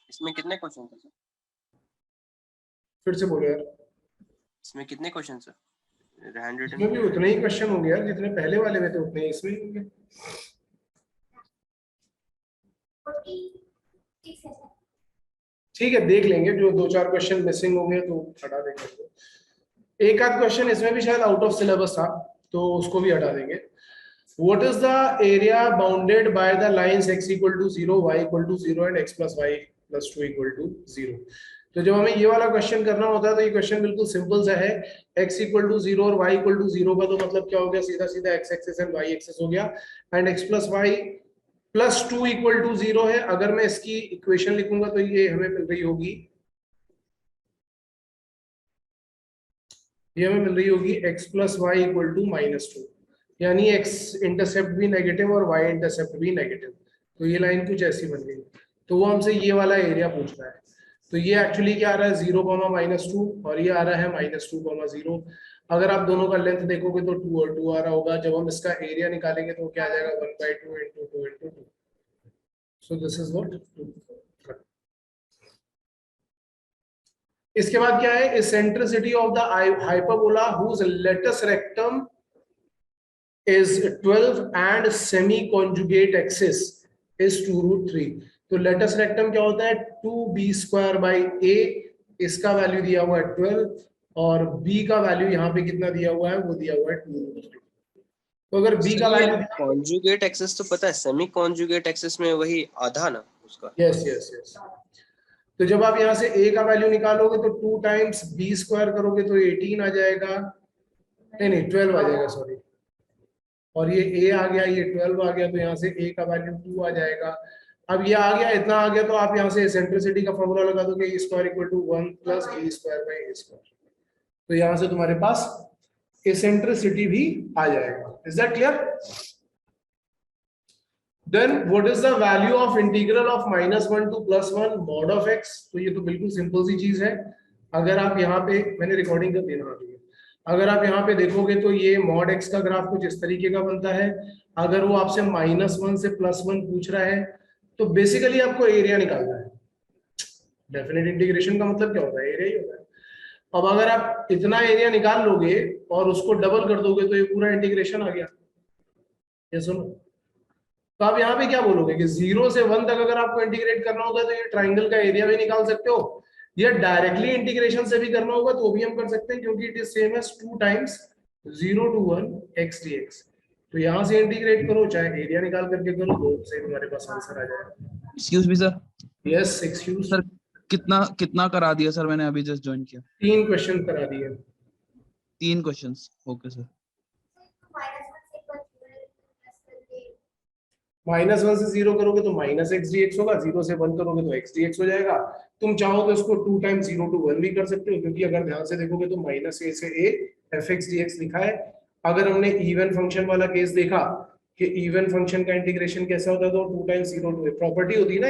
इसमें कितने क्वेश्चन थे सर? फिर से बोलो यार। इसमें कितने क्वेश्चन सर? हैंड रिटन इसमें भी उतने ही क्वेश्चन होंगे यार जितने पहले वाले में थे, उतने ही इसमें होंगे। ठीक है, देख लेंगे, जो 2-4 क्वेश्चन मिसिंग होंगे तो हटा देंगे। एक आध क्वेश्चन इसमें भी शायद आउट ऑफ सिलेबस था, तो उसको भी हटा देंगे। What is the area bounded by the lines x equal to 0, y equal to 0 and x plus y plus 2 equal to 0? तो जब हमें ये वाला क्वेश्चन करना होता है तो ये क्वेश्चन बिल्कुल सिंपल सा है। x इक्वल टू 0 और y इक्वल टू 0 का तो मतलब क्या हो गया, सीधा सीधा x axis and y axis हो गया, and x plus y plus 2 equal to 0 है। अगर मैं इसकी इक्वेशन लिखूंगा तो ये हमें मिल रही होगी, ये हमें मिल रही होगी x plus Y equal to -2, यानी x इंटरसेप्ट भी नेगेटिव और y इंटरसेप्ट भी नेगेटिव। तो ये लाइन कुछ ऐसी बन गई। तो वो हमसे ये वाला एरिया पूछ रहा है। तो ये एक्चुअली क्या आ रहा है, 0, -2, और ये आ रहा है -2, 0। अगर आप दोनों का लेंथ देखोगे तो 2 और 2 आ रहा होगा। जब हम इसका एरिया निकालेंगे तो क्या आ जाएगा, 1/2 × 2 × 2। So this is what. इसके बाद क्या है, eccentricity of the hyperbola whose latus rectum is 12 and semi conjugate axis is 2√3। तो लेटस रेक्टम क्या होता है, 2b² a, इसका वैल्यू दिया हुआ है 12 और b का वैल्यू यहाँ पे कितना दिया हुआ है, वो दिया हुआ है 2√3। तो अगर b का वैल्यू कॉन्जुगेट एक्सेस तो पता है, सेमी कॉन्जुगेट एक्सेस में वही आधा ना उसका। Yes yes yes. तो जब आप यहाँ से a का वैल्यू निकालोगे तो 2 टाइम्स b² करोगे तो 18 आ जाएगा, नहीं 12 आ जाएगा, सॉरी। और ये a आ गया, ये 12 आ गया, तो यहाँ से a का वैल्यू 2 आ जाएगा। अब ये आ गया, इतना आ गया, तो आप यहाँ से एसेंट्रिसिटी का फॉर्मूला लगा दोगे, e² = 1 + b²/a²। तो यहाँ से तुम्हारे पास एसेंट्रिसिटी भी आ जाएगा। Is that clear? Then what is the value of integral of -1 to +1 mod of x? तो ये तो बिल्कुल सिंपल सी चीज है। अगर आप यहाँ पे, मैंने रिकॉर्डिंग कर देना है, अगर आप यहाँ पे देखोगे तो ये mod x का ग्राफ कुछ इस तरीके का बनता है। अगर वो आपसे -1 से +1 पूछ रहा है तो बेसिकली आपको एरिया निकालना है। डेफिनेट इंटीग्रेशन का मतलब क्या होता है, एरिया ही होता है। अब अगर आप इतना एरिया निकाल लोगे और उसको डबल कर दोगे तो ये पूरा इंटीग्रेशन आ गया। ये सुनो, तो आप यहाँ पे क्या बोलोगे कि 0 से 1 तक अगर आपको इंटीग्रेट करना होगा तो ये ट्राइंगल का एरिया भी निकाल सकते हो, या डायरेक्टली इंटीग्रेशन से भी करना होगा तो भी हम कर सकते हैं, क्योंकि it is same as 2 times 0 to 1 x dx। तो यहाँ से इंटीग्रेट करो, चाहे एरिया निकाल करके करो, तो से तुम्हारे पास आंसर आ जाएगा। Excuse me sir. Yes excuse sir कितना कितना करा दिया सर, मैंने अभी जस्ट ज्वाइन किया। 3 क्वेश्चन करा दिए। 3 क्वेश्चंस, ओके सर। -1 से 0 करोगे तो -x dx होगा, 0 से 1 करोगे तो x dx हो जाएगा। तुम चाहो तो इसको 2 टाइम्स 0 to 1 भी कर सकते हो, क्योंकि अगर ध्यान से देखोगे तो -a से a fx dx लिखा है। अगर हमने इवन फंक्शन वाला केस देखा कि इवन फंक्शन का इंटीग्रेशन कैसा होता है, तो 2 टाइम्स 0 to a प्रॉपर्टी होती है ना,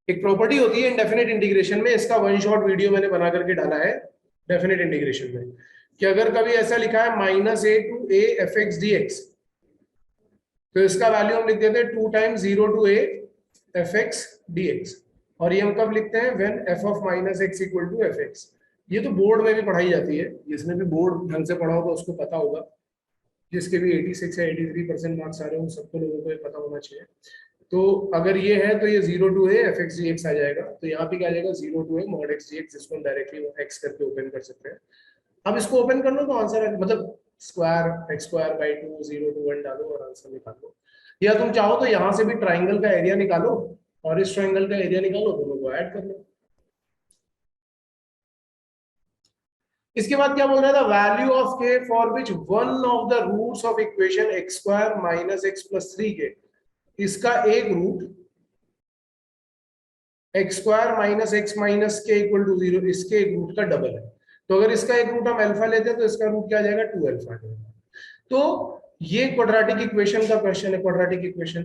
एक प्रॉपर्टी होती है इंडेफिनिट इंटीग्रेशन में। इसका वन शॉट वीडियो मैंने बना करके डाला है डेफिनिट इंटीग्रेशन में, कि अगर कभी ऐसा लिखा है -a to a fx dx, तो इसका वैल्यू हम लिख देते हैं 2 times 0 to a fx dx। और ये हम कब लिखते हैं, when f of -x equal to fx। ये तो बोर्ड में भी पढ़ाई जाती है, जिसने भी बोर्ड ढंग से पढ़ा होगा उसको पता होगा, जिसके भी 86 या 83% मार्क्स आ रहे हो सबको लोगों को ये पता होना चाहिए। तो अगर ये है तो ये 0 to a fx dx आ जाएगा। तो यहाँ पे क्या आ जाएगा, 0 to a mod x dx, जिसको हम डायरेक्टली x करके ओपन कर सकते हैं। अब इसको ओपन कर लो तो आंसर है, मतलब स्क्वायर x²/2 0 to 1 डालो और आंसर निकाल लो। या तुम चाहो तो यहाँ से भी ट्राइंगल का एरिया निकालो और इस ट्राइंगल का एरिया निकालो, दोनों को ऐड कर लो। इसके बाद क्या बोल रहा था, value of k for which one of the roots of equation x² - x + 3k, इसका एक रूट x² - x - k = 0, इसके एक रूट का डबल है। तो अगर इसका एक रूट हम अल्फा लेते हैं तो इसका रूट क्या आ जाएगा, 2 अल्फा आ जाएगा। तो ये क्वाड्रेटिक इक्वेशन का क्वेश्चन है, क्वाड्रेटिक इक्वेशन।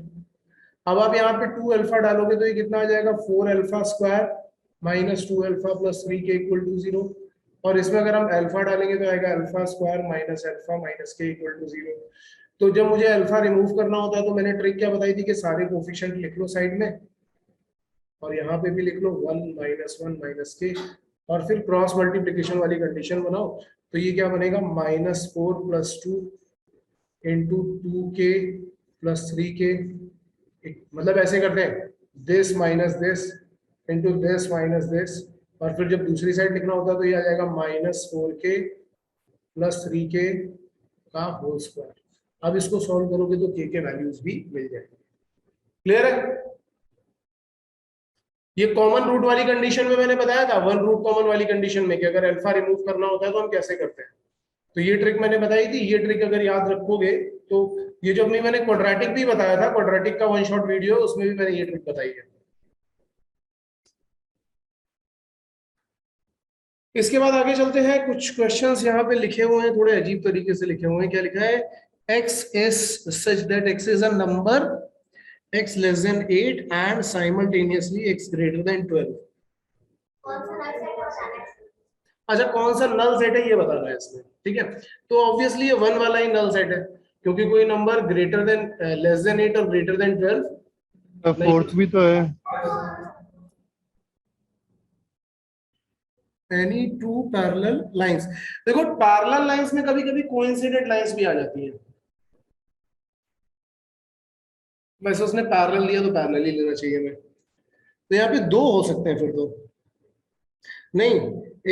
अब आप यहाँ पे 2 अल्फा डालोगे तो ये कितना आ जाएगा, 4 अल्फा स्क्वायर - 2 अल्फा + 3k = 0। और इसमें अगर हम अल्फा डालेंगे तो आएगा अल्फा स्क्वायर - अल्फा - k = 0। तो जब मुझे अल्फा रिमूव करना होता है तो मैंने ट्रिक क्या बताई थी कि सारे कोफिशिएंट लिख लो साइड में, और यहाँ पे भी लिख लो 1 -1 -k, और फिर क्रॉस मल्टीप्लीकेशन वाली कंडीशन बनाओ, तो ये क्या बनेगा -4 + 2 × 2k + 3k, मतलब ऐसे करते हैं this minus this into this minus this, और फिर जब दूसरी साइड लिखना होता है तो ये आ जाएगा -4k + 3k का होल स्क्वायर। अब इसको सॉल्व करोगे तो k के वैल्यूज भी मिल जाएंगे। क्लियर है? ये कॉमन रूट वाली कंडीशन में मैंने बताया था, वन रूट कॉमन वाली कंडीशन में कि अगर अल्फा रिमूव करना होता है तो हम कैसे करते हैं, तो ये ट्रिक मैंने बताई थी। ये ट्रिक अगर याद रखोगे तो ये जो मैंने क्वाड्रेटिक भी बताया था, क्वाड्रेटिक का वन शॉट वीडियो, उसमें भी मैंने ये ट्रिक बताई है। इसके बाद आगे चलते हैं, कुछ क्वेश्चंस यहाँ पे लिखे हुए हैं, थोड़े अजीब तरीके से लिखे हुए हैं। क्या लिखा है? x is such that x is a number x less than 8 and simultaneously x greater than 12। अच्छा, कौन सा नल सेट है ये बताना है इसमें, ठीक है? तो ऑब्वियसली ये 1 वाला ही नल सेट है, क्योंकि कोई number greater than less than 8 और ग्रेटर देन 12 फोर्थ भी तो है। एनी टू पैरेलल लाइंस, देखो पैरेलल लाइंस में कभी कभी कोइंसिडेंट लाइंस भी आ जाती है। वैसे उसने पैरेलल लिया तो पैरेलल ही लेना चाहिए मैं, तो यहाँ पे दो हो सकते हैं फिर तो। नहीं,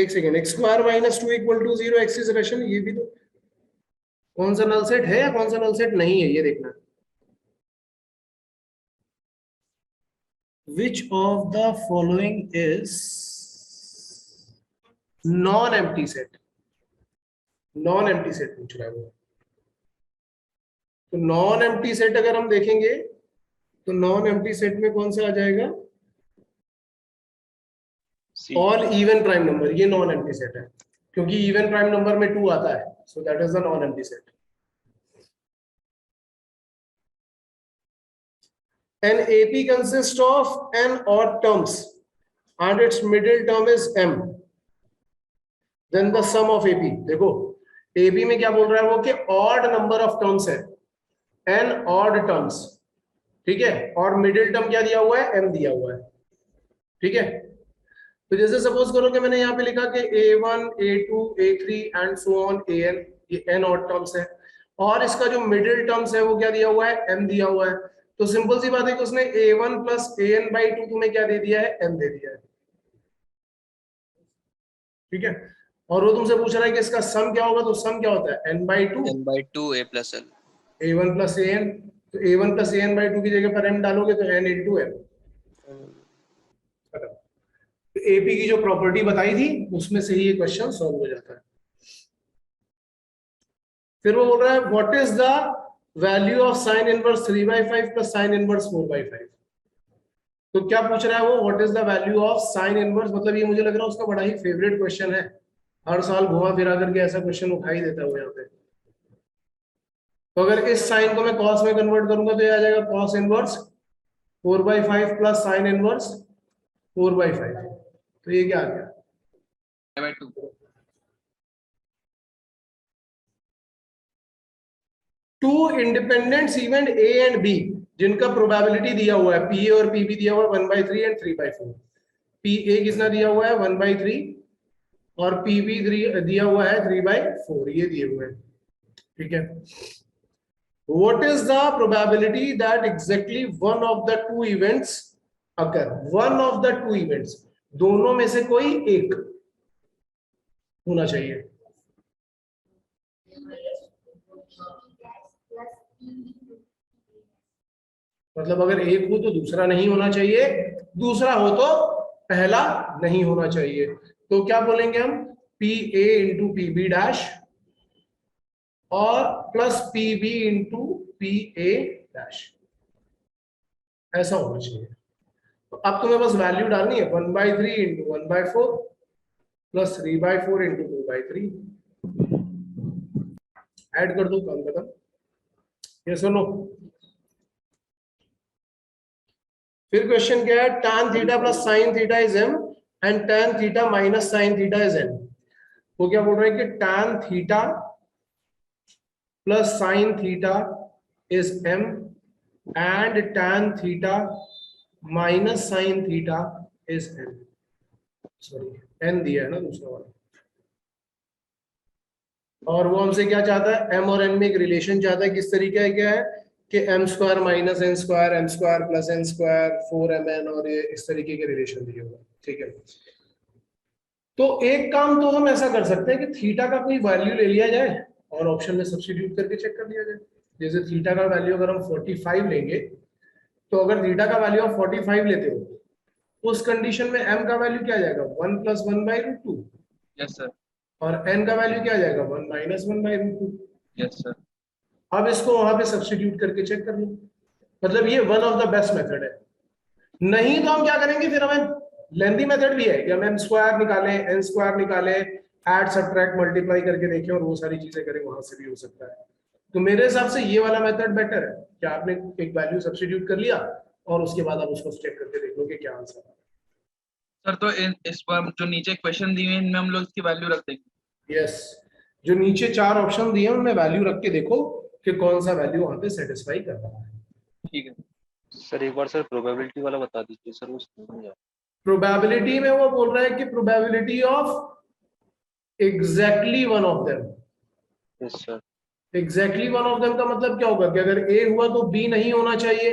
एक second, x² - 2 = 0 x is ration, ये भी तो कौन सा नल सेट है या कौन सा नल सेट नहीं है ये देखना। Which of the following is non empty set? Non empty set पूछ रहा है वो। तो नॉन एम्प्टी सेट अगर हम देखेंगे तो नॉन एम्प्टी सेट में कौन सा आ जाएगा? ऑल इवन प्राइम नंबर, ये नॉन एम्प्टी सेट है, क्योंकि इवन प्राइम नंबर में 2 आता है, so that is the non empty set. An AP consists of n odd terms and its middle term is m, then the sum of AP। देखो AP में क्या बोल रहा है वो कि odd number of terms है, n odd terms, ठीक है, और मिडिल टर्म क्या दिया हुआ है? m दिया हुआ है, ठीक है। तो जैसे सपोज करो कि मैंने यहाँ पे लिखा कि A1 A2 A3 and so on AN, ये n ऑड टर्म्स है, और इसका जो मिडिल टर्म्स है वो क्या दिया हुआ है? m दिया हुआ है। तो सिंपल सी बात है कि उसने A1 + AN/2 तुम्हें क्या दे दिया है? m दे दिया है, ठीक है। और वो तुमसे पूछ रहा है कि इसका सम क्या होगा, तो सम क्या होता है? n/2 n/2 a + l। A1 + AN, तो A1 + AN/2 की जगह पर m डालोगे तो n × m। तो एपी की जो प्रॉपर्टी बताई थी उसमें से ही ये क्वेश्चन सॉल्व हो जाता है। फिर वो बोल रहा है what is the value of sin inverse 3/5 + sin inverse 4/5। तो क्या पूछ रहा है वो? What is the value of sin inverse, मतलब ये मुझे लग रहा है उसका बड़ा ही फेवरेट क्वेश्चन है, हर साल घुमा फिरा करके ऐसा क्वेश्चन उठाई देता है वो यहाँ पे। तो अगर इस साइन को मैं cos में कन्वर्ट करूंगा तो ये आ जाएगा cos इनवर्स 4/5 + sin इनवर्स 4/5। तो ये क्या आ गया? 2 independent event A and B जिनका प्रोबेबिलिटी दिया हुआ है, PA और PB दिया हुआ है 1/3 एंड 3/4। PA कितना दिया हुआ है? 1/3, और PB दिया हुआ है 3/4, ये दिए हुए हैं, ठीक है। What is the probability that exactly one of the two events occur? One of the two events, दोनों में से कोई एक होना चाहिए। मतलब अगर एक हो तो दूसरा नहीं होना चाहिए, दूसरा हो तो पहला नहीं होना चाहिए। तो क्या बोलेंगे हम? PA × PB' और प्लस PB × PA', ऐसा होना चाहिए। तो अब तुम्हें बस वैल्यू डालनी है 1/3 × 1/4 प्लस 3/4 × 2/3, ऐड कर दो, काम खत्म। ये सुनो, फिर क्वेश्चन क्या है? tan theta + sin theta is m and tan theta - sin theta is n। वो क्या बोल रहे हैं कि tan theta + sin theta is m and tan theta minus sine theta is N, sorry N दिया है ना दूसरा वाला, और वो हमसे क्या चाहता है, एम और एन में एक रिलेशन चाहता है। किस तरीके का क्या है कि M square minus N square, M square plus N square, 4mn, और ये इस तरीके के रिलेशन दिए हुए, ठीक है। तो एक काम तो हम ऐसा कर सकते हैं कि थीटा का कोई वैल्यू ले लिया जाए और ऑप्शन में सब्स्टिट्यूट करके चेक कर लिया जाए। जैसे थीटा का वैल्यू अगर हम 45 लेंगे, तो अगर थीटा का वैल्यू आप 45 लेते हो, उस कंडीशन में m का वैल्यू क्या आ जाएगा, 1 + 1/√2, यस सर, और n का वैल्यू क्या आ जाएगा, 1 - 1/√2। Yes sir. अब इसको वहां पे सब्स्टिट्यूट करके चेक कर लो, मतलब ये one of the best method है। नहीं तो हम क्या करेंगे, फिर हमें लेंथी मेथड भी है कि हम एम स्क्वायर निकालें, एन स्क्वायर निकालें, ऐड सब्ट्रैक्ट मल्टीप्लाई करके देखें और वो सारी चीजें करें, वहां से भी हो सकता है। तो मेरे हिसाब से ये वाला मेथड बेटर है कि आपने एक वैल्यू सब्स्टिट्यूट कर लिया और उसके बाद आप उसको चेक करके देख लो कि क्या आंसर है। सर तो इस बार जो नीचे क्वेश्चन दिए हैं इनमें हम लोग इसकी वैल्यू रख देंगे। यस, जो नीचे 4 ऑप्शन दिए हैं उनमें वैल्यू रख के देखो कि कौन सा वैल्यू वहां पे सेटिस्फाई कर रहा है। ठीक है सर एक बार सर प्रोबेबिलिटी वाला बता दीजिए सर, वो समझ नहीं आया। प्रोबेबिलिटी में वो बोल रहा है कि probability of exactly one of them. Yes sir. Exactly one of them का मतलब क्या होगा कि अगर ए हुआ तो बी नहीं होना चाहिए,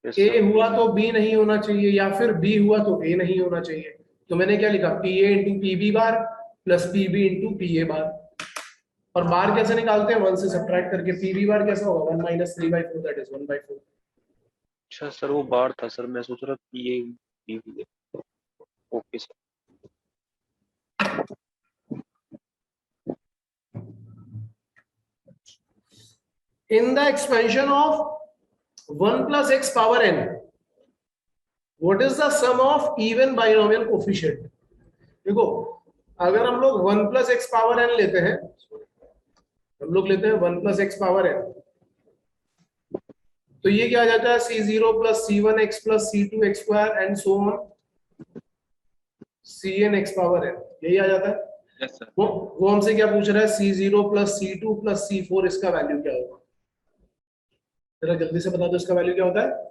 यस ए सर। हुआ तो बी नहीं होना चाहिए, या फिर बी हुआ तो ए नहीं होना चाहिए। तो मैंने क्या लिखा, P A into P B bar plus P B into P A bar. और बार कैसे निकालते हैं, 1 से सब्ट्रैक्ट करके। पी बी बार कैसा होगा, 1 - 3/4, दैट इज 1/4। अच्छा सर वो बार था सर, मैं सोच रहा पी ए बी बी है। Okay sir. In the expansion of 1 + x power n, what is the sum of even binomial coefficient? देखो, अगर हम लोग 1 + x power n लेते हैं, हम लोग लेते हैं 1 + x power n, तो ये क्या आ जाता है, c0 + c1x + c2x² and so on cn x power n, यही आ जाता है। Yes sir. वो हमसे क्या पूछ रहा है, c0 + c2 + c4, इसका वैल्यू क्या होगा? जरा जल्दी से बता दो इसका वैल्यू क्या होता है।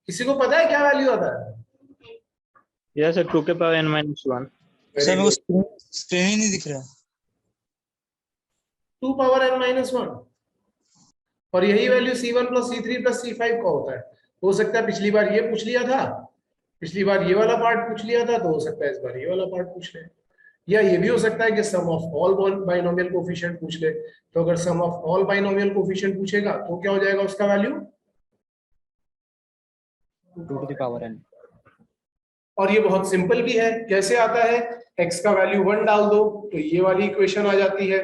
किसी को पता है क्या वैल्यू आता है? यस सर, 2 के पावर n - 1। सर मेरे को स्क्रीन ही नहीं दिख रहा। 2 पावर n - 1, और यही वैल्यू c1 + c3 + c5 का होता है। हो सकता है पिछली बार ये पूछ लिया था, पिछली बार ये वाला पार्ट पूछ लिया था, तो हो सकता है इस बार ये वाला पार्ट पूछ ले, या ये भी हो सकता है कि सम ऑफ ऑल बाइनोमियल कोफिशिएंट पूछ ले। तो अगर सम ऑफ ऑल बाइनोमियल कोफिशिएंट पूछेगा तो क्या हो जाएगा उसका वैल्यू, 2 की पावर n। और ये बहुत सिंपल भी है। कैसे आता है, x का वैल्यू 1 डाल दो तो ये वाली इक्वेशन आ जाती है।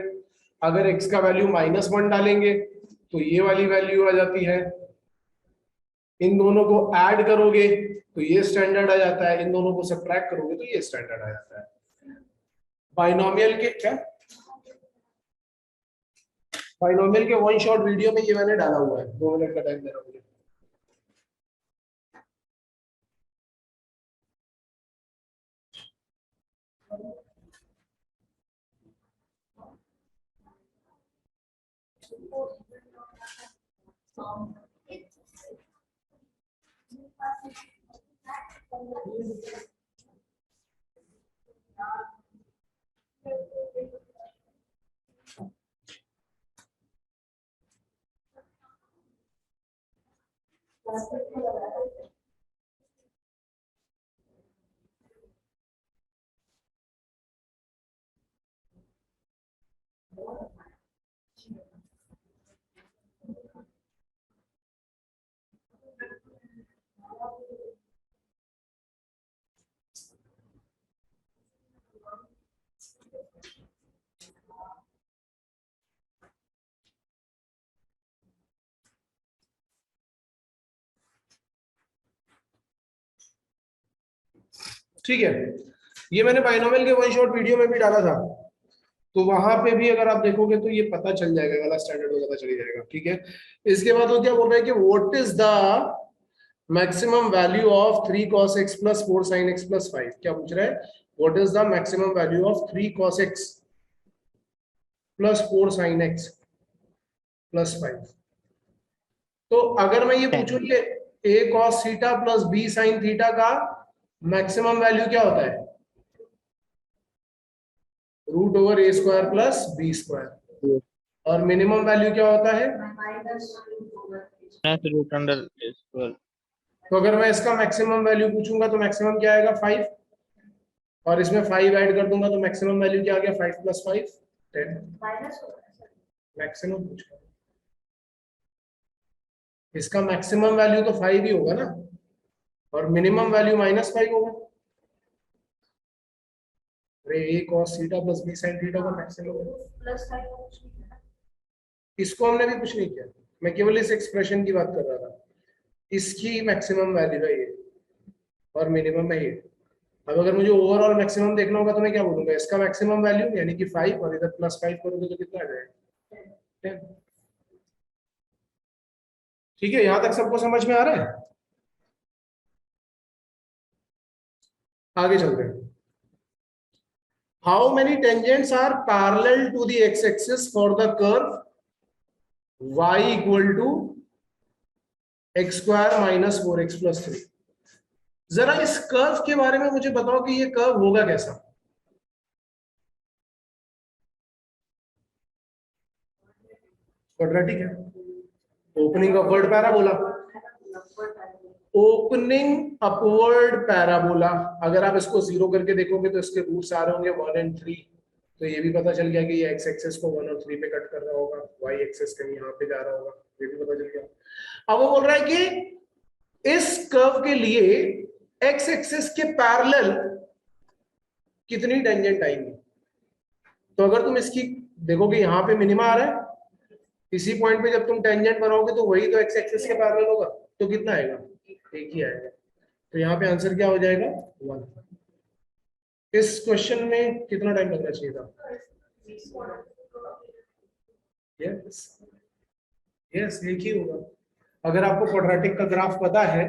अगर x का वैल्यू -1 डालेंगे तो ये वाली वैल्यू आ जाती है। इन दोनों को ऐड करोगे तो ये स्टैंडर्ड आ जाता है, इन दोनों को सब्ट्रैक्ट करोगे तो ये स्टैंडर्ड आ जाता है। बाइनोमियल के क्या, बाइनोमियल के वन शॉट वीडियो में ये मैंने डाला हुआ है, 2 मिनट का टाइम देना मुझे। ठीक है, ये मैंने बाइनोमियल के वन शॉट वीडियो में भी डाला था, तो वहां पे भी अगर आप देखोगे तो ये पता चल जाएगा, वाला स्टैंडर्ड में पता चल जाएगा। ठीक है, इसके बाद वो क्या बोल रहा है कि what is the maximum value of 3 cos x plus 4 sin x plus 5। क्या पूछ रहा है, what is the maximum value of 3 cos x plus 4 sin x plus 5। तो अगर मैं ये पूछूं कि a cos theta plus b sin theta का मैक्सिमम वैल्यू क्या होता है, रूट ओवर ए स्क्वायर प्लस बी स्क्वायर, और मिनिमम वैल्यू क्या होता है, रूट अंडर स्क्वायर। तो अगर मैं इसका मैक्सिमम वैल्यू पूछूंगा तो मैक्सिमम क्या आएगा 5, और इसमें 5 ऐड कर दूंगा तो मैक्सिमम वैल्यू क्या आ गया 5 प्लस 5 10। मैक्सिमम पूछा, इसका मैक्सिमम वैल्यू तो 5 ही होगा ना, और मिनिमम वैल्यू -5 होगा। अरे a cos theta plus b sin theta का मैक्सिमम, इसको हमने भी कुछ नहीं किया, मैं केवल इस एक्सप्रेशन की बात कर रहा था। इसकी मैक्सिमम वैल्यू है ये और मिनिमम है ये। अब अगर मुझे ओवरऑल मैक्सिमम देखना होगा तो मैं क्या बोलूंगा, इसका मैक्सिमम वैल्यू यानी कि 5 और इधर +5 करोगे तो कितना आ जाएगा 10। ठीक है, यहां तक सबको समझ में आ रहा है? आगे चलते हैं। How many tangents are parallel to the X axis for the curve y equal to x square minus 4x plus 3। जरा इस कर्व के बारे में मुझे बताओ कि ये कर्व होगा कैसा। क्वाड्रेटिक है, opening upward parabola, opening upward parabola. अगर आप इसको 0 करके देखोगे तो इसके रूट्स आ रहे होंगे 1 और 3, तो ये भी पता चल गया कि ये x एक्सिस को 1 और 3 पे कट कर रहा होगा, y एक्सिस कहीं यहाँ पे जा रहा होगा, ये भी पता चल गया। अब वो बोल रहा है कि इस कर्व के लिए x एक्सिस के पैरेलल कितनी टेंजेंट आएंगी। तो अगर तुम इसकी देखोगे यहाँ पे मिनिमा आ रहा है, इसी पॉइंट पे जब तुम टेंजेंट बनाओगे तो वही तो x एक्सिस के पैरेलल होगा, तो कितना आएगा, एक ही आएगा। तो यहाँ पे आंसर क्या हो जाएगा 1। इस क्वेश्चन में कितना टाइम लगना चाहिए था, यस एक ही होगा। अगर आपको क्वाड्रेटिक का ग्राफ पता है,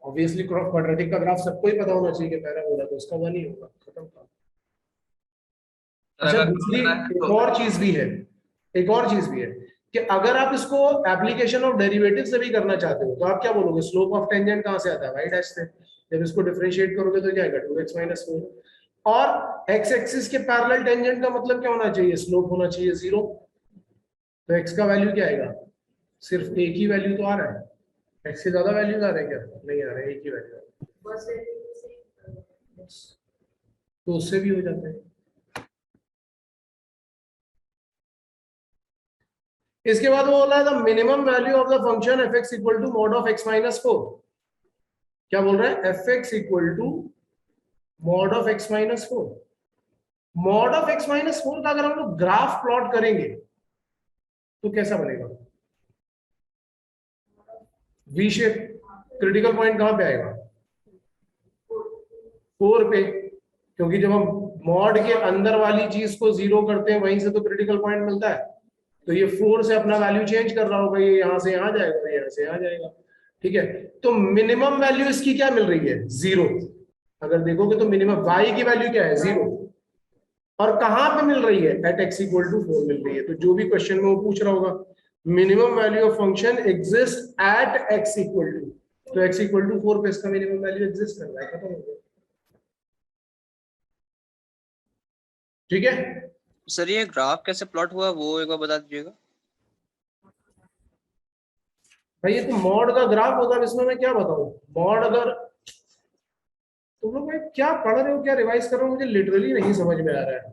ऑब्वियसली क्वाड्रेटिक का ग्राफ सबको ही पता होना चाहिए कि पैराबोला, तो उसका 1 ही होगा, खत्म था। अच्छा, दूसरी एक और चीज भी है, एक और चीज भी है कि अगर आप इसको एप्लीकेशन ऑफ डेरिवेटिव से भी करना चाहते हो तो आप क्या बोलोगे, स्लोप ऑफ टेंजेंट कहां से आता है, y डैश से। जब इसको डिफरेंशिएट करोगे तो क्या आएगा 2x माइनस 4, और x एक्सिस के पैरेलल टेंजेंट का मतलब क्या होना चाहिए, स्लोप होना चाहिए 0। तो x का वैल्यू क्या आएगा, सिर्फ एक ही वैल्यू तो आ रहा है, x से ज्यादा वैल्यू आ रहा है क्या, नहीं आ रहा है, एक ही वैल्यू आ रहा है, तो उससे भी हो जाता है। इसके बाद वो बोला है the minimum value of the function f(x) equal to mod of x minus 4। क्या बोल रहा है, f(x) equal to mod of x minus 4। Mod of x minus 4 का अगर हम लोग ग्राफ प्लॉट करेंगे तो कैसा बनेगा, वी शेप। क्रिटिकल पॉइंट कहां पे आएगा, 4 पे, क्योंकि जब हम मॉड के अंदर वाली चीज को 0 करते हैं वहीं से तो क्रिटिकल पॉइंट मिलता है। तो ये 4 से अपना वैल्यू चेंज कर रहा होगा, ये यहां से यहां जाएगा, यहां से यहां जाएगा। ठीक है, तो मिनिमम वैल्यू इसकी क्या मिल रही है 0। अगर देखोगे तो मिनिमम y की वैल्यू क्या है 0, और कहां पे मिल रही है, एट x इक्वल टू 4 मिल रही है। तो जो भी क्वेश्चन में वो पूछ रहा होगा minimum value of function exist at x equal to, तो x इक्वल टू 4 पे इसका मिनिमम वैल्यू एग्जिस्ट कर रहा है, खत्म हो गया। ठीक है सर, ये ग्राफ कैसे प्लॉट हुआ वो एक बार बता दीजिएगा। भाई ये तो मॉड का ग्राफ होगा, इसमें मैं क्या बताऊं, मॉड अगर तुम लोग भाई क्या पढ़ रहे हो, क्या रिवाइज कर रहे हो, मुझे लिटरली नहीं समझ में आ रहा है।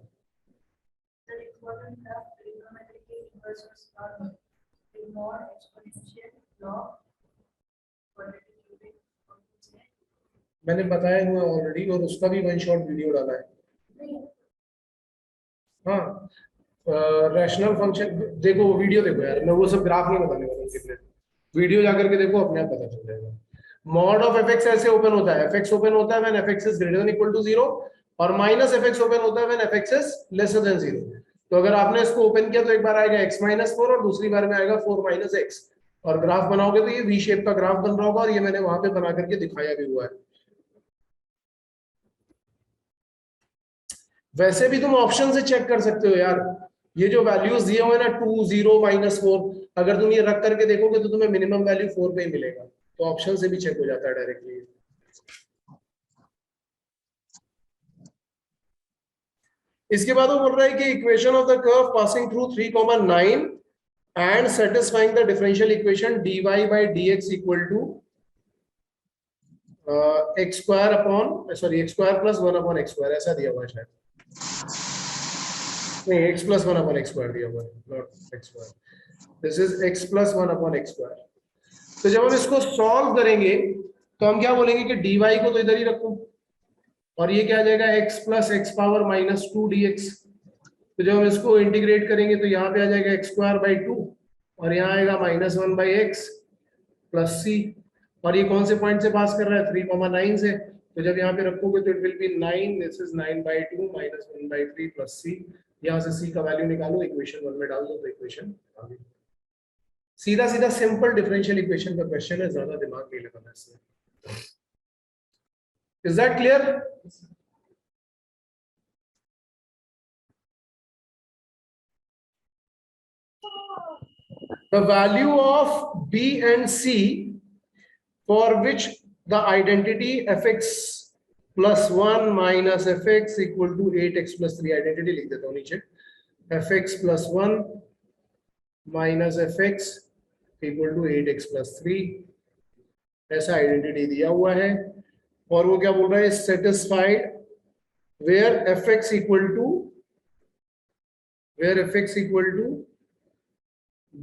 मैंने बताया हुआ ऑलरेडी, और उसका भी वन शॉट वीडियो डाला है। हाँ, रैशनल फंक्शन देखो, वो वीडियो देखो यार, मैं वो सब ग्राफ नहीं बताने वाला हूँ, कितने वीडियो जाकर के देखो, अपने आप पता चल जाएगा। मॉड ऑफ एफ एक्स ऐसे ओपन होता है, एफ एक्स ओपन होता है when f x is greater than equal to 0, और माइनस एफ एक्स ओपन होता है when f x is lesser than 0। तो अगर आपने इसको ओपन किया तो एक बार आएगा x माइनस 4 और दूसरी बार में आएगा 4 माइनस एक्स, और ग्राफ बनाओगे तो ये वी शेप का ग्राफ बन रहा होगा, और ये मैंने वहां पे बना करके दिखाया भी हुआ है। वैसे भी तुम ऑप्शन से चेक कर सकते हो यार, ये जो वैल्यूज दिए हुए ना 2 0 माइनस 4, अगर तुम ये रख करके देखोगे तो तुम्हें मिनिमम वैल्यू 4 पे ही मिलेगा, तो ऑप्शन से भी चेक हो जाता है डायरेक्टली। इसके बाद वो बोल रहा है कि equation of the curve passing through 3,9 and satisfying the differential equation dy by dx equal to x square upon sorry x square plus 1 upon x square, ऐसा दिया हुआ है शायद, नहीं x plus 1 upon x square दिया हुआ है, not x square, this is x plus 1 upon x square. तो जब हम इसको सॉल्व करेंगे तो हम क्या बोलेंगे कि dy को तो इधर ही रखो, और ये क्या आ जाएगा x plus x power minus 2 dx। तो जब हम इसको इंटीग्रेट करेंगे तो यहाँ पे आ जाएगा x स्क्वायर बाई 2, और यहाँ आएगा minus 1 by x plus c, और ये कौन से पॉइंट से पास कर रहा है 3,9 से, तो जब यहाँ पे रखोगे तो it will B 9, this is 9 by 2 minus 1 by 3 plus c, यहाँ से c का वैल्यू निकालो, इक्वेशन 1 में डाल दो तो इक्वेशन आ गई। सीधा सीधा सिंपल डिफरेंशियल इक्वेशन का क्वेश्चन है, ज्यादा दिमाग नहीं लगाना इसमें। Is that clear? The value of B and C for which the identity fx plus 1 minus fx equal to 8x plus 3, identity लिख देता हूँ नीचे, fx plus 1 minus fx equal to 8x plus 3, ऐसा आइडेंटिटी दिया हुआ है। और वो क्या बोल रहा है, satisfied where fx equal to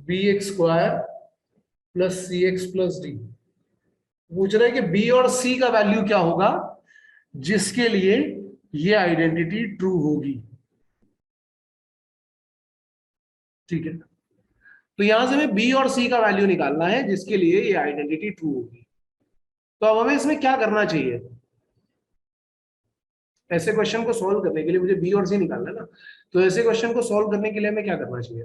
bx square plus cx plus d। पूछ रहा है कि b और c का वैल्यू क्या होगा जिसके लिए ये आइडेंटिटी ट्रू होगी। ठीक है, तो यहां से हमें b और c का वैल्यू निकालना है जिसके लिए ये आइडेंटिटी ट्रू होगी। तो अब हमें इसमें क्या करना चाहिए, ऐसे क्वेश्चन को सॉल्व करने के लिए मुझे बी और सी निकालना है ना, तो ऐसे क्वेश्चन को सॉल्व करने के लिए हमें क्या करना चाहिए,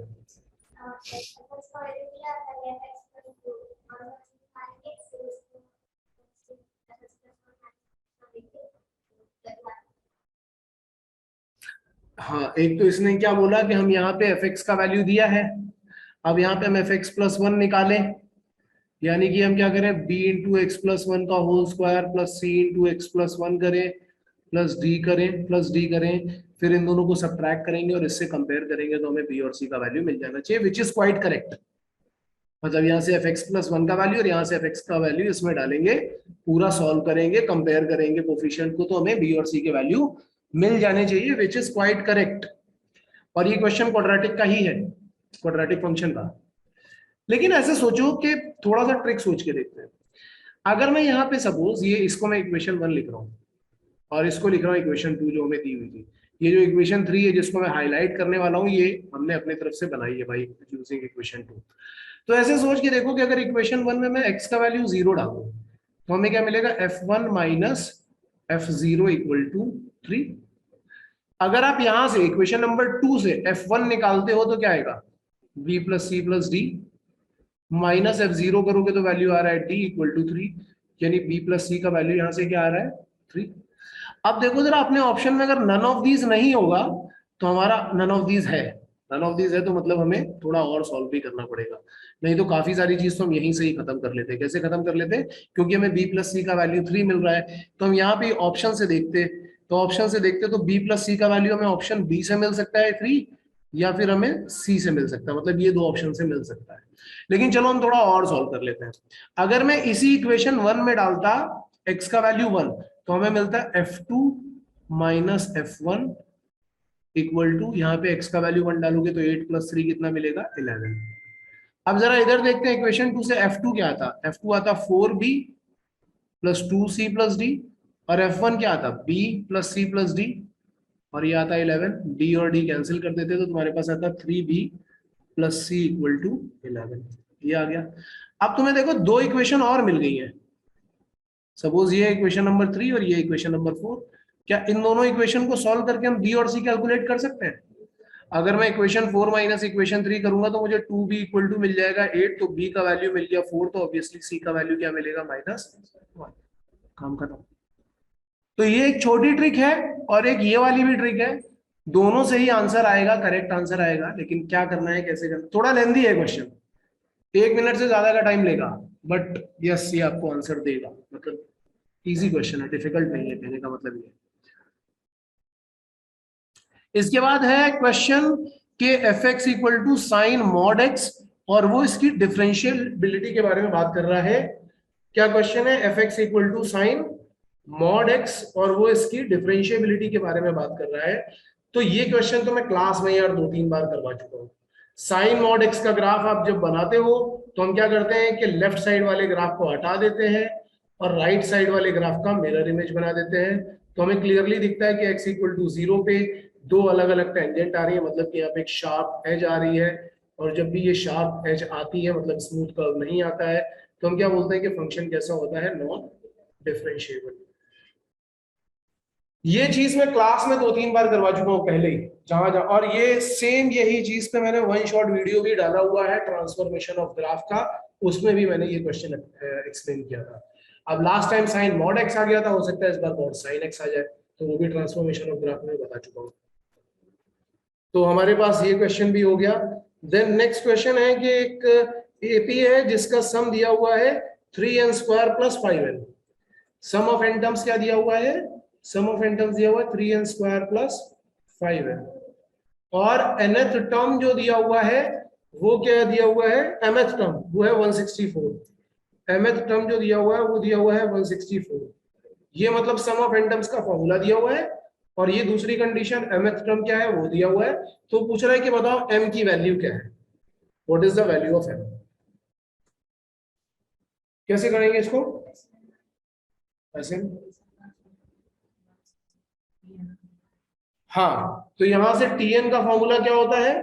हाँ एक तो इसने क्या बोला कि हम यहाँ पे fx का वैल्यू दिया है, अब यहाँ पे हम fx प्लस 1 निकालें, यानी कि हम क्या करें b इंटू एक्स प्लस 1 का whole square plus c into x plus 1 करें प्लस d करें, फिर इन दोनों को सब्ट्रैक्ट करेंगे और इससे कंपेयर करेंगे तो हमें b और c का वैल्यू मिल जाना चाहिए, विच इज क्वाइट करेक्ट। मतलब यहाँ से fx प्लस 1 का वैल्यू और यहाँ से fx का वैल्यू इसमें डालेंगे, पूरा सॉल्व करेंगे, कंपेयर करेंगे कोफिशिएंट को, तो हमें b और c के वैल्यू मिल जाने चाहिए, विच इज क्वाइट करेक्ट। और ये क्वेश्चन क्वाड्रेटिक का ही है, क्वाड्रेटिक फंक्शन का। लेकिन ऐसे सोचो कि थोड़ा सा ट्रिक सोच के देखते हैं, अगर मैं यहाँ पे सपोज ये इसको मैं इक्वेशन 1 लिख रहा हूँ और इसको लिख रहा हूँ इक्वेशन 2 जो हमें दी हुई थी, ये जो इक्वेशन 3 है जिसको मैं हाईलाइट करने वाला हूँ ये हमने अपने तरफ से बनाई है भाई यूजिंग इक्वेशन 2। तो ऐसे सोच के देखो कि अगर इक्वेशन 1 में मैं x का वैल्यू 0 डालूं तो हमें क्या मिलेगा, f1 minus f0 equal to 3। अगर आप यहां से इक्वेशन नंबर 2 से f1 निकालते हो तो क्या आएगा, b plus c plus d, minus f0 करोगे तो वैल्यू आ रहा है d इक्वल टू 3, यानी b प्लस c का वैल्यू यहां से क्या आ रहा है 3। अब देखो जरा अपने ऑप्शन में अगर नन ऑफ दीज नहीं होगा तो हमारा नन ऑफ दीज है, नन ऑफ दीज है तो मतलब हमें थोड़ा और सॉल्व भी करना पड़ेगा, नहीं तो काफी सारी चीज तो हम यहीं से ही खत्म कर लेते हैं। कैसे खत्म कर लेते हैं, क्योंकि हमें b प्लस c का वैल्यू 3 मिल रहा है तो हम यहाँ पे ऑप्शन से देखते, तो b प्लस c का वैल्यू हमें ऑप्शन b से मिल सकता है 3, या फिर हमें c से मिल सकता है, मतलब ये दो ऑप्शन से मिल सकता है। लेकिन चलो हम थोड़ा और सॉल्व कर लेते हैं। अगर मैं इसी इक्वेशन 1 में डालता x का वैल्यू 1 तो हमें मिलता है f2 minus f1 equal to, यहाँ पे x का वैल्यू 1 डालोगे तो 8 प्लस 3 कितना मिलेगा 11। अब जरा इधर देखते हैं इक्वेशन 2 से f2 क्या आता, f2 आता 4b plus 2c plus d, और f1 क्या आता b plus c plus d, और ये आता 11, d और d कैंसिल कर देते तो तुम्हारे पास आता 3b plus c equal to 11, ये आ गया। अब तुम्हें देखो दो इक्वेशन और मिल गई है, सपोज ये इक्वेशन नंबर 3 और ये इक्वेशन नंबर 4, क्या इन दोनों इक्वेशन को सॉल्व करके हम बी और सी कैलकुलेट कर सकते हैं? अगर मैं इक्वेशन 4 माइनस इक्वेशन 3 करूंगा तो मुझे 2b इक्वल टू मिल जाएगा 8, तो b का वैल्यू मिल गया 4, तो ऑब्वियसली c का वैल्यू क्या मिलेगा -1। काम खत्म। तो ये एक छोटी ट्रिक है और एक ये वाली भी ट्रिक है, दोनों से ही आंसर आएगा, करेक्ट आंसर आएगा, लेकिन क्या करना है, कैसे करना, थोड़ा लेंथी है क्वेश्चन, 1 मिनट से ज्यादा का टाइम लेगा, बट यस ये आपको आंसर देगा, मतलब इजी क्वेश्चन है, डिफिकल्ट नहीं है, कहने का मतलब ये। इसके बाद है क्वेश्चन के f x equal to sine mod x, और वो इसकी डिफरेंशियबिलिटी के बारे में बात कर रहा है। क्या क्वेश्चन है? F x equal to sine mod x, और वो इसकी डिफरेंशियबिलिटी के बारे में बात कर रहा है। तो ये क्वेश्चन तो मैं क्लास में यार 2-3 बार करवा चुका हूँ। साइन मॉड एक्स का ग्राफ आप जब बनाते हो तो हम क्या करते हैं कि लेफ्ट साइड वाले ग्राफ को हटा देते हैं और राइट साइड वाले ग्राफ का मिरर इमेज बना देते हैं, तो हमें क्लियरली दिखता है कि x इक्वल टू 0 पे दो अलग अलग टेंजेंट आ रही है, मतलब कि यहाँ पे एक शार्प एज आ रही है, और जब भी ये शार्प एज आती है मतलब स्मूथ कर्व नहीं आता है, तो हम क्या बोलते हैं कि फंक्शन कैसा होता है? Non differentiable. ये चीज मैं क्लास में 2-3 बार करवा चुका हूँ पहले ही, जहां जहां, और ये सेम यही चीज पे मैंने वन शॉट वीडियो भी डाला हुआ है ट्रांसफॉर्मेशन ऑफ ग्राफ का, उसमें भी मैंने ये क्वेश्चन एक्सप्लेन किया था। अब last time sine mod x आ गया था, हो सकता है इस बार मॉड साइन एक्स आ जाए, तो वो भी ट्रांसफॉर्मेशन ऑफ ग्राफ में बता चुका हूँ। तो हमारे पास ये क्वेश्चन भी हो गया। देन नेक्स्ट क्वेश्चन है कि एक एपी है जिसका सम दिया हुआ है 3n² + 5n। Some of n terms क्या दिया हुआ है? सम ऑफ n टर्म्स दिया हुआ है 3n² + 5n, और nth टर्म जो दिया हुआ है वो क्या दिया हुआ है? mth टर्म वो है 164। mth टर्म जो दिया हुआ है वो दिया हुआ है 164। ये मतलब सम ऑफ n टर्म्स का फॉर्मूला दिया हुआ है, और ये दूसरी कंडीशन mth टर्म क्या है वो दिया हुआ है। तो पूछ रहा है कि बताओ m की वैल्यू क्या है, what is the value of m। कैसे करेंगे इसको? ऐसे, हाँ, तो यहां से tn का फॉर्मूला क्या होता है?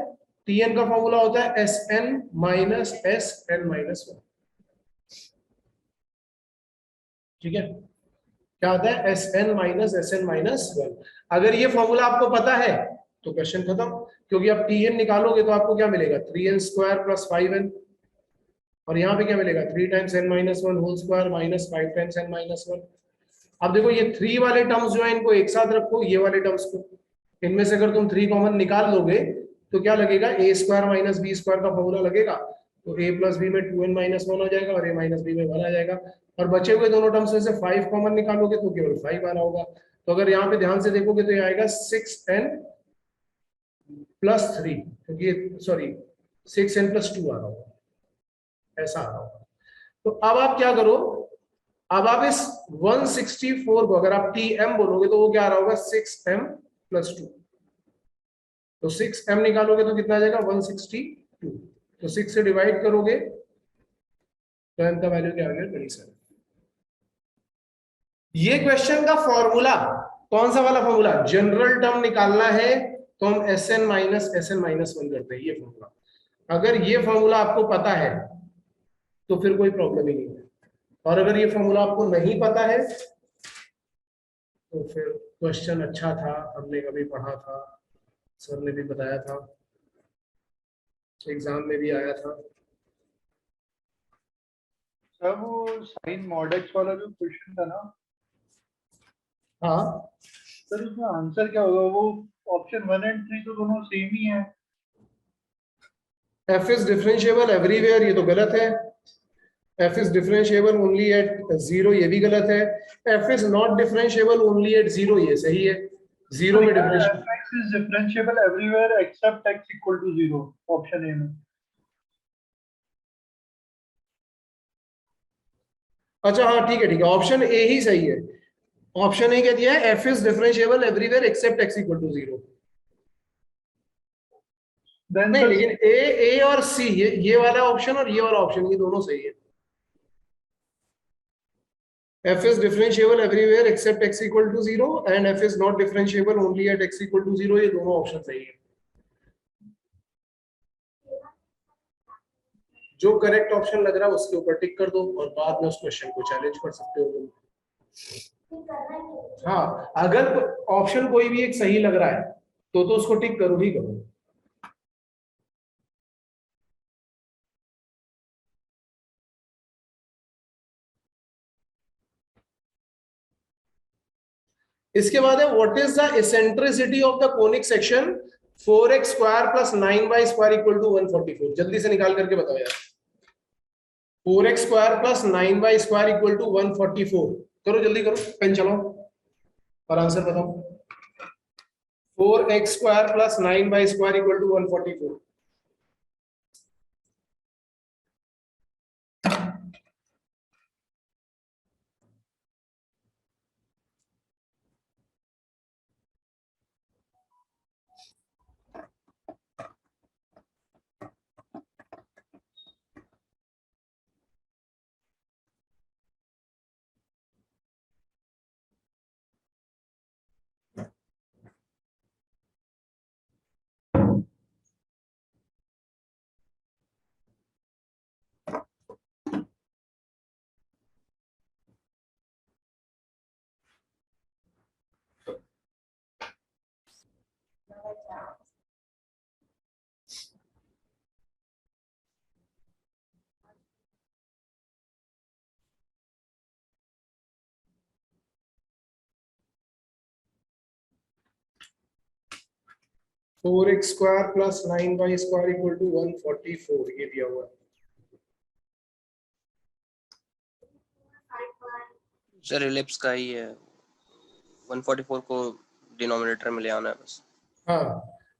tn का फॉर्मूला होता है Sn - Sn - 1। ठीक है, क्या होता है? Sn - Sn - 1। अगर ये फॉर्मूला आपको पता है तो क्वेश्चन खत्म, क्योंकि आप tn निकालोगे तो आपको क्या मिलेगा? 3n² + 5n, और यहाँ पे क्या मिलेगा? 3 times n - 1 whole square minus 5 times n - 1। अब देखो ये 3 वाले टर्म्स जो है इनको एक साथ रखो, ये वाले टर्म्स को, इनमें से अगर तुम 3 कॉमन निकाल लोगे तो क्या लगेगा? a² - b² का फॉर्मूला लगेगा, तो a + b में 2n - 1 हो जाएगा और a - b में 1 आ जाएगा, और बचे हुए दोनों टर्म्स में से 5 कॉमन निकालोगे तो केवल 5 आ रहा होगा। तो अगर यहाँ पे ध्यान से देखोगे तो ये आएगा 6n + 3, क्योंकि सॉरी 6n + 2 आ रहा होगा, ऐसा आ रहा होगा। तो अब आप क्या करो, अब आप इस 164 को अगर आप tm बोलोगे तो वो क्या आ रहा होगा? 6m + 2, तो 6m निकालोगे तो कितना आ जाएगा? 162, तो 6 से डिवाइड करोगे तो m का वैल्यू क्या आ गया? 27। ये क्वेश्चन का फॉर्मूला कौन सा वाला फॉर्मूला? जनरल टर्म निकालना है तो हम Sn - Sn - 1 करते हैं, ये फॉर्मूला। अगर ये फॉर्मूला आपको पता है तो फिर कोई प्रॉब्लम ही नहीं है, और अगर ये फॉर्मूला आपको नहीं पता है तो फिर क्वेश्चन अच्छा था, हमने कभी पढ़ा था, सर ने भी बताया था, एग्जाम में भी आया था। सर वो साइन मॉड एक्स वाला जो क्वेश्चन था ना, हाँ सर उसमें आंसर क्या होगा? वो ऑप्शन 1 और 3 तो दोनों सेम ही है। f इज डिफरेंशिएबल एवरीवेयर, ये तो गलत है। f is differentiable only at 0, ये भी गलत है। f is not differentiable only at 0, ये सही है। 0 में differentiable, fx is differentiable everywhere except x equal to 0, option A में। अच्छा हाँ ठीक है ठीक है, ऑप्शन ए ही सही है। ऑप्शन ए क्या दिया है? f is differentiable everywhere except x equal to 0। Then नहीं, sir, लेकिन ए और सी, ये वाला ऑप्शन और ये वाला ऑप्शन, ये दोनों सही है। f is differentiable everywhere except x equal to 0 and f is not differentiable only at x equal to 0, ये दोनों ऑप्शन सही है। जो करेक्ट ऑप्शन लग रहा है उसके ऊपर टिक कर दो और बाद में उस क्वेश्चन को चैलेंज कर सकते हो तुम। हाँ, अगर ऑप्शन कोई भी एक सही लग रहा है तो उसको टिक करो ही करो। इसके बाद है what is the eccentricity of the conic section 4x square plus 9y square equal to 144। जल्दी से निकाल करके बताओ यार। 4x square plus 9y square equal to 144। करो जल्दी करो, पेन चलाओ और आंसर बताओ। 4x square plus 9y square equal to 144। Four x square plus 9y square equal to 144 ये दिया हुआ है। सर इलिप्स का ही है, 144 को डिनोमिनेटर में ले आना है बस। हाँ,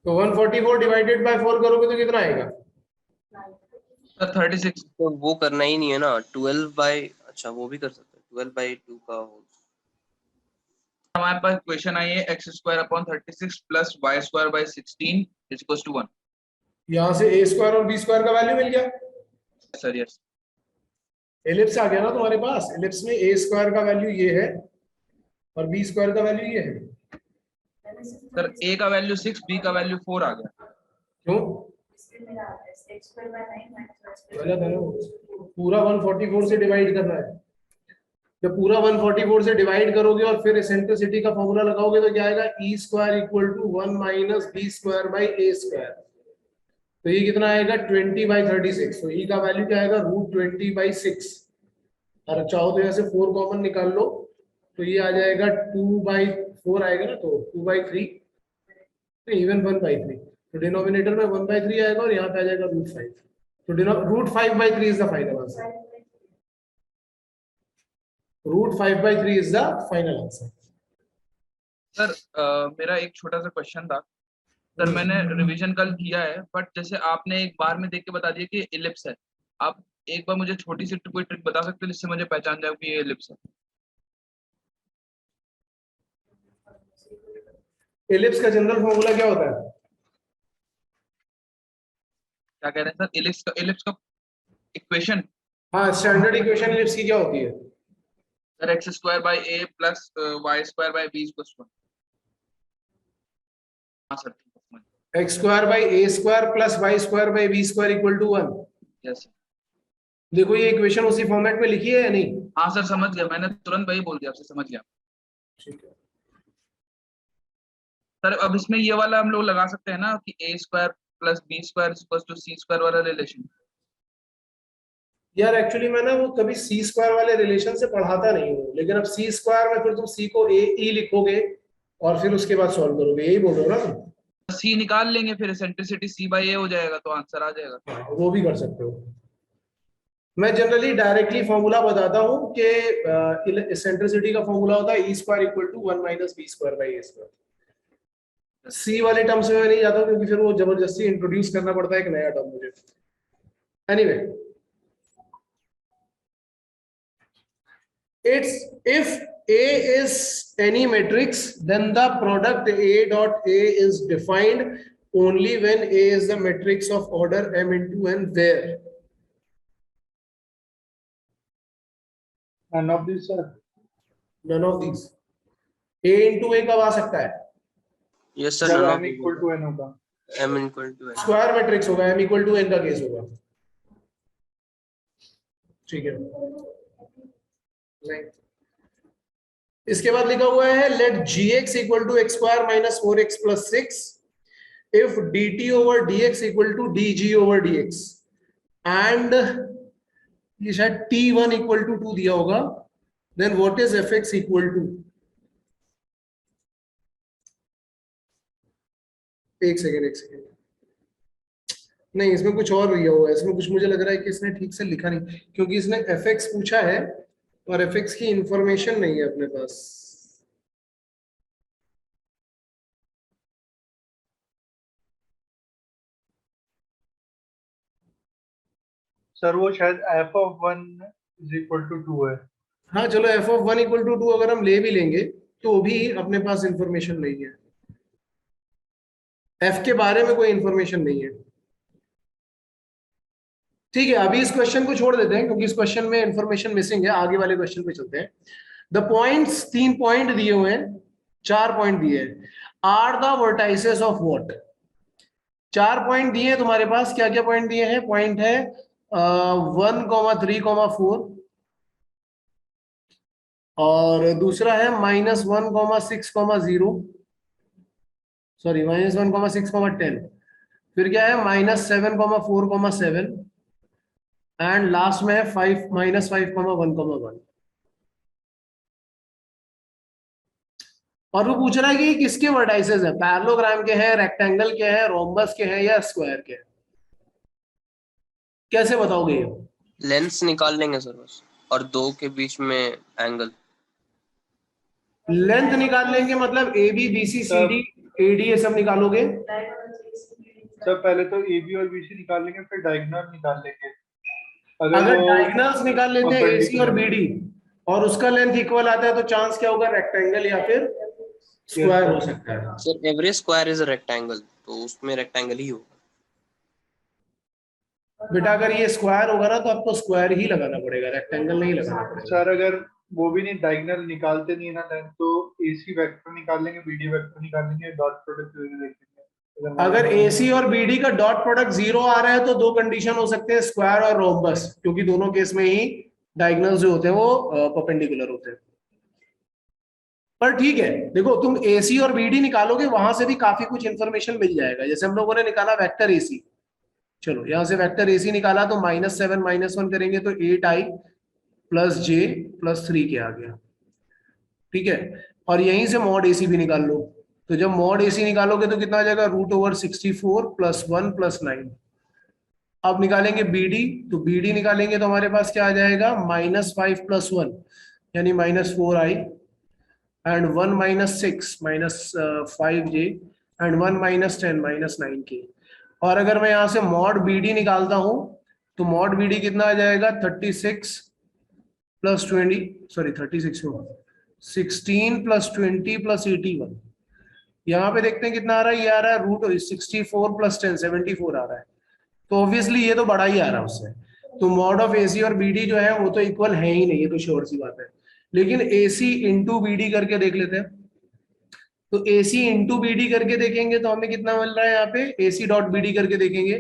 तो 144 डिवाइडेड बाय 4 करोगे तो कितना आएगा? सर 36। तो वो करना ही नहीं है ना, 12 बाय, अच्छा वो भी कर सकते हैं 12 बाय 2 का होल। हमारे पास क्वेश्चन आई है x स्क्वायर अपॉन 36 प्लस y square by 16 is equal to 1। यहाँ से a स्क्वायर और b स्क्वायर का वैल्यू मिल गया। Sir yes. एलिप्स आ गया ना तुम्हारे पास। एलिप्स में a स्क्वायर का वैल्यू ये है और b स्क्वायर का वैल्यू ये है। सर a का वैल्यू 6, b का वैल्यू 4 आ गया। क्यों? गलत है ना, पूरा 144 से डिवाइड करना है। जब पूरा 144 से डिवाइड करोगे और फिर एसेंट्रिसिटी का फॉर्मूला लगाओगे तो क्या आएगा? e square equal to 1 minus b square by a square. तो ये कितना आएगा? 20/36। तो e का वैल्यू क्या आएगा? √20/6। और चाहो तो यहाँ से 4 कॉमन निकाल लो तो ये आ जाएगा 2/4 आएगा ना, तो 2/3, तो इवन 1/3। तो डिनोमिनेटर में 1/3 आएगा और यहाँ पे आ जाएगा √5। तो √5/3 is the final answer. √5/3 is the final answer. Sir मेरा एक छोटा सा क्वेश्चन था। सर मैंने रिवीजन कल किया है, बट जैसे आपने एक बार में देख के बता दिया कि इलिप्स है, आप एक बार मुझे छोटी सी कोई ट्रिक बता सकते हो जिससे मुझे पहचान जाए कि ये इलिप्स है? एलिप्स का जनरल फॉर्मूला क्या होता है? क्या कह रहे हैं सर? इलिप्स का इक्वेशन? हाँ, स्टैंडर्ड इक्वेशन एलिप्स की क्या होती है? Sir x square by a plus y square by b equals to 1। हाँ सर ठीक है। x square by a square plus y square by b square equal to 1। Yes. देखो ये इक्वेशन उसी फॉर्मेट में लिखी है या नहीं? हाँ सर समझ गया, मैंने तुरंत वही बोल दिया आपसे, समझ गया। ठीक है। सर अब इसमें ये वाला हम लोग लगा सकते हैं ना कि a square plus b square equals to c square वाला रिलेशन। यार एक्चुअली मैं ना वो कभी सी स्क्वायर वाले रिलेशन से पढ़ाता नहीं हूँ, लेकिन अब सी स्क्वायर में फिर तुम सी को ए ई लिखोगे और फिर उसके बाद सॉल्व करोगे, यही बोल रहे हो ना तुम? सी निकाल लेंगे, फिर एसेंट्रिसिटी सी बाई ए हो जाएगा तो आंसर आ जाएगा। हाँ, वो भी कर सकते हो। मैं जनरली डायरेक्टली फॉर्मूला बताता हूँ कि एसेंट्रिसिटी का फॉर्मूला होता है e square equal to 1 minus b square by a square. C वाले टर्म्स में मैं नहीं जाता हूँ क्योंकि फिर वो जबरदस्ती इंट्रोड्यूस करना पड़ता है एक नया टर्म मुझे। Anyway, it's if A is any matrix, then the product A dot A is defined only when A is the matrix of order m into n where None of these, sir. none of these। A into A कब आ सकता है? Yes sir, जब none m of equal to n होगा। m equal to n। Square matrix होगा, m equal to n का case होगा। ठीक है, नहीं इसके बाद लिखा हुआ है let gx equal to x square minus 4x plus 6 if dt over dx equal to dg over dx and ये शायद t1 इक्वल टू 2 दिया होगा, then what is fx equal to, एक सेकेंड, नहीं इसमें कुछ और दिया हुआ है, इसमें कुछ मुझे लग रहा है कि इसने ठीक से लिखा नहीं, क्योंकि इसने fx पूछा है और fx की इंफॉर्मेशन नहीं है अपने पास। सर वो शायद f(1) = 2 है। हाँ चलो f(1) इक्वल टू 2 अगर हम ले भी लेंगे तो भी अपने पास इंफॉर्मेशन नहीं है, f के बारे में कोई इंफॉर्मेशन नहीं है। ठीक है, अभी इस क्वेश्चन को छोड़ देते हैं क्योंकि इस क्वेश्चन में इंफॉर्मेशन मिसिंग है, आगे वाले क्वेश्चन पे चलते हैं। द पॉइंट्स, 3 पॉइंट दिए हुए हैं, 4 पॉइंट दिए हैं, are the vertices of what. 4 point दिए हैं तुम्हारे पास, क्या क्या पॉइंट दिए हैं? पॉइंट है 1, 3, 4 और दूसरा है -1, 6, 0, सॉरी -1, 6, 10, फिर क्या है -7, 4, 7 एंड लास्ट में है 5, -5, 1, 1। और वो पूछ रहा है कि किसके वर्टाइसेस है, पैरेललोग्राम के हैं, रेक्टेंगल के हैं, रोम्बस के हैं या स्क्वायर के हैं? कैसे बताओगे ये? लेंस निकाल लेंगे सर बस, और दो के बीच में एंगल। लेंथ निकाल लेंगे मतलब A B B C C D A D ये सब निकालोगे? सर पहले तो AB और BC निकाल लेंगे, फिर डायगोनल निकाल लेंगे। अगर वो डायगोनल्स निकाल लेते हैं AC और perpendicular BD और उसका लेंथ इक्वल आता है तो चांस क्या होगा? रेक्टेंगल या फिर स्क्वायर हो सकता है। Sir every square is a rectangle, तो उसमें रेक्टेंगल ही होगा। बेटा अगर ये स्क्वायर होगा ना तो आपको स्क्वायर ही लगाना पड़ेगा, रेक्टेंगल नहीं लगाना पड़ेगा। सर अगर वो भी नहीं, डायगोनल निकालते नहीं है ना लेंथ, तो AC वेक्टर निकाल लेंगे, BD वेक्टर निकाल लेंगे, डॉट प्रोडक्ट देख लेंगे। अगर AC और BD का डॉट प्रोडक्ट 0 आ रहा है तो दो कंडीशन हो सकते हैं, स्क्वायर और रोम्बस, क्योंकि दोनों केस में ही डायगोनल्स जो होते हैं वो परपेंडिकुलर होते हैं। पर ठीक है, देखो तुम AC और BD निकालोगे वहां से भी काफी कुछ इंफॉर्मेशन मिल जाएगा। जैसे हम लोगों ने निकाला वेक्टर AC, चलो यहां से वेक्टर AC निकाला तो -7, -1 करेंगे तो 8i + j + 3 के आ गया, ठीक है। और यहीं से मॉड AC भी निकाल लो, तो जब मॉड AC निकालोगे तो कितना आ जाएगा? √64 + 1 + 9। अब निकालेंगे BD, तो BD निकालेंगे तो हमारे पास क्या आ जाएगा? -5 + 1 यानी -4i and 1 - 6 -5j and 1 - 10 -9k। और अगर मैं यहां से मॉड BD निकालता हूं तो मॉड BD कितना आ जाएगा? 36 + 20, सॉरी 36 हो, 16 + 20 + 81। यहाँ पे देखते हैं कितना आ रहा है, ये आ रहा है √64 + 10 74 आ रहा है, तो ऑब्वियसली ये तो बड़ा ही आ रहा है उससे। तो मॉड ऑफ AC और BD जो है वो तो इक्वल है ही नहीं, ये तो श्योर सी बात है। लेकिन AC × BD करके देख लेते हैं, तो AC × BD करके देखेंगे तो हमें कितना मिल रहा है? यहाँ पे AC.BD करके देखेंगे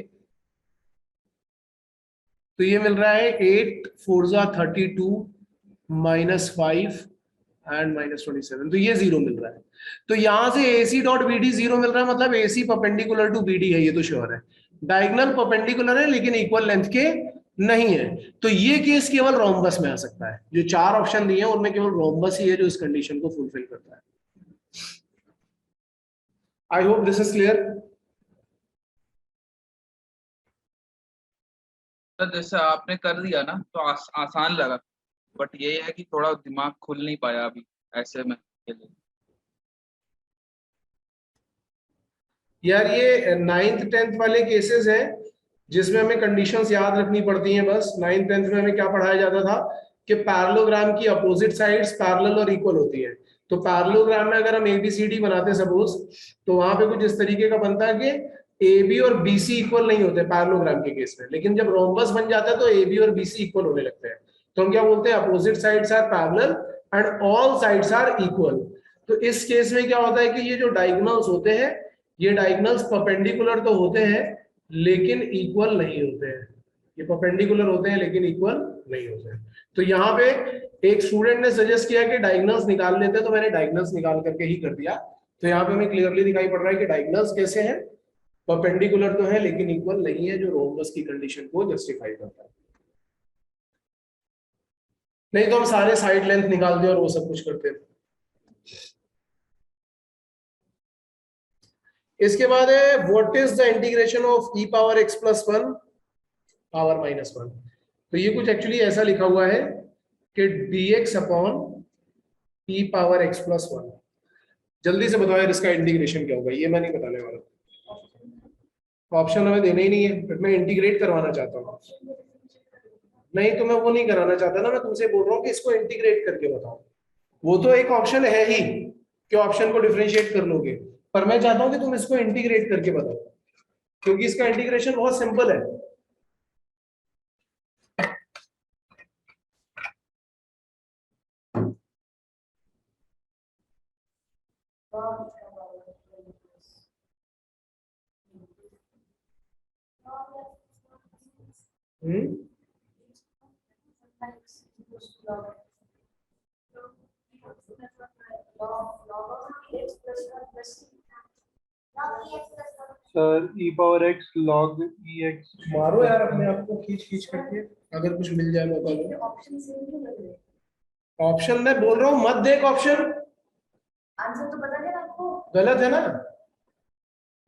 तो ये मिल रहा है 8 4 32 -5 एंड -27, तो ये 0 मिल रहा है। तो यहां से AC.BD 0 मिल रहा है, मतलब AC परपेंडिकुलर टू BD है, ये तो श्योर है। डायगोनल परपेंडिकुलर है लेकिन इक्वल लेंथ के नहीं है, तो ये केस केवल रोम्बस में आ सकता है। जो 4 ऑप्शन दिए हैं उनमें केवल रोम्बस ही है जो इस कंडीशन को फुलफिल करता है। I hope this is clear. तो जैसे आपने कर दिया ना तो आसान लगा, बट ये है कि थोड़ा दिमाग खुल नहीं पाया अभी ऐसे में के लिए। यार ये 9th 10th वाले केसेस हैं जिसमें हमें कंडीशंस याद रखनी पड़ती हैं बस। 9th 10th में हमें क्या पढ़ाया जाता था कि पैरेललोग्राम की अपोजिट साइड्स पैरेलल और इक्वल होती है। तो पैरेललोग्राम में अगर हम ABCD बनाते सपोज, तो वहां पे कुछ इस तरीके का बनता है कि AB और BC इक्वल नहीं होते पैरेललोग्राम के केस में, लेकिन जब रोम्बस बन जाता है तो AB और BC इक्वल होने लगते हैं। तो हम क्या बोलते हैं? Opposite sides are parallel and all sides are equal. तो इस केस में क्या होता है कि ये जो डायगोनल्स होते हैं, ये डायगोनल्स परपेंडिकुलर तो होते हैं लेकिन इक्वल नहीं होते हैं। ये परपेंडिकुलर होते हैं लेकिन इक्वल नहीं होते हैं। तो यहाँ पे एक स्टूडेंट ने सजेस्ट किया कि डायगोनल्स निकाल लेते हैं, तो मैंने डायगोनल्स निकाल करके ही कर दिया। तो यहाँ पे हमें क्लियरली दिखाई पड़ रहा है कि डायगोनल्स कैसे हैं, परपेंडिकुलर तो है लेकिन इक्वल नहीं है, जो रोम्बस की कंडीशन को जस्टिफाई करता है। नहीं तो हम सारे साइड लेंथ निकालते और वो सब कुछ करते हैं। इसके बाद है what is the integration of e power x plus 1 power minus 1। तो ये कुछ एक्चुअली ऐसा लिखा हुआ है कि dx upon e power x plus 1। जल्दी से बताओ यार इसका इंटीग्रेशन क्या होगा, ये मैं नहीं बताने वाला, ऑप्शन हमें देने ही नहीं है, मैं इंटीग्रेट करवाना चाहता हूँ। नहीं तो मैं वो नहीं कराना चाहता ना, मैं तुमसे बोल रहा हूँ कि इसको इंटीग्रेट करके बताओ। वो तो एक ऑप्शन है ही कि ऑप्शन को डिफरेंशिएट कर लोगे, पर मैं चाहता हूं कि तुम इसको इंटीग्रेट करके बताओ, क्योंकि इसका इंटीग्रेशन बहुत सिंपल है। Sir e power x log ex। मारो यार अपने आप को खींच खींच करके, अगर कुछ मिल जाए मौका लो। ऑप्शन मैं बोल रहा हूँ मत देख ऑप्शन, आंसर तो पता नहीं आपको, गलत है ना।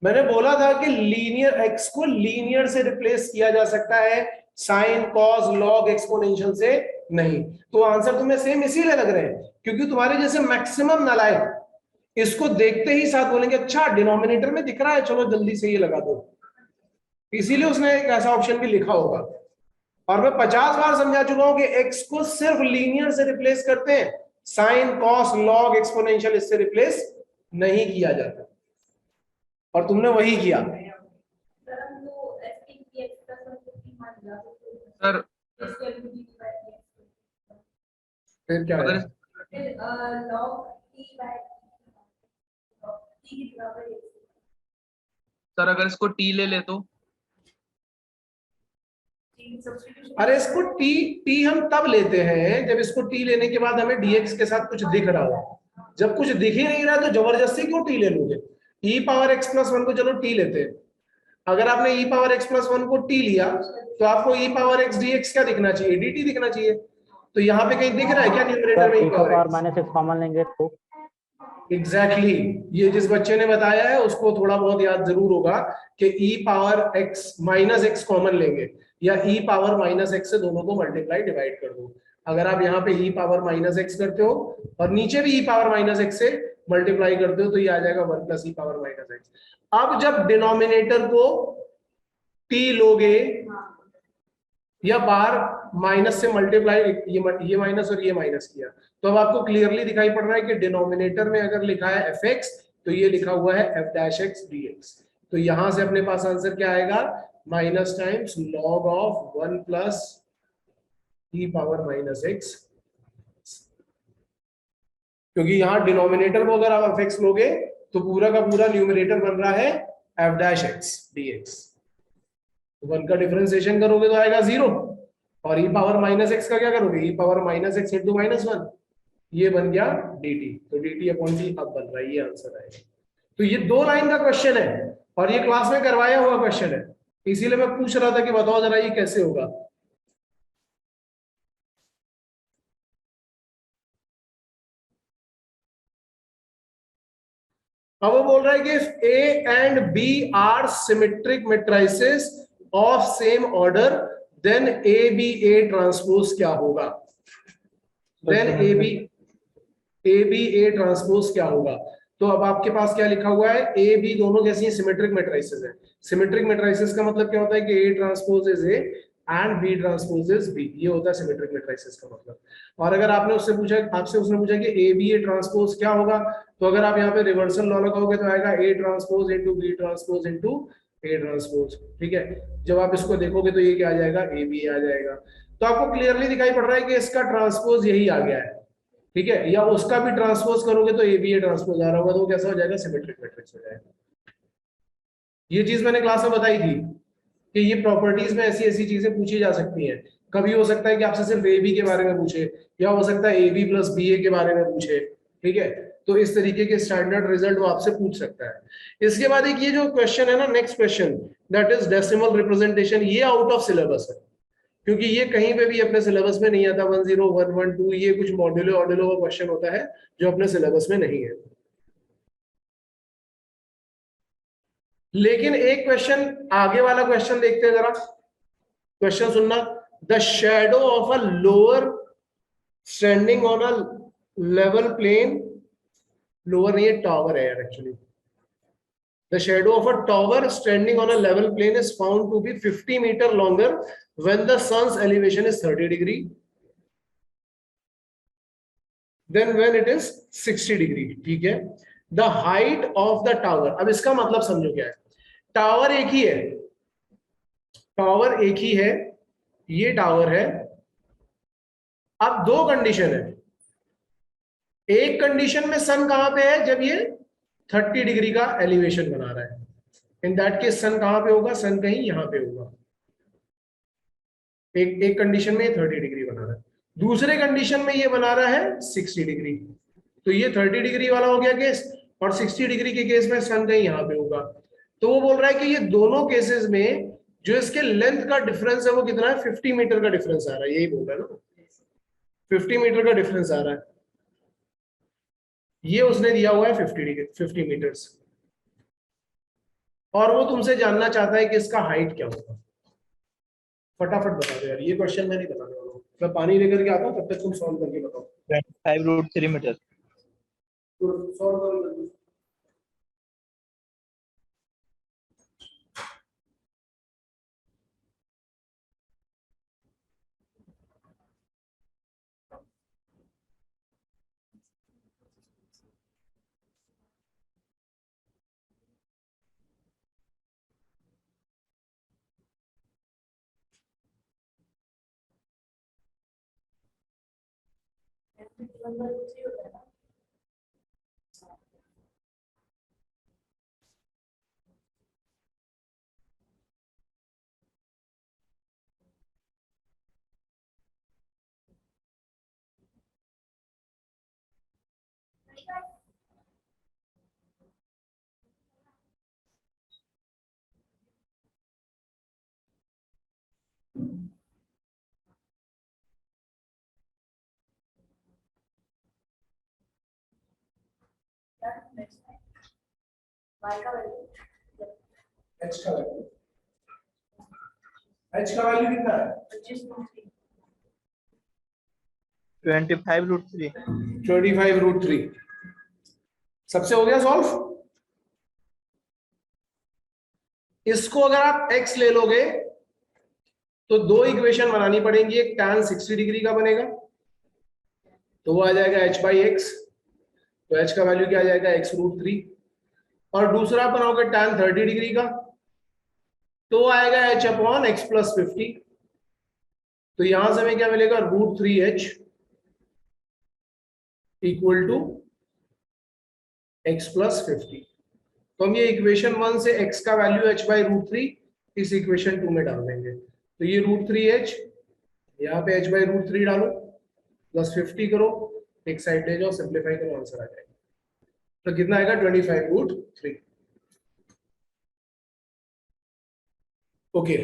मैंने बोला था कि लीनियर x को लीनियर से रिप्लेस किया जा सकता है, साइन कॉस लॉग एक्सपोनेंशियल से नहीं। तो आंसर तुम्हें सेम इसीलिए लग रहे हैं क्योंकि तुम्हारे जैसे मैक्सिमम नालायक इसको देखते ही साथ बोलेंगे अच्छा डिनोमिनेटर में दिख रहा है, चलो जल्दी से ये लगा दो, इसीलिए उसने एक ऐसा ऑप्शन भी लिखा होगा। और मैं 50 बार समझा चुका हूं कि x को सिर्फ लीनियर से रिप्लेस करते हैं, साइन कॉस लॉग एक्सपोनेंशियल इससे रिप्लेस नहीं किया जाता, और तुमने वही किया। सर फिर क्या अगर है? सर अगर इसको t ले ले तो अरे इसको t हम तब लेते हैं जब इसको t लेने के बाद हमें dx के साथ कुछ दिख रहा हो। जब कुछ दिख ही नहीं रहा तो जबरदस्ती क्यों t ले लोगे? e पावर x प्लस 1 को चलो t लेते हैं, अगर आपने e पावर x प्लस 1 को t लिया तो आपको e पावर x dx क्या दिखना चाहिए? dt दिखना चाहिए। तो यहाँ पे कहीं दिख रहा है क्या न्यूमरेटर में e power minus x common लेंगे तो एग्जैक्टली ये जिस बच्चे ने बताया है उसको थोड़ा बहुत याद जरूर होगा कि e power x minus x common लेंगे या e पावर माइनस एक्स से दोनों को मल्टीप्लाई डिवाइड कर दो। अगर आप यहाँ पे e पावर माइनस एक्स करते हो और नीचे भी e पावर माइनस एक्स से मल्टीप्लाई करते हो तो ये आ जाएगा 1 plus e power minus x. अब जब डिनोमिनेटर को t लोगे या बार माइनस से मल्टीप्लाई, ये माइनस और ये माइनस किया, तो अब आपको क्लियरली दिखाई पड़ रहा है कि डिनोमिनेटर में अगर लिखा है fx तो ये लिखा हुआ है f डैश x dx। तो यहां से अपने पास आंसर क्या आएगा? Minus times log of 1 plus e power minus x, क्योंकि यहां डिनोमिनेटर को अगर आप fx लोगे तो पूरा का पूरा न्यूमरेटर बन रहा है f डैश x dx। 1 का डिफरेंशिएशन करोगे तो आएगा 0, और e पावर माइनस एक्स का क्या करोगे? e power minus x into minus 1, ये बन गया dt। तो dt अपॉन t अब बन रहा है, ये आंसर आएगा। तो ये 2 लाइन का क्वेश्चन है और ये क्लास में करवाया हुआ क्वेश्चन है, इसीलिए मैं पूछ रहा था कि बताओ जरा ये कैसे होगा। अब वो बोल रहा है कि if a and b are symmetric matrices of same order then ABA transpose क्या होगा? then ABA ट्रांसपोज क्या होगा? तो अब आपके पास क्या लिखा हुआ है? A B दोनों कैसी हैं? सिमेट्रिक मैट्रिसेस हैं। सिमेट्रिक मैट्रिसेस का मतलब क्या होता है कि A transpose is A and B transpose is B, ये होता है सिमेट्रिक मैट्रिसेस का मतलब। और अगर आपने उससे पूछा, आपसे उसने पूछा कि ABA ट्रांसपोज क्या होगा, तो अगर आप यहाँ पे रिवर्सल लॉ लगाओगे तो आएगा A transpose into B transpose into A transpose. ठीक है, जब आप इसको देखोगे तो ये क्या आ जाएगा? ABA आ जाएगा। तो आपको क्लियरली दिखाई पड़ रहा है कि इसका ट्रांसपोज यही आ गया है। ठीक है, या उसका भी ट्रांसपोज करोगे तो ABA ट्रांसपोज आ रहा होगा, तो वो कैसा हो जाएगा? सिमेट्रिक मैट्रिक्स हो जाएगा। ये चीज मैंने क्लास में बताई थी कि ये प्रॉपर्टीज में ऐसी ऐसी चीजें पूछी जा सकती हैं। कभी हो सकता है कि आपसे सिर्फ ए बी के बारे में पूछे, या हो सकता है ए बी प्लस बी ए के बारे में पूछे, ठीक है। तो इस तरीके के स्टैंडर्ड रिजल्ट वो आपसे पूछ सकता है। इसके बाद एक ये जो क्वेश्चन है ना, next question, that is decimal representation, ये आउट ऑफ सिलेबस है, क्योंकि ये कहीं पे भी अपने सिलेबस में नहीं आता। 10, 1, 1, 2 ये कुछ मॉड्यूलो ऑड्यूलो का क्वेश्चन होता है जो अपने सिलेबस में नहीं है। लेकिन एक क्वेश्चन, आगे वाला क्वेश्चन देखते हैं जरा, क्वेश्चन सुनना। The shadow of a lower standing on a level plane, lower नहीं है, टावर है यार actually. The shadow of a tower standing on a level plane is found to be 50 meter longer when the sun's elevation is 30 degree than when it is 60 degree, ठीक है। The height of the tower, अब इसका मतलब समझो क्या है। Tower एक ही है, टावर एक ही है, ये टावर है। अब दो कंडीशन है। एक कंडीशन में सन कहां पे है, जब ये 30 डिग्री का एलिवेशन बना रहा है, इन दैट केस सन कहां पे होगा, सन कहीं यहां पे होगा। एक कंडीशन में ये 30 डिग्री बना रहा है, दूसरे कंडीशन में ये बना रहा है 60 डिग्री। तो ये 30 डिग्री वाला हो गया केस, और 60 डिग्री के केस में सन कहीं यहां पे होगा। तो वो बोल रहा है कि ये दोनों केसेस में जो इसके लेंथ का डिफरेंस है वो कितना है, 50 मीटर का डिफरेंस आ रहा है, यही बोल रहा है ना, 50 मीटर का डिफरेंस आ रहा है। ये उसने दिया हुआ है 50 मीटर्स, और वो तुमसे जानना चाहता है कि इसका हाइट क्या होगा। फटाफट बता दो यार, ये क्वेश्चन मैं नहीं बताने वाला हूं, मैं पानी लेकर के आता हूं, तब तक तुम सॉल्व करके बताओ। 25 √3 मीटर। सॉल्व करो। नंबर 3 होता है ना। y का वैल्यू, h का वैल्यू, h का वैल्यू कितना है, 25 25 √3। 25 √3। सबसे हो गया सॉल्व। इसको अगर आप x ले लोगे तो दो इक्वेशन बनानी पड़ेंगी, एक tan 60 डिग्री का बनेगा तो वो आ जाएगा h/x, तो h का वैल्यू क्या आ जाएगा, x √3, और दूसरा बनाओगे tan 30 डिग्री का तो आएगा h/x + 50। तो यहां से हमें क्या मिलेगा, √3h = x + 50। तो हम ये इक्वेशन 1 से x का वैल्यू h/√3 इस इक्वेशन 2 में डाल देंगे। तो ये √3h, यहाँ पे h/√3 डालो, प्लस 50 करो, एक साइड ले जाओ, सिंप्लीफाई करो, आंसर आ जाएगा। तो कितना आएगा, 25 √3। Okay,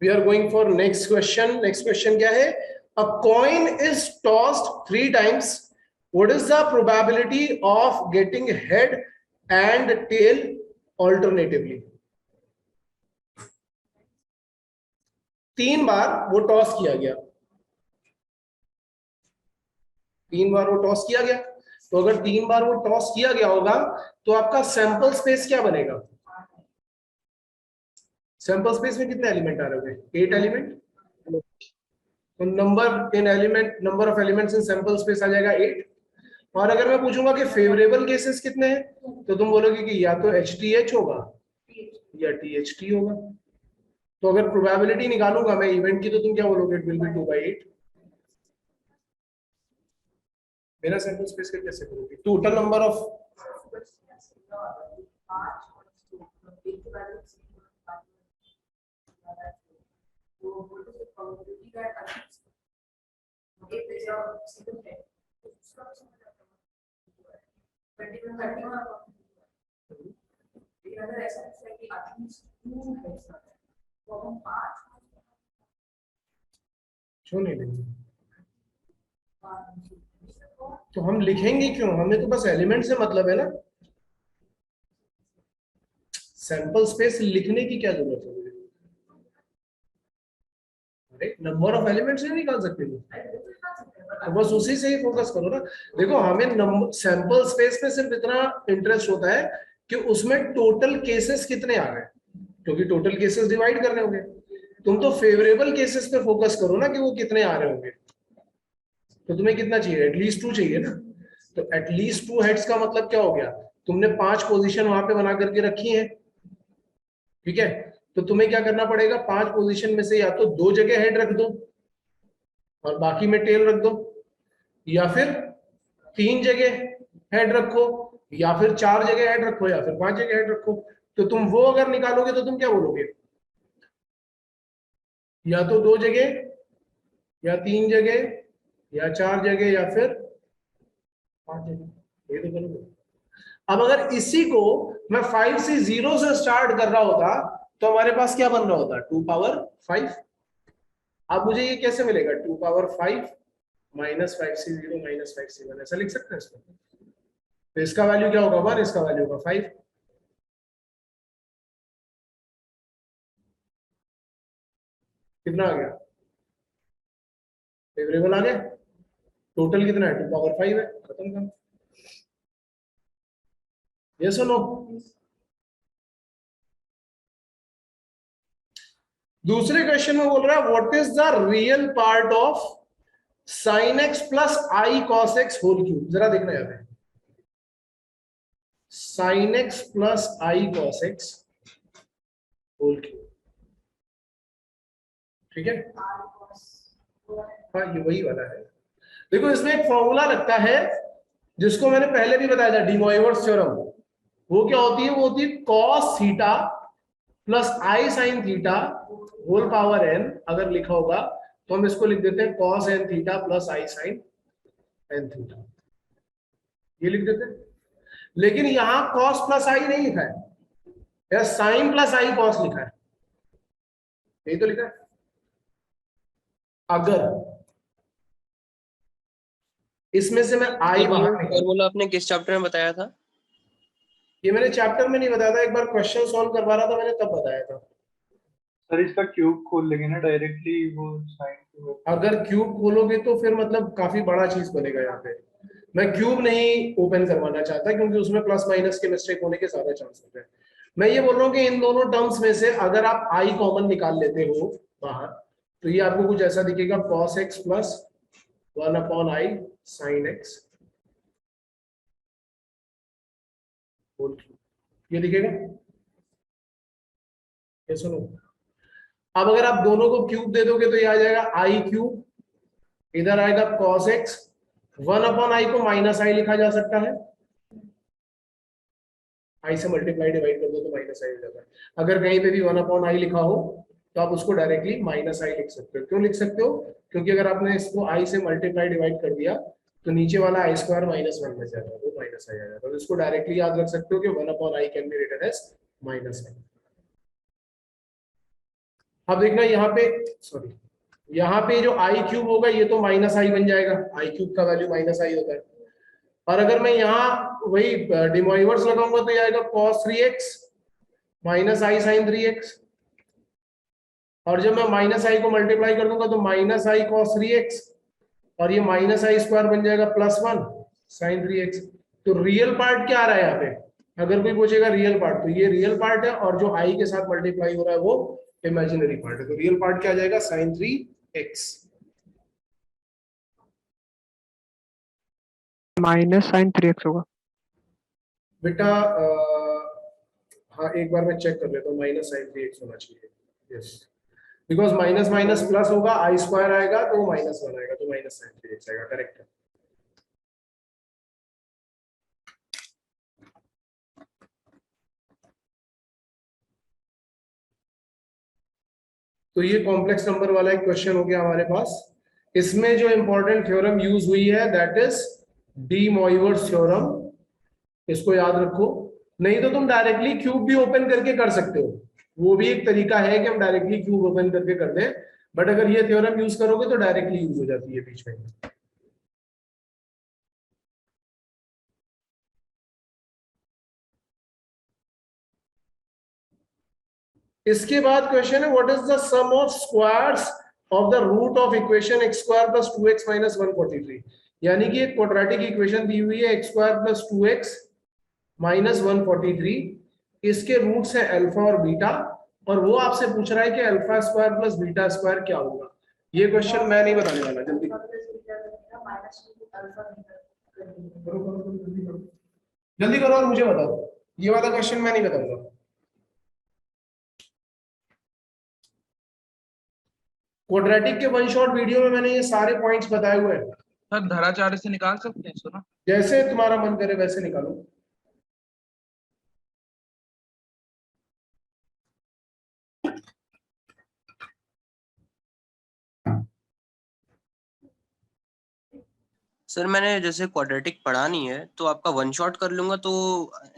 we are going for next question. Next question क्या है, a coin is tossed 3 times, what is the probability of getting head and tail alternatively? 3 बार वो टॉस किया गया, 3 बार वो टॉस किया गया। तो अगर 3 बार वो टॉस किया गया होगा तो आपका सैंपल स्पेस क्या बनेगा, सैंपल स्पेस में कितने एलिमेंट आ रहे होंगे, 8 एलिमेंट। तो number of elements in sample space आ जाएगा 8। और अगर मैं पूछूंगा कि फेवरेबल केसेस कितने हैं तो तुम बोलोगे कि या तो HTH होगा या THT होगा। तो अगर प्रोबेबिलिटी निकालूंगा मैं इवेंट की तो तुम क्या बोलोगे, इट विल बी 2/8। मेरा सैंपल स्पेस का कैसे करोगे, total number of is your single head. उसका भी समझ आता है 21 31 लेकिन अगर ऐसा है कि एटलीस्ट 2 हेड्स आते हैं तो हम 5 क्यों नहीं लिखेंगे? तो हम लिखेंगे क्यों? हमें तो बस एलिमेंट से मतलब है ना। सैंपल स्पेस लिखने की क्या जरूरत है मुझे? अरे नंबर ऑफ एलिमेंट्स नहीं निकाल सकते हो तो बस उसी से ही फोकस करो ना। देखो हमें सैंपल स्पेस में सिर्फ इतना इंटरेस्ट होता है कि उसमें टोटल केसेस कितने आ रहे हैं, क्योंकि टोटल केसेस डिवाइड करने होंगे। तुम तो फेवरेबल केसेस पे फोकस करो ना कि वो कितने आ रहे होंगे। तो तुम्हें कितना चाहिए? एटलीस्ट 2 चाहिए ना। तो एटलीस्ट 2 हेड्स का मतलब क्या हो गया? तुमने 5 पोजीशन वहां पे बना करके रखी है, ठीक है। तो तुम्हें क्या करना पड़ेगा? 5 पोजीशन में से या तो 2 जगह हेड रख दो और बाकी में टेल रख दो, या फिर 3 जगह हेड रखो, या फिर 4 जगह हेड रखो, या फिर 5 जगह हेड रखो। तो तुम वो अगर निकालोगे तो तुम क्या बोलोगे? या तो 2 जगह, या 3 जगह, या 4 जगह, या फिर 5 जगह। ये तो करोगे। अब अगर इसी को मैं 5 से 0 से स्टार्ट कर रहा होता तो हमारे पास क्या बन रहा होता? 2 पावर 5। अब मुझे ये कैसे मिलेगा? 2 पावर 5 माइनस 5 से 0 माइनस 5 से 1, ऐसा लिख सकते हैं इसको। तो इसका वैल्यू क्या होगा? 1, इसका वैल्यू होगा 5। कितना आ गया? फेवरेबल आ गया। टोटल कितना है? 2 पावर 5 है। खत्म काम। यस और नो? दूसरे क्वेश्चन में बोल रहा है what is the real part of sin x plus i cos x whole cube. जरा देखना याद है, sin x plus i cos x whole cube, ठीक है। हाँ ये वही वाला है। देखो इसमें एक फॉर्मूला लगता है जिसको मैंने पहले भी बताया था, डी मोइवर्स थ्योरम। वो क्या होती है? वो होती है cos theta plus i sine theta whole power n। अगर लिखा होगा तो हम इसको लिख देते हैं cos n theta plus i sign n theta, ये लिख देते हैं। लेकिन यहां cos प्लस आई नहीं लिखा है, या sin प्लस आई cos लिखा है, यही तो लिखा है। अगर इसमें से मैं आई बाहर निकाल, फॉर्मूला आपने किस चैप्टर में बताया था? ये मैंने चैप्टर में नहीं बताया था, एक बार क्वेश्चन सॉल्व करवा रहा था मैंने तब बताया था। सर इसका क्यूब खोल लेंगे ना डायरेक्टली, वो साइन। अगर क्यूब खोलोगे तो फिर मतलब काफी बड़ा चीज बनेगा यहाँ पे। मैं क्यूब नहीं ओपन करवाना चाहता क्योंकि उसमें प्लस माइनस के मिस्टेक होने के ज्यादा चांस होते हैं। मैं ये बोल रहा हूँ कि इन दोनों टर्म्स में से अगर आप आई कॉमन निकाल लेते हो बाहर, तो ये आपको कुछ ऐसा दिखेगा, cos x plus 1 upon i sine x whole cube, ये दिखेगा। ये सुनो, अब अगर आप दोनों को क्यूब दे दोगे तो ये आ जाएगा आई क्यूब, इधर आएगा cos x, 1 अपॉन आई को माइनस आई लिखा जा सकता है, आई से मल्टीप्लाई डिवाइड कर दो तो माइनस आई हो जाता है। अगर कहीं पे भी 1 अपॉन आई लिखा हो तो आप उसको डायरेक्टली माइनस आई लिख सकते हो। क्यों लिख सकते हो? क्योंकि अगर आपने इसको आई से मल्टीप्लाई डिवाइड कर दिया तो नीचे वाला आई स्क्वायर माइनस 1 में जाएगा, वो माइनस आई आ जाएगा। तो इसको डायरेक्टली याद रख सकते हो कि 1 upon i can be written as minus i. अब देखना यहाँ पे, सॉरी यहाँ पे जो आई क्यूब होगा ये तो माइनस आई बन जाएगा, आई क्यूब का वैल्यू माइनस आई होता है। और अगर मैं यहाँ वही डिमोइवर्स लगाऊंगा तो ये आएगा cos 3x माइनस आई साइन 3x, और जब मैं माइनस आई को मल्टीप्लाई कर दूंगा तो माइनस आई cos 3x, और ये माइनस आई स्क्वायर बन जाएगा प्लस 1 साइन 3x। तो रियल पार्ट क्या आ रहा है यहाँ पे? अगर कोई पूछेगा रियल पार्ट, तो ये रियल पार्ट है, और जो आई के साथ मल्टीप्लाई हो रहा है वो इमेजिनरी पार्ट है। तो रियल पार्ट क्या आ जाएगा? Sign 3x minus sign 3x होगा बेटा। हाँ एक बार मैं चेक कर लेता हूँ, माइनस साइन 3x होना चाहिए। Yes, because minus minus plus होगा, आई स्क्वायर आएगा तो माइनस 1 आएगा, तो माइनस साइन 3x आएगा, करेक्ट है। तो ये कॉम्प्लेक्स नंबर वाला एक क्वेश्चन हो गया हमारे पास। इसमें जो इंपॉर्टेंट थ्योरम यूज हुई है दैट इज डी मॉइवर्स थ्योरम, इसको याद रखो। नहीं तो तुम डायरेक्टली क्यूब भी ओपन करके कर सकते हो, वो भी एक तरीका है कि हम डायरेक्टली क्यूब ओपन करके कर दें, बट अगर ये थ्योरम यूज करोगे तो डायरेक्टली यूज हो जाती है बीच में। इसके बाद क्वेश्चन है what is the sum of squares of the root of equation x square plus 2x minus 143। यानी कि एक क्वाड्रेटिक इक्वेशन दी हुई है x square plus 2x minus 143, इसके रूट्स है अल्फा और बीटा, और वो आपसे पूछ रहा है कि alpha square plus beta square क्या होगा। ये क्वेश्चन मैं नहीं बताने वाला, जल्दी जल्दी करो और मुझे बताओ, ये वाला क्वेश्चन मैं नहीं बताऊंगा। क्वाड्रेटिक के वन शॉट वीडियो में मैंने ये सारे पॉइंट्स बताए हुए हैं, सर धराचार्य से निकाल सकते हैं इसको ना? जैसे तुम्हारा मन करे वैसे निकालो। सर मैंने जैसे क्वाड्रेटिक पढ़ा नहीं है, तो आपका वन शॉट कर लूंगा तो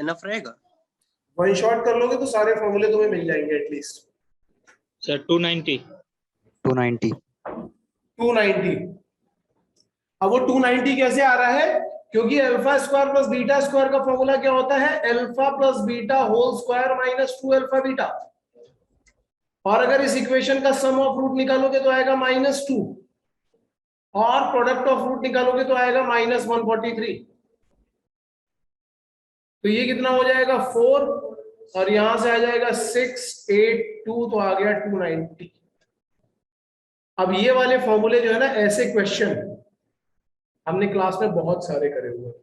इनफ रहेगा? वन शॉट कर लोगे तो सारे फॉर्मूले तुम्हें मिल जाएंगे एटलीस्ट। सर 290 290 290। अब वो 290 कैसे आ रहा है, क्योंकि alpha square plus beta square का फॉर्मूला क्या होता है, alpha plus beta whole square minus 2 alpha beta, और अगर इस इक्वेशन का सम ऑफ रूट निकालोगे तो आएगा -2, और प्रोडक्ट ऑफ रूट निकालोगे तो आएगा -143। तो ये कितना हो जाएगा 4, और यहां से आ जाएगा 682, तो आ गया 290। अब ये वाले फॉर्मूले जो है ना, ऐसे क्वेश्चन हमने क्लास में बहुत सारे करे हुए हैं,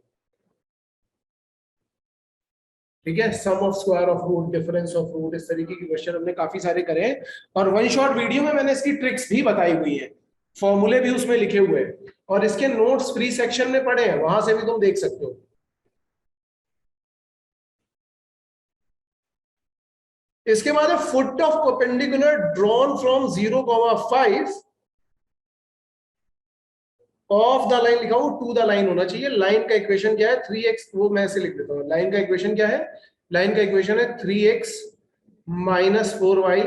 ठीक है। Sum of square of root, difference of root, इस तरीके के क्वेश्चन हमने काफी सारे करे हैं, और वन शॉट वीडियो में मैंने इसकी ट्रिक्स भी बताई हुई है, फॉर्मूले भी उसमें लिखे हुए हैं, और इसके नोट्स फ्री सेक्शन में पड़े हैं, वहां से भी तुम देख सकते हो। इसके बाद है foot of perpendicular drawn from 0,5 of the line लिखा हो टू द लाइन होना चाहिए। लाइन का इक्वेशन क्या है 3x, वो मैं ऐसे लिख देता हूं। लाइन का इक्वेशन क्या है, लाइन का इक्वेशन है 3x minus 4y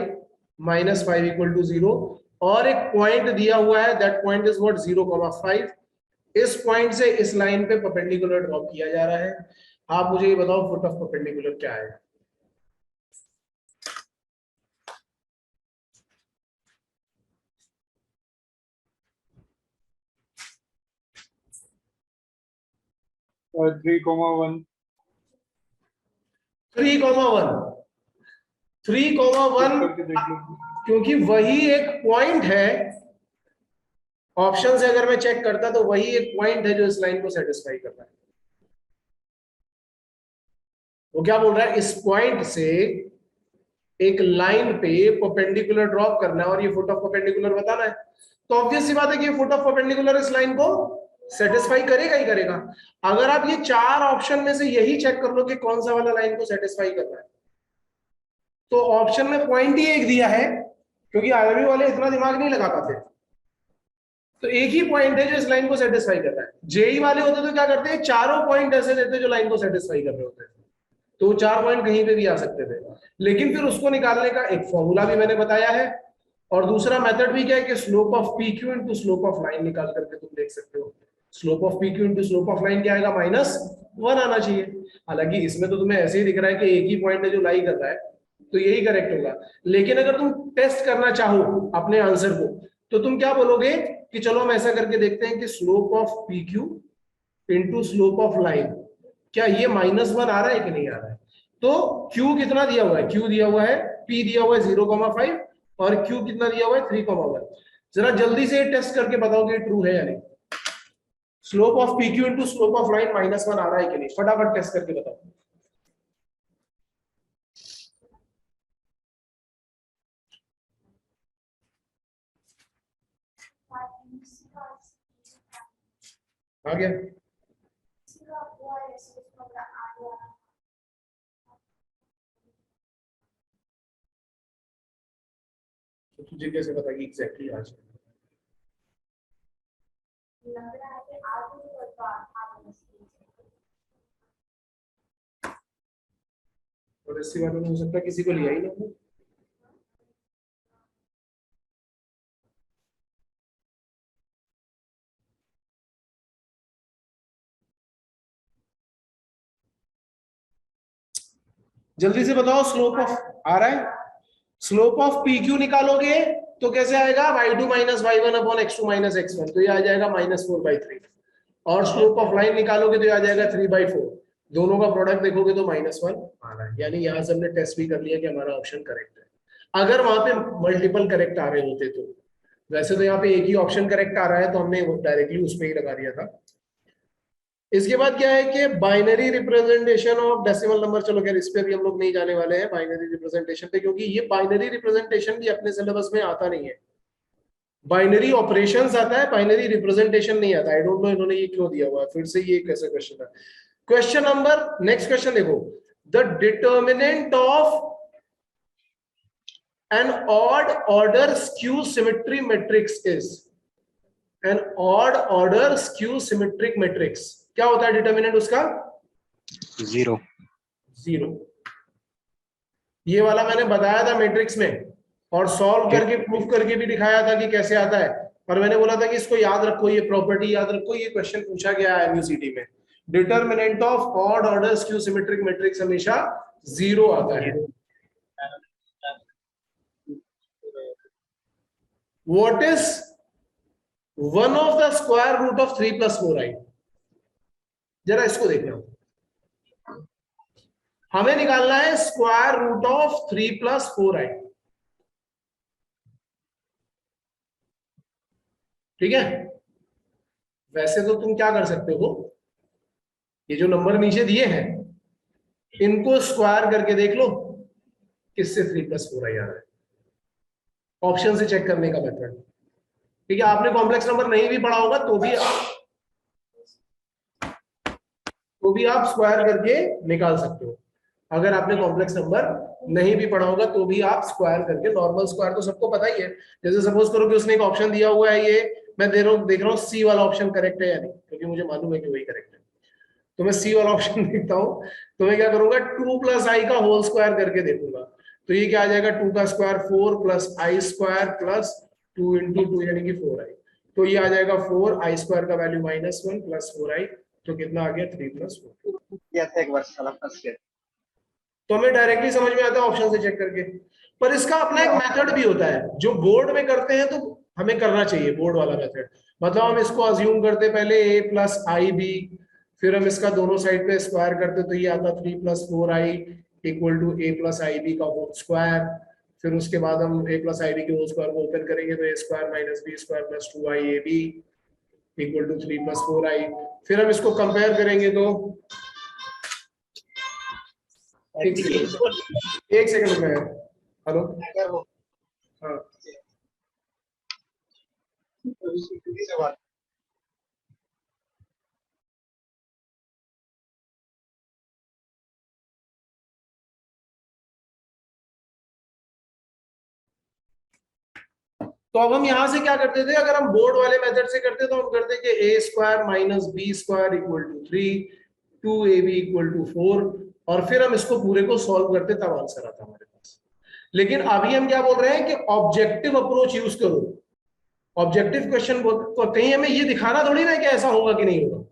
minus 5 equal to 0, और एक पॉइंट दिया हुआ है, दैट पॉइंट इज व्हाट 0,5। इस पॉइंट से इस लाइन पे परपेंडिकुलर ड्रॉ किया जा रहा है। आप मुझे ये बताओ फुट ऑफ परपेंडिकुलर क्या है। और 3,1 3,1 करके देख लो। क्योंकि वही एक पॉइंट है, ऑप्शन से अगर मैं चेक करता तो वही एक पॉइंट है जो इस लाइन को सेटिस्फाई कर रहा है। वो क्या बोल रहा है, इस पॉइंट से एक लाइन पे परपेंडिकुलर ड्रॉप करना है, और ये फुट ऑफ परपेंडिकुलर बताना है। तो ऑब्वियस सी बात है कि ये फुट ऑफ परपेंडिकुलर इस लाइन को सेटिस्फाई करेगा ही करेगा। अगर आप ये चार ऑप्शन में से यही चेक कर लो कि कौन सा वाला लाइन को सेटिस्फाई कर रहा है, तो ऑप्शन में पॉइंट ही एक दिया है, क्योंकि आईएमयू वाले इतना दिमाग नहीं लगा पाते, तो एक ही पॉइंट है जो इस लाइन को सेटिस्फाई कर रहा है। जेई वाले होते तो क्या करते हैं, चारों पॉइंट ऐसे लेते जो लाइन को सेटिस्फाई कर रहे होते हैं, तो वो चार पॉइंट कहीं पे भी आ सकते थे। लेकिन फिर उसको निकालने का एक फॉर्मूला भी मैंने बताया है, और दूसरा मेथड भी क्या है कि slope of P Q into slope of line निकाल करके तुम देख सकते हो। Slope of P Q into slope of line क्या आएगा, -1 आना चाहिए। हालांकि इसमें तो तुम्हें ऐसे ही दिख रहा है कि एक ही पॉइंट है जो लाई कर रहा है, तो यही करेक्ट होगा। लेकिन अगर तुम टेस्ट करना चाहो अपने आंसर को, तो तुम क्या बोलोगे कि चलो हम ऐसा करके देखते हैं कि slope of P Q into slope of line, क्या ये -1 आ रहा है कि नहीं आ रहा है। तो Q कितना दिया हुआ है, Q दिया हुआ है, P दिया हुआ है 0,5, और Q कितना दिया हुआ है 3,1। जरा जल्दी से टेस्ट करके बताओ कि ट्रू है या नहीं। Slope of P Q into slope of line -1 आ रहा है कि नहीं, फटाफट टेस्ट करके बताओ। आ गया, तो तुझे कैसे पता कि एग्जैक्टली आज लग रहा है कि आगे तो आगे और इसी बारे में हो सकता है किसी को लिया ही ना हो। जल्दी से बताओ स्लोप ऑफ आ रहा है, स्लोप ऑफ पी क्यू निकालोगे तो कैसे आएगा, y2 minus y1 upon x2 minus x1, तो ये आ जाएगा -4/3। और स्लोप ऑफ लाइन निकालोगे तो ये आ जाएगा 3/4। दोनों का प्रोडक्ट देखोगे तो -1 आ रहा है, यानी यहां से हमने टेस्ट भी कर लिया कि हमारा ऑप्शन करेक्ट है। अगर वहां पे मल्टीपल करेक्ट आ रहे होते तो, वैसे तो यहाँ पे एक ही ऑप्शन करेक्ट आ रहा है तो हमने डायरेक्टली उस पर ही लगा दिया था। इसके बाद क्या है कि binary representation of decimal number, चलो खैर इस पे भी हम लोग नहीं जाने वाले हैं बाइनरी रिप्रेजेंटेशन पे, क्योंकि ये बाइनरी रिप्रेजेंटेशन भी अपने सिलेबस में आता नहीं है। बाइनरी ऑपरेशंस आता है, बाइनरी रिप्रेजेंटेशन नहीं आता। आई डोंट नो इन्होंने ये क्यों दिया हुआ है, फिर से ये कैसे क्वेश्चन है। क्वेश्चन नंबर, नेक्स्ट क्वेश्चन देखो, the determinant of an odd order skew symmetry matrix is, an odd order skew symmetric matrix, क्या होता है डिटर्मिनेंट उसका? 0। ये वाला मैंने बताया था मैट्रिक्स में, और सॉल्व करके प्रूफ करके भी दिखाया था कि कैसे आता है। और मैंने बोला था कि इसको याद रखो, ये प्रॉपर्टी याद रखो, ये क्वेश्चन पूछा गया है एमयूसीटी में। Determinant of odd order skew symmetric matrix हमेशा 0 आता है। What is one of the square root of 3 + 4i? जरा इसको देखना, हमें निकालना है स्क्वायर रूट ऑफ 3 + 4i। ठीक है, वैसे तो तुम क्या कर सकते हो, ये जो नंबर नीचे दिए हैं इनको स्क्वायर करके देख लो किससे 3 + 4i आ रहा है, ऑप्शन से चेक करने का मेथड। ठीक है, आपने कॉम्प्लेक्स नंबर नहीं भी पढ़ा होगा तो भी आप स्क्वायर करके निकाल सकते हो। अगर आपने कॉम्प्लेक्स नंबर नहीं भी पढ़ा होगा तो भी आप स्क्वायर करके, नॉर्मल स्क्वायर तो सबको पता ही है। जैसे सपोज करो कि उसने एक ऑप्शन दिया हुआ है, ये मैं देख रहा हूँ सी वाला ऑप्शन करेक्ट है या नहीं, क्योंकि मुझे मालूम है कि वही करेक्ट है, तो मैं सी वाला ऑप्शन देखता हूँ, तो मैं क्या करूंगा 2 + i का होल स्क्वायर करके देखूंगा। तो ये क्या आ जाएगा, 2 का स्क्वायर 4 + i² + 2 × 2 यानी कि 4i। तो ये आ जाएगा 4, i² का वैल्यू -1 + 4i, तो कितना आ गया 3 + 4। तो हमें डायरेक्टली समझ में आता है ऑप्शन से चेक करके, पर इसका अपना एक मेथड भी होता है जो बोर्ड में करते हैं, तो हमें करना चाहिए बोर्ड वाला मेथड। मतलब हम इसको अज्यूम करते पहले a + ib, फिर हम इसका दोनों साइड पे स्क्वायर करते तो ये आता 3 + 4i = a + ib का होल स्क्वायर। फिर उसके बाद हम a + ib के होल स्क्वायर को ओपन करेंगे तो a² - b² + 2iab = 3 + 4i। फिर हम इसको कंपेयर करेंगे तो एक सेकंड में, हेलो, हाँ तो अब हम यहां से क्या करते थे, अगर हम बोर्ड वाले मेथड से करते तो हम करते कि a² - b² = 3, 2ab = 4, और फिर हम इसको पूरे को सॉल्व करते तब आंसर आता हमारे पास। लेकिन अभी हम क्या बोल रहे हैं कि ऑब्जेक्टिव अप्रोच यूज करो। ऑब्जेक्टिव क्वेश्चन को कहीं हमें ये दिखाना थोड़ी ना कि ऐसा होगा कि नहीं होगा,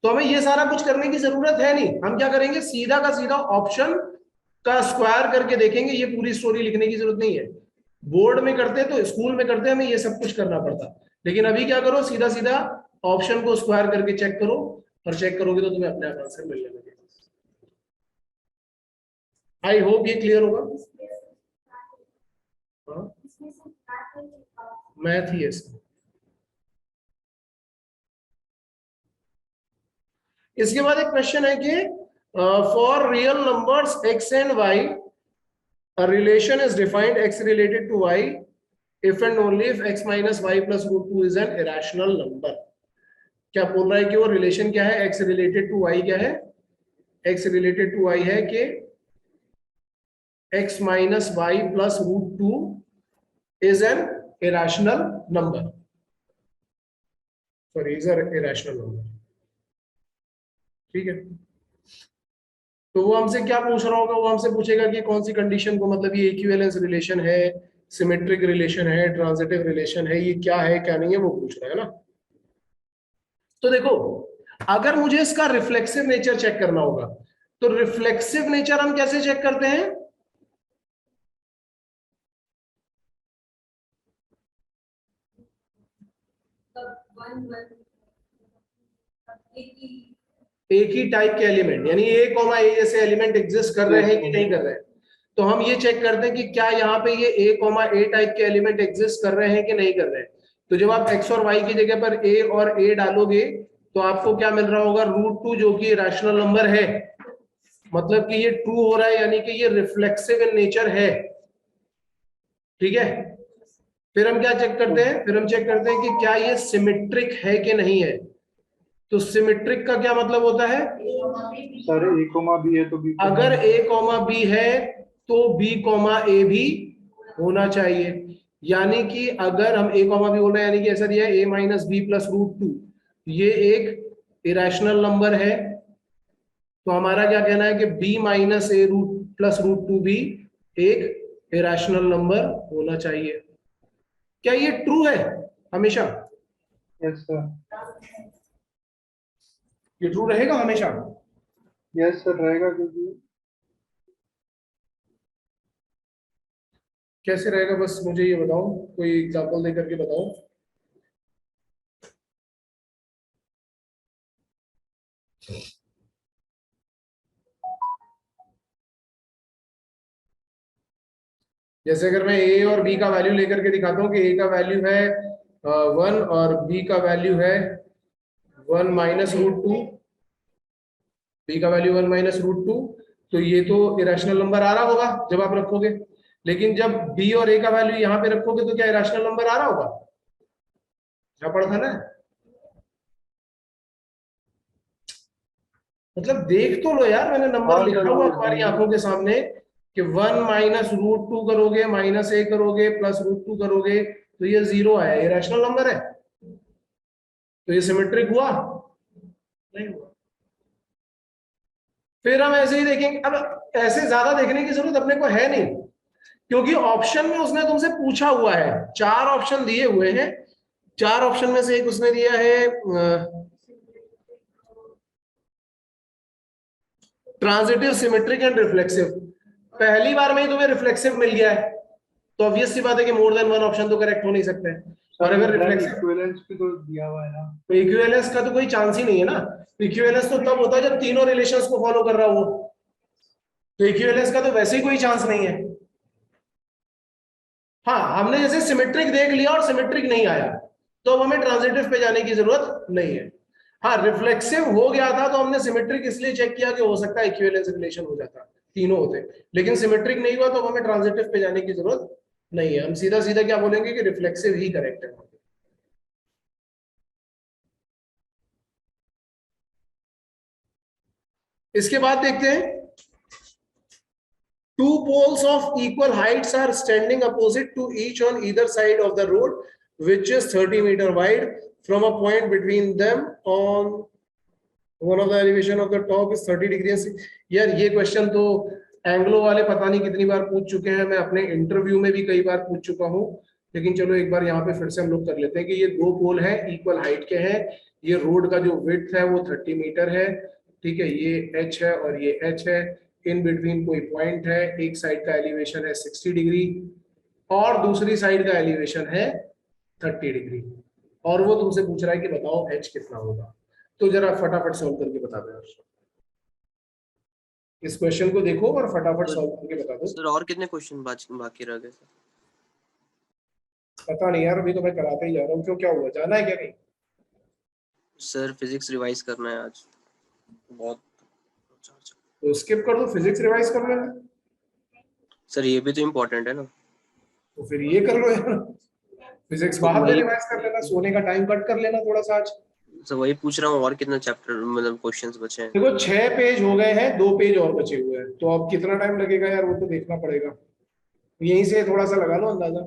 तो हमें ये सारा कुछ करने की जरूरत है नहीं। हम क्या करेंगे, सीधा का सीधा ऑप्शन का स्क्वायर करके देखेंगे, ये पूरी स्टोरी लिखने की जरूरत नहीं है। बोर्ड में करते तो, स्कूल में करते हमें ये सब कुछ करना पड़ता, लेकिन अभी क्या करो, सीधा सीधा ऑप्शन को स्क्वायर करके चेक करो, और चेक करोगे तो तुम्हें अपने आप आंसर मिलने लगेगा। आई होप ये क्लियर होगा। मैथ ही है इसका। इसके बाद एक क्वेश्चन है कि for real numbers x and y a relation is defined x related to y if and only if x minus y plus root 2 is an irrational number। क्या बोल रहा है कि वो रिलेशन क्या है, x related to y क्या है, x related to y है कि x minus y plus root 2 is an irrational number। Sorry is irrational number. ठीक है, तो वो हमसे क्या पूछ रहा होगा, वो हमसे पूछेगा कि कौन सी कंडीशन को, मतलब ये इक्विवेलेंस रिलेशन है, सिमेट्रिक रिलेशन है, ट्रांजिटिव रिलेशन है, ये क्या है क्या नहीं है वो पूछ रहा है ना। तो देखो, अगर मुझे इसका रिफ्लेक्सिव नेचर चेक करना होगा, तो रिफ्लेक्सिव नेचर हम कैसे चेक करते हैं? एक ही टाइप के एलिमेंट, यानी ए कॉमा ए जैसे एलिमेंट एग्जिस्ट कर रहे हैं कि नहीं कर रहे हैं। तो हम ये चेक करते हैं कि क्या यहाँ पे ये ए कॉमा ए टाइप के एलिमेंट एग्जिस्ट कर रहे हैं कि नहीं कर रहे हैं। तो जब आप एक्स और वाई की जगह पर ए और ए डालोगे तो आपको क्या मिल रहा होगा, √2, जो कि रैशनल नंबर है, मतलब कि ये ट्रू हो रहा है, यानी कि ये रिफ्लेक्सिव इन नेचर है। ठीक है, फिर हम क्या चेक करते हैं, फिर हम चेक करते हैं कि क्या ये सिमेट्रिक है कि नहीं है। तो सिमेट्रिक का क्या मतलब होता है? सर ए कोमा बी है तो बी, अगर ए कॉमा बी है तो बी कॉमा ए भी होना चाहिए। यानी कि अगर हम ए कॉमा बी बोल रहे हैं, यानी कि ऐसा दिया है a माइनस बी प्लस √2, ये एक इरेशनल नंबर है, तो हमारा क्या कहना है कि b माइनस ए रूट प्लस √2 भी एक इरेशनल नंबर होना चाहिए। क्या ये ट्रू है हमेशा? यस सर, ये ट्रू रहेगा हमेशा? यस सर रहेगा, क्योंकि कैसे रहेगा, बस मुझे ये बताओ, कोई एग्जांपल देकर के बताओ। जैसे अगर मैं ए और बी का वैल्यू लेकर के दिखाता हूँ कि ए का वैल्यू है 1 और बी का वैल्यू है 1 माइनस √2, बी का वैल्यू 1 माइनस √2, तो ये तो इरेशनल नंबर आ रहा होगा जब आप रखोगे। लेकिन जब बी और ए का वैल्यू यहाँ पे रखोगे तो क्या इरेशनल नंबर आ रहा होगा? क्या पढ़ा था ना, मतलब देख तो लो यार, मैंने नंबर हाँ लिखा सर, हुआ वो तुम्हारी आंखों के सामने कि 1 माइनस √2 करोगे, माइनस ए करोगे, प्लस √2 करोगे, तो ये 0 आया, ये रैशनल नंबर है, तो ये सिमेट्रिक हुआ? नहीं हुआ। फिर हम ऐसे ही देखेंगे। अब ऐसे ज्यादा देखने की जरूरत अपने को है नहीं, क्योंकि ऑप्शन में उसने तुमसे पूछा हुआ है, 4 ऑप्शन दिए हुए हैं, 4 ऑप्शन में से एक उसने दिया है ट्रांजिटिव, सिमेट्रिक एंड रिफ्लेक्सिव। पहली बार में ही तुम्हें रिफ्लेक्सिव मिल गया है, तो ऑब्वियस सी बात है कि मोर देन 1 ऑप्शन तो करेक्ट हो नहीं सकते। और अगर रिफ्लेक्सिव, इक्विवेलेंस भी तो दिया हुआ है ना। तो इक्विवेलेंस का तो कोई चांस ही नहीं है ना। इक्विवेलेंस तो तब होता है जब तीनों रिलेशंस को फॉलो कर रहा हो, तो इक्विवेलेंस का तो वैसे ही कोई चांस नहीं है। हाँ, हमने जैसे सिमेट्रिक देख लिया और सिमेट्रिक नहीं आया, तो अब हमें ट्रांजिटिव पे जाने की जरूरत नहीं है। हाँ, रिफ्लेक्सिव हो गया था तो हमने सिमेट्रिक इसलिए चेक किया कि हो सकता है इक्विवेलेंस रिलेशन हो जाता, तीनों होते, लेकिन सिमेट्रिक नहीं हुआ तो हमें ट्रांजिटिव पे जाने की जरूरत नहीं है। हम सीधा सीधा क्या बोलेंगे कि रिफ्लेक्सिव ही करेक्ट है। इसके बाद देखते हैं, two poles of equal heights are standing opposite to each on either side of the road which is 30 meter wide. From a point between them on one of the elevation of the top is 30 degrees. यार ये question तो Anglo वाले पता नहीं कितनी बार पूछ चुके हैं, मैं अपने इंटरव्यू में भी कई बार पूछ चुका हूँ, लेकिन चलो एक बार यहाँ पे फिर से हम लोग कर लेते हैं कि ये 2 पोल हैं, इक्वल हाइट के हैं, ये रोड का जो विड्थ है वो 30 मीटर है, ठीक है, ये h है और ये h है, इन बिटवीन कोई पॉइंट है, एक साइड का एलिवेशन है 60 डिग्री और दूसरी साइड का एलिवेशन है 30 डिग्री, और वो तुमसे पूछ रहा है कि बताओ h कितना होगा। तो जरा फटाफट सॉल्व करके बता दो, इस क्वेश्चन को देखो और फटाफट सॉल्व करके बता दो। सर और कितने क्वेश्चन बाकी रह गए सर? पता नहीं यार, अभी तो मैं कराते ही जा रहा हूँ। क्यों, क्या हुआ, जाना है क्या कहीं? सर फिजिक्स रिवाइज करना है आज बहुत। तो स्किप कर दो, फिजिक्स रिवाइज कर लेना। सर ये भी तो इम्पोर्टेंट है ना। तो फिर ये कर लो यार, फिजिक्स बाद में रिवाइज कर लेना, सोने का टाइम कट कर लेना थोड़ा सा आज। सर वही पूछ रहा हूँ और कितना चैप्टर मतलब क्वेश्चंस बचे हैं? देखो 6 पेज हो गए हैं, 2 पेज और बचे हुए हैं, तो अब कितना टाइम लगेगा यार वो तो देखना पड़ेगा, यहीं से थोड़ा सा लगा लो अंदाजा।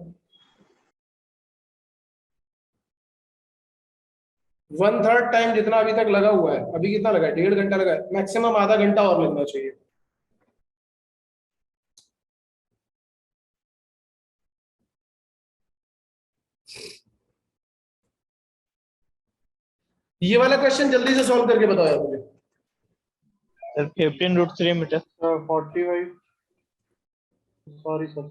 1/3 टाइम जितना अभी तक लगा हुआ है, अभी कितना लगा है, 1.5 घंटा लगा है, मैक्सिमम आधा घंटा और लगना चाहिए। ये वाला क्वेश्चन जल्दी से सॉल्व करके बताओ यार मुझे। Sir 15√3 metre. 45 sorry sir.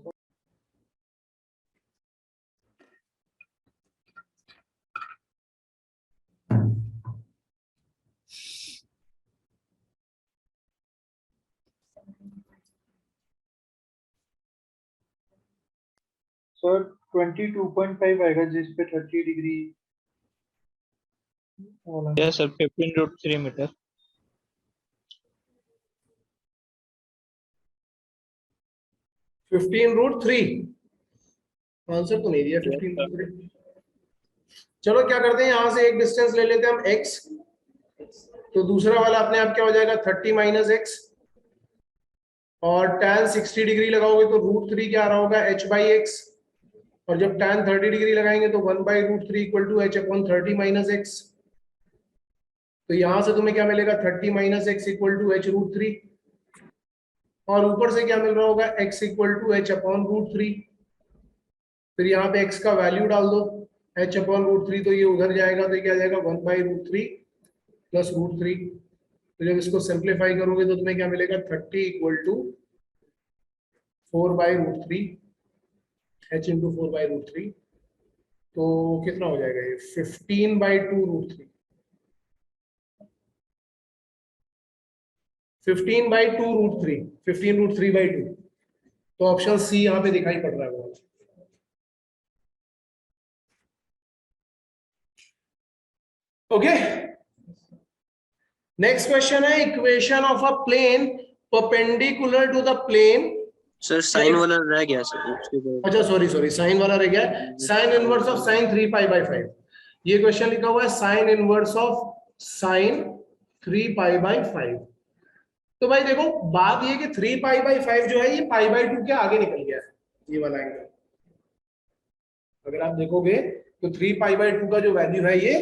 Sir 22.5 आएगा जिस पे 30 डिग्री वाला। Yes sir 15√3 metre. 15√3 आंसर तो नहीं दिया 15√3। चलो क्या करते हैं, यहां से एक डिस्टेंस ले लेते हैं हम x, तो दूसरा वाला अपने आप क्या हो जाएगा 30 माइनस x, और tan 60 डिग्री लगाओगे तो √3 क्या आ रहा होगा h बाई x, और जब tan 30 डिग्री लगाएंगे तो 1/√3 equal to h upon 30 minus x। तो यहां से तुम्हें क्या मिलेगा 30 minus x equal to h√3, और ऊपर से क्या मिल रहा होगा x equal to h upon √3। फिर यहाँ पे x का वैल्यू डाल दो h अपॉन √3, तो ये उधर जाएगा तो क्या जाएगा 1/√3 प्लस √3। तो जब इसको सिंप्लीफाई करोगे तो तुम्हें क्या मिलेगा 30 इक्वल टू 4/√3 h इंटू 4/√3, तो कितना हो जाएगा ये 15/2√3, 15/2√3, 15√3/2। तो ऑप्शन सी यहाँ पे दिखाई पड़ रहा है वो। ओके, नेक्स्ट क्वेश्चन है equation of a plane perpendicular to the plane. Sir sine वाला रह गया सर उसके बाद। अच्छा सॉरी साइन वाला रह गया, साइन इनवर्स ऑफ साइन 3π/5। ये क्वेश्चन लिखा हुआ है साइन इनवर्स ऑफ साइन 3π/5। तो भाई देखो बात ये कि 3π/5 जो है ये π/2 के आगे निकल गया है, ये वाला एंगल अगर आप देखोगे तो 3π/2 का जो वैल्यू है ये,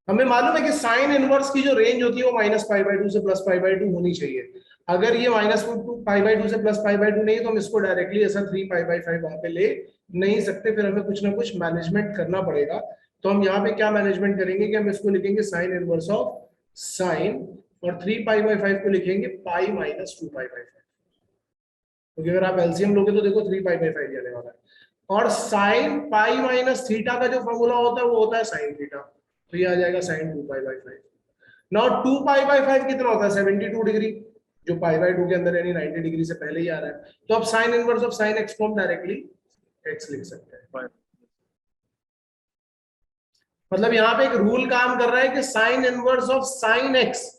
हमें मालूम है कि साइन इनवर्स की जो रेंज होती है वो -π/2 से +π/2 होनी चाहिए। अगर ये -π/2 से +π/2 नहीं है तो हम इसको डायरेक्टली ऐसा 3π/5 वहां पे ले नहीं सकते, फिर हमें कुछ ना कुछ मैनेजमेंट करना पड़ेगा। तो हम यहाँ पे क्या मैनेजमेंट करेंगे कि हम इसको लिखेंगे साइन इनवर्स ऑफ साइन, और 3π/5 को लिखेंगे पाई माइनस 2π/5, क्योंकि अगर आप एलसीएम लोगे तो देखो 3π/5 आने वाला है। और साइन पाई माइनस थीटा का जो फॉर्मूला होता है वो होता है साइन थीटा, तो ये आ जाएगा साइन 2π/5। नाउ 2π/5 कितना होता है 72 डिग्री, जो π/2 के अंदर यानी 90 डिग्री से पहले ही आ रहा है। तो अब sine inverse of sine x को हम डायरेक्टली x लिख सकते हैं। मतलब यहाँ पे एक रूल काम कर रहा है कि sine inverse of sine x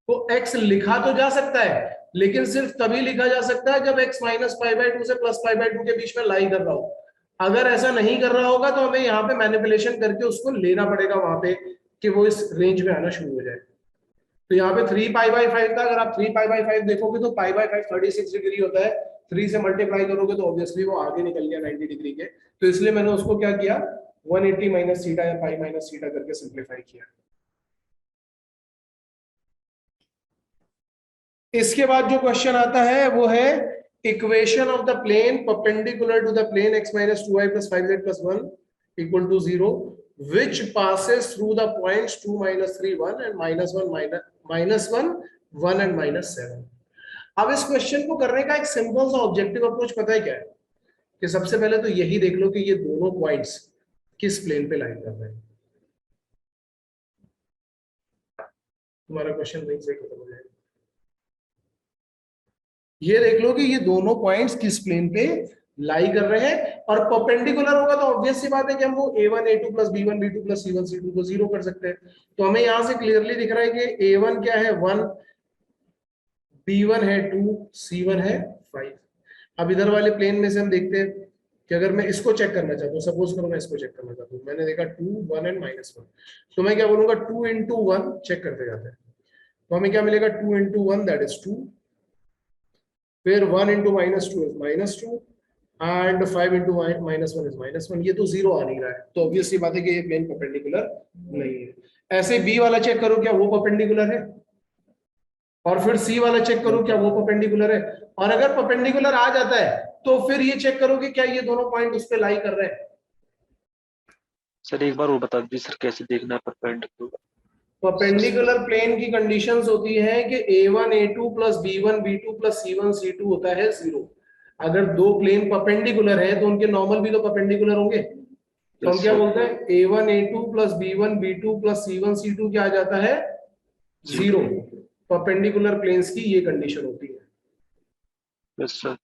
को x लिखा तो जा सकता है, लेकिन सिर्फ तभी लिखा जा सकता है जब x -π/2 से +π/2 के बीच में लाई कर रहा हो। अगर ऐसा नहीं कर रहा होगा तो हमें यहाँ पे मैनिपुलेशन करके उसको लेना पड़ेगा वहां पे कि वो इस रेंज में आना शुरू हो जाए। तो यहाँ पे 3π/5 था, अगर आप 3π/5 देखोगे तो π/5 36 डिग्री होता है, 3 से मल्टीप्लाई करोगे तो ऑब्वियसली वो आगे निकल गया 90 डिग्री के। तो इसलिए मैंने उसको क्या किया 180 माइनस थीटा या पाई माइनस थीटा करके सिंप्लीफाई किया। इसके बाद जो क्वेश्चन आता है वो है equation of the plane perpendicular to the plane x - 2y + 5z + 1 = 0 which passes through the points 2 - 3 1 and -1 1 and -7। अब इस क्वेश्चन को करने का एक सिंपल सा ऑब्जेक्टिव अप्रोच पता है क्या है, कि सबसे पहले तो यही देख लो कि ये दोनों पॉइंट्स किस प्लेन पे लाइन कर रहे हैं। तुम्हारा क्वेश्चन वहीं से खत्म हो जाएगा। ये देख लो कि ये दोनों पॉइंट्स किस प्लेन पे लाई कर रहे हैं, और परपेंडिकुलर होगा तो ऑब्वियस सी बात है कि हम वो a1 a2 + b1 b2 + c1 c2 को 0 कर सकते हैं। तो हमें यहां से क्लियरली दिख रहा है कि a1 क्या है 1, b1 है 2, c1 है 5। अब इधर वाले प्लेन में से हम देखते हैं कि अगर मैं इसको चेक करना चाहता हूँ, सपोज करो मैं इसको चेक करना चाहता हूँ, मैंने देखा 2 1 एंड -1, तो मैं क्या बोलूंगा 2 × 1 चेक करते जाते हैं। तो हमें क्या मिलेगा 2 × 1 दैट इज 2, फिर 1 × -2 is -2, and 5 into minus one is minus one, ये तो जीरो आ नहीं रहा है, तो ऑब्वियसली बात है कि ये प्लेन परपेंडिकुलर नहीं है। ऐसे बी वाला चेक करो क्या वो परपेंडिकुलर है, और फिर सी वाला चेक करो क्या वो परपेंडिकुलर है, और अगर परपेंडिकुलर आ जाता है तो फिर ये चेक करो कि क्या ये दोनों पॉइंट उस पे लाई कर रहे हैं। सर एक बार वो बता दीजिए सर, कैसे देखना है परपेंडिकुलर? परपेंडिकुलर प्लेन की कंडीशंस होती है कि a1 a2 plus b1 b2 plus c1 c2 होता है 0। अगर दो प्लेन परपेंडिकुलर है तो उनके नॉर्मल भी तो परपेंडिकुलर होंगे, तो हम Yes, क्या sir. बोलते हैं a1 a2 plus b1 b2 plus c1 c2 क्या आ जाता है 0। परपेंडिकुलर प्लेन्स की ये कंडीशन होती है। Yes sir.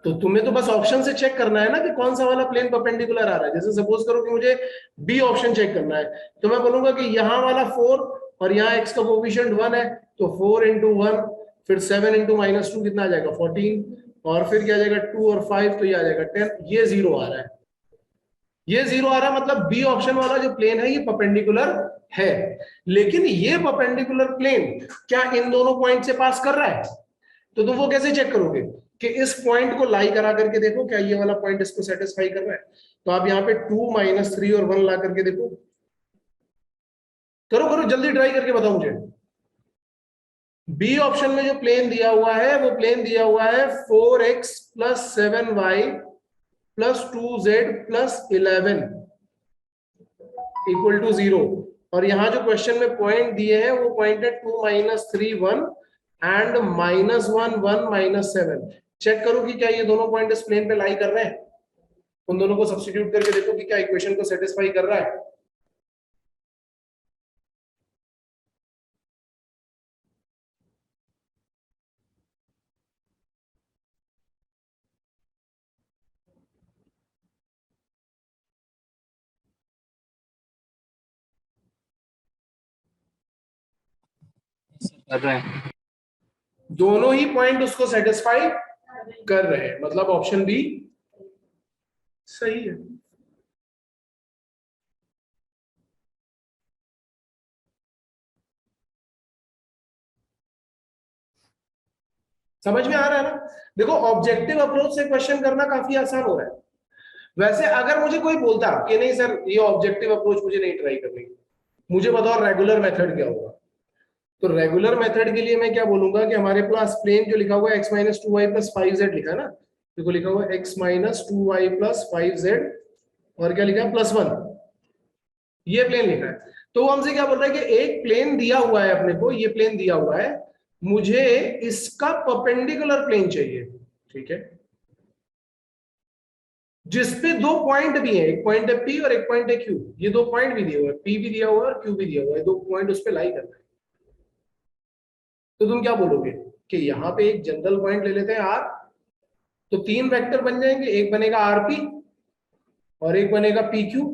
तो तुम्हें तो बस ऑप्शन से चेक करना है ना कि कौन सा वाला प्लेन परपेंडिकुलर आ रहा है। जैसे सपोज करो कि मुझे बी ऑप्शन चेक करना है, तो मैं बोलूंगा कि यहाँ वाला 4 और यहाँ x का कोएफिशिएंट 1 है, तो 4 इंटू 1 फिर 7 इंटू माइनस 2 कितना आ जाएगा 14, और फिर क्या आ जाएगा 2 और 5 तो ये आ जाएगा 10। ये 0 आ रहा है, ये 0 आ रहा है, मतलब बी ऑप्शन वाला जो प्लेन है ये परपेंडिकुलर है। लेकिन ये परपेंडिकुलर प्लेन क्या इन दोनों पॉइंट से पास कर रहा है, तो तुम वो कैसे चेक करोगे कि इस पॉइंट को लाई करा करके देखो क्या ये वाला पॉइंट इसको सेटिस्फाई कर रहा है। तो आप यहाँ पे 2 माइनस 3 और 1 ला करके देखो, करो करो जल्दी ट्राई करके बताओ मुझे। बी ऑप्शन में जो प्लेन दिया हुआ है वो प्लेन दिया हुआ है 4x plus 7y plus 2z plus 11 equal to 0, और यहां जो क्वेश्चन में पॉइंट दिए हैं वो पॉइंट है 2 minus 3 1 and minus 1 1 minus 7। Check करो कि क्या ये दोनों पॉइंट इस प्लेन पे लाई कर रहे हैं, उन दोनों को सब्स्टिट्यूट करके देखो कि क्या इक्वेशन को सेटिस्फाई कर रहा है। कर रहे हैं। दोनों ही पॉइंट उसको सेटिस्फाई कर रहे हैं, मतलब ऑप्शन बी सही है। समझ में आ रहा है ना? देखो ऑब्जेक्टिव अप्रोच से क्वेश्चन करना काफी आसान हो रहा है। वैसे अगर मुझे कोई बोलता कि नहीं सर ये ऑब्जेक्टिव अप्रोच मुझे नहीं ट्राई करनी, मुझे बताओ रेगुलर मेथड क्या होगा, तो रेगुलर मेथड के लिए मैं क्या बोलूंगा कि हमारे पास प्लेन जो लिखा हुआ है x minus 2y plus 5z लिखा है ना, देखो लिखा हुआ है x minus 2y plus 5z और क्या लिखा है प्लस 1, ये प्लेन लिखा है। तो वो हमसे क्या बोल रहा है कि एक प्लेन दिया हुआ है अपने को, ये प्लेन दिया हुआ है, मुझे इसका परपेंडिकुलर प्लेन चाहिए, ठीक है, जिसपे दो पॉइंट भी है, एक पॉइंट है P और एक पॉइंट है Q। ये दो पॉइंट भी दिए हुए हैं, P भी दिया हुआ है और Q भी दिया हुआ है, दो पॉइंट उस पे लाई करना है। तो तुम क्या बोलोगे कि यहाँ पे एक जनरल पॉइंट ले लेते हैं R, तो तीन वेक्टर बन जाएंगे, एक बनेगा RP और एक बनेगा PQ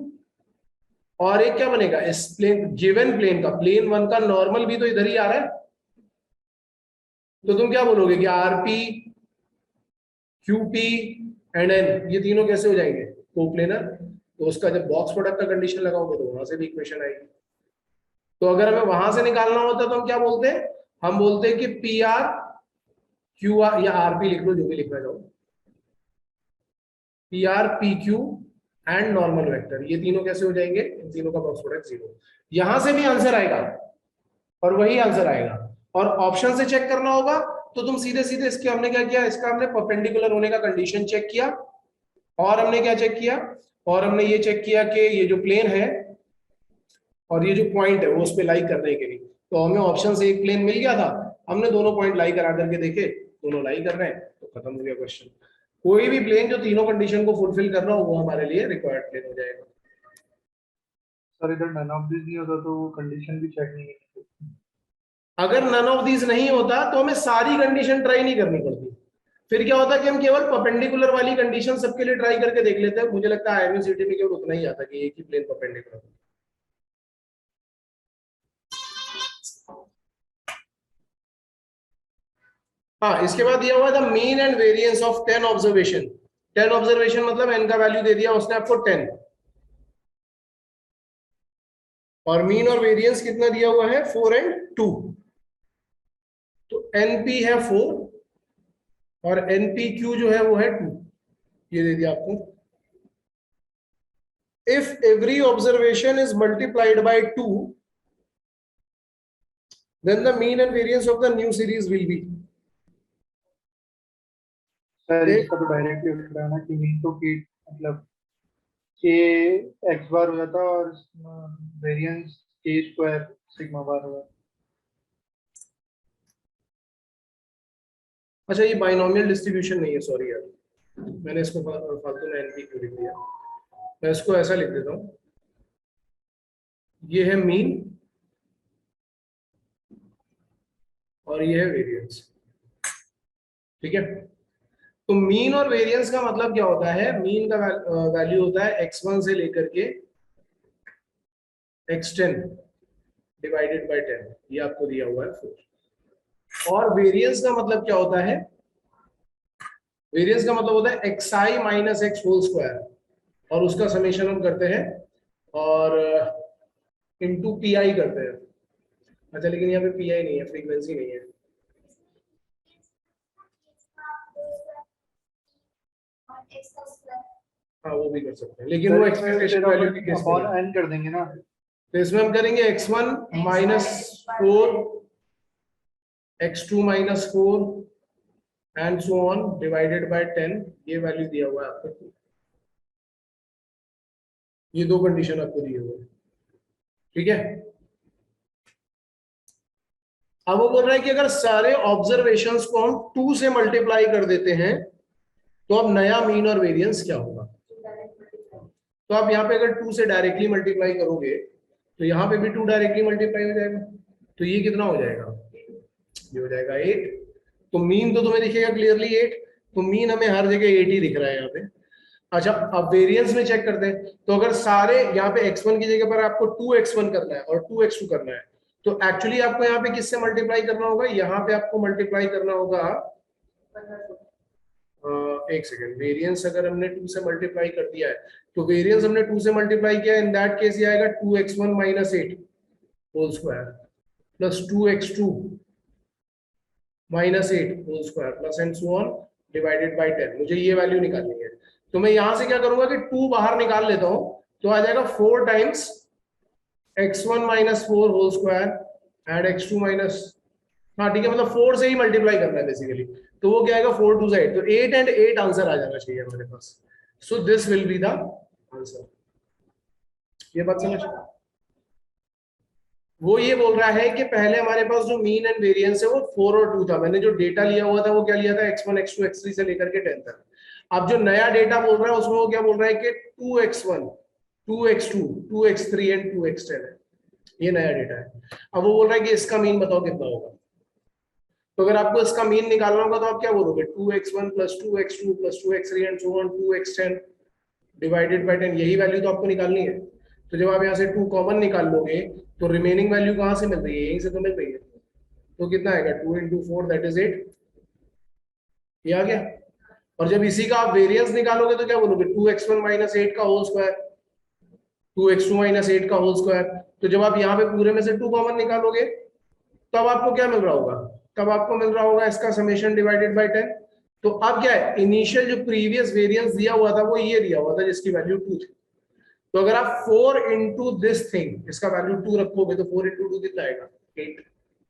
और एक क्या बनेगा इस प्लेन गिवन प्लेन का, प्लेन 1 का नॉर्मल भी तो इधर ही आ रहा है। तो तुम क्या बोलोगे कि RP QP एंड N ये तीनों कैसे हो जाएंगे कोप्लेनर, तो उसका जब बॉक्स प्रोडक्ट का कंडीशन लगाओगे तो वहां से भी इक्वेशन आएगी। तो अगर हमें वहां से निकालना होता तो हम क्या बोलते हैं, हम बोलते हैं कि PR QR या RP लिख लो जो भी लिखना चाहो, PR PQ and normal vector, ये तीनों कैसे हो जाएंगे, इन तीनों का बॉक्स प्रोडक्ट 0। यहां से भी आंसर आएगा और वही आंसर आएगा, और ऑप्शन से चेक करना होगा तो तुम सीधे सीधे इसके हमने क्या किया, इसका हमने परपेंडिकुलर होने का कंडीशन चेक किया, और हमने क्या चेक किया, और हमने ये चेक किया कि ये जो प्लेन है और ये जो पॉइंट है वो उस पर लाई कर रहे हैं कि नहीं। तो हमें ऑप्शन से एक प्लेन मिल गया था, हमने दोनों पॉइंट लाई करा करके देखे, दोनों लाई कर रहे हैं, तो खत्म हो गया क्वेश्चन। कोई भी प्लेन जो तीनों कंडीशन को फुलफिल कर रहा हो वो हमारे लिए रिक्वायर्ड प्लेन हो जाएगा। सर इधर नन ऑफ दिस नहीं होता तो वो कंडीशन भी चेक नहीं करती। अगर नन ऑफ दीज नहीं होता तो हमें सारी कंडीशन ट्राई नहीं करनी पड़ती, फिर क्या होता है कि हम केवल परपेंडिकुलर वाली कंडीशन सबके लिए ट्राई करके देख लेते हैं। मुझे लगता है IMCT में केवल उतना ही आता कि एक ही प्लेन परपेंडिकुलर। हाँ, इसके बाद दिया हुआ था mean and variance of 10 observation. 10 observation मतलब n का वैल्यू दे दिया उसने आपको 10, और मीन और वेरिएंस कितना दिया हुआ है 4 and 2, तो NP है 4 और NPQ जो है वो है 2, ये दे दिया आपको। If every observation is multiplied by 2, then the mean and variance of the new series will be। Sir इसका तो डायरेक्टली उठ रहा है ना कि मीन तो की मतलब के एक्स बार हो जाता और वेरिएंस के स्क्वायर सिग्मा बार होगा। अच्छा ये बाइनोमियल डिस्ट्रीब्यूशन नहीं है, सॉरी यार, मैंने इसको फालतू में NPQ लिख दिया। मैं इसको ऐसा लिख देता हूँ, ये है मीन और ये है वेरिएंस, ठीक है। तो मीन और वेरिएंस का मतलब क्या होता है? मीन का वैल्यू होता है x1 से लेकर के x10 डिवाइडेड बाय 10, ये आपको दिया हुआ है 4। और वेरिएंस का मतलब क्या होता है? वेरिएंस का मतलब होता है xi minus x whole square, और उसका समेशन हम करते हैं और इनटू पी करते हैं। अच्छा लेकिन यहाँ पे पी नहीं है, फ्रीक्वेंसी नहीं है। हाँ वो भी कर सकते हैं, लेकिन वो एक्सपेक्टेशन वैल्यू की केस में अपॉन n कर देंगे ना, तो इसमें हम करेंगे x1 minus 4, x2 minus 4 and so on divided by 10, ये वैल्यू दिया हुआ है आपको। ये दो कंडीशन आपको दिए हुए हैं, ठीक है। अब वो बोल रहा है कि अगर सारे ऑब्जर्वेशंस को हम 2 से मल्टीप्लाई कर देते हैं तो अब नया मीन और वेरिएंस क्या होगा? तो आप यहाँ पे अगर 2 से डायरेक्टली मल्टीप्लाई करोगे तो यहाँ पे भी 2 डायरेक्टली मल्टीप्लाई हो जाएगा, तो ये कितना हो जाएगा? ये हो जाएगा 8। तो मीन तो तुम्हें दिखेगा क्लियरली 8, तो मीन हमें हर जगह 8 ही दिख रहा है यहाँ पे। अच्छा अब वेरिएंस में चेक करते हैं, तो अगर सारे यहाँ पे x1 की जगह पर आपको 2x1 करना है और 2x2 करना है, तो एक्चुअली आपको यहाँ पे किससे मल्टीप्लाई करना होगा? यहाँ पे आपको मल्टीप्लाई करना होगा, एक सेकेंड, वेरिएंस अगर हमने 2 से मल्टीप्लाई कर दिया है तो वेरिएंस हमने 2 से मल्टीप्लाई किया, इन दैट केस ये आएगा 2x1 minus 8 whole square plus 2x2 minus 8 whole square plus and so on divided by 10। मुझे ये वैल्यू निकालनी है, तो मैं यहां से क्या करूंगा कि 2 बाहर निकाल लेता हूं, तो आ जाएगा 4 times x1 minus 4 whole square and x2 minus, हाँ ठीक है, मतलब 4 से ही मल्टीप्लाई करना है बेसिकली, तो वो क्या आएगा 4 2 8, तो 8 एंड 8 आंसर आ जाना चाहिए हमारे पास। So this will be the answer. ये बात समझ? वो ये बोल रहा है कि पहले हमारे पास जो मीन एंड वेरिएंस है वो 4 और 2 था, मैंने जो डेटा लिया हुआ था वो क्या लिया था? x1 x2 x3 से लेकर के 10 तक। अब जो नया डेटा बोल रहा है उसमें वो क्या बोल रहा है कि 2x1 2x2 2x3 and 2x10 है, ये नया डेटा है। अब वो बोल रहा है कि इसका मीन बताओ कितना होगा। तो अगर आपको इसका मीन निकालना होगा तो आप क्या बोलोगे? 2x1 plus 2x2 plus 2x3 and so on 2x10 divided by 10, यही वैल्यू तो आपको निकालनी है। तो जब आप यहाँ से 2 कॉमन निकाल लोगे तो रिमेनिंग वैल्यू कहाँ से मिल रही है? यहीं से तो मिल रही है। तो कितना आएगा? 2 into 4 दैट इज 8, ये आ गया। और जब इसी का आप वेरिएंस निकालोगे तो क्या बोलोगे? 2x1 माइनस 8 का होल स्क्वायर 2x2 माइनस 8 का होल स्क्वायर। तो जब आप यहाँ पे पूरे में से 2 कॉमन निकालोगे तब आपको क्या मिल रहा होगा? तब आपको मिल रहा होगा इसका समेशन डिवाइडेड बाय 10। तो अब क्या है? इनिशियल जो प्रीवियस वेरिएंस दिया हुआ था वो ये दिया हुआ था जिसकी वैल्यू 2 थी। तो अगर आप 4 इंटू दिस थिंग, इसका वैल्यू 2 रखोगे तो 4 इंटू 2 कितना आएगा? 8।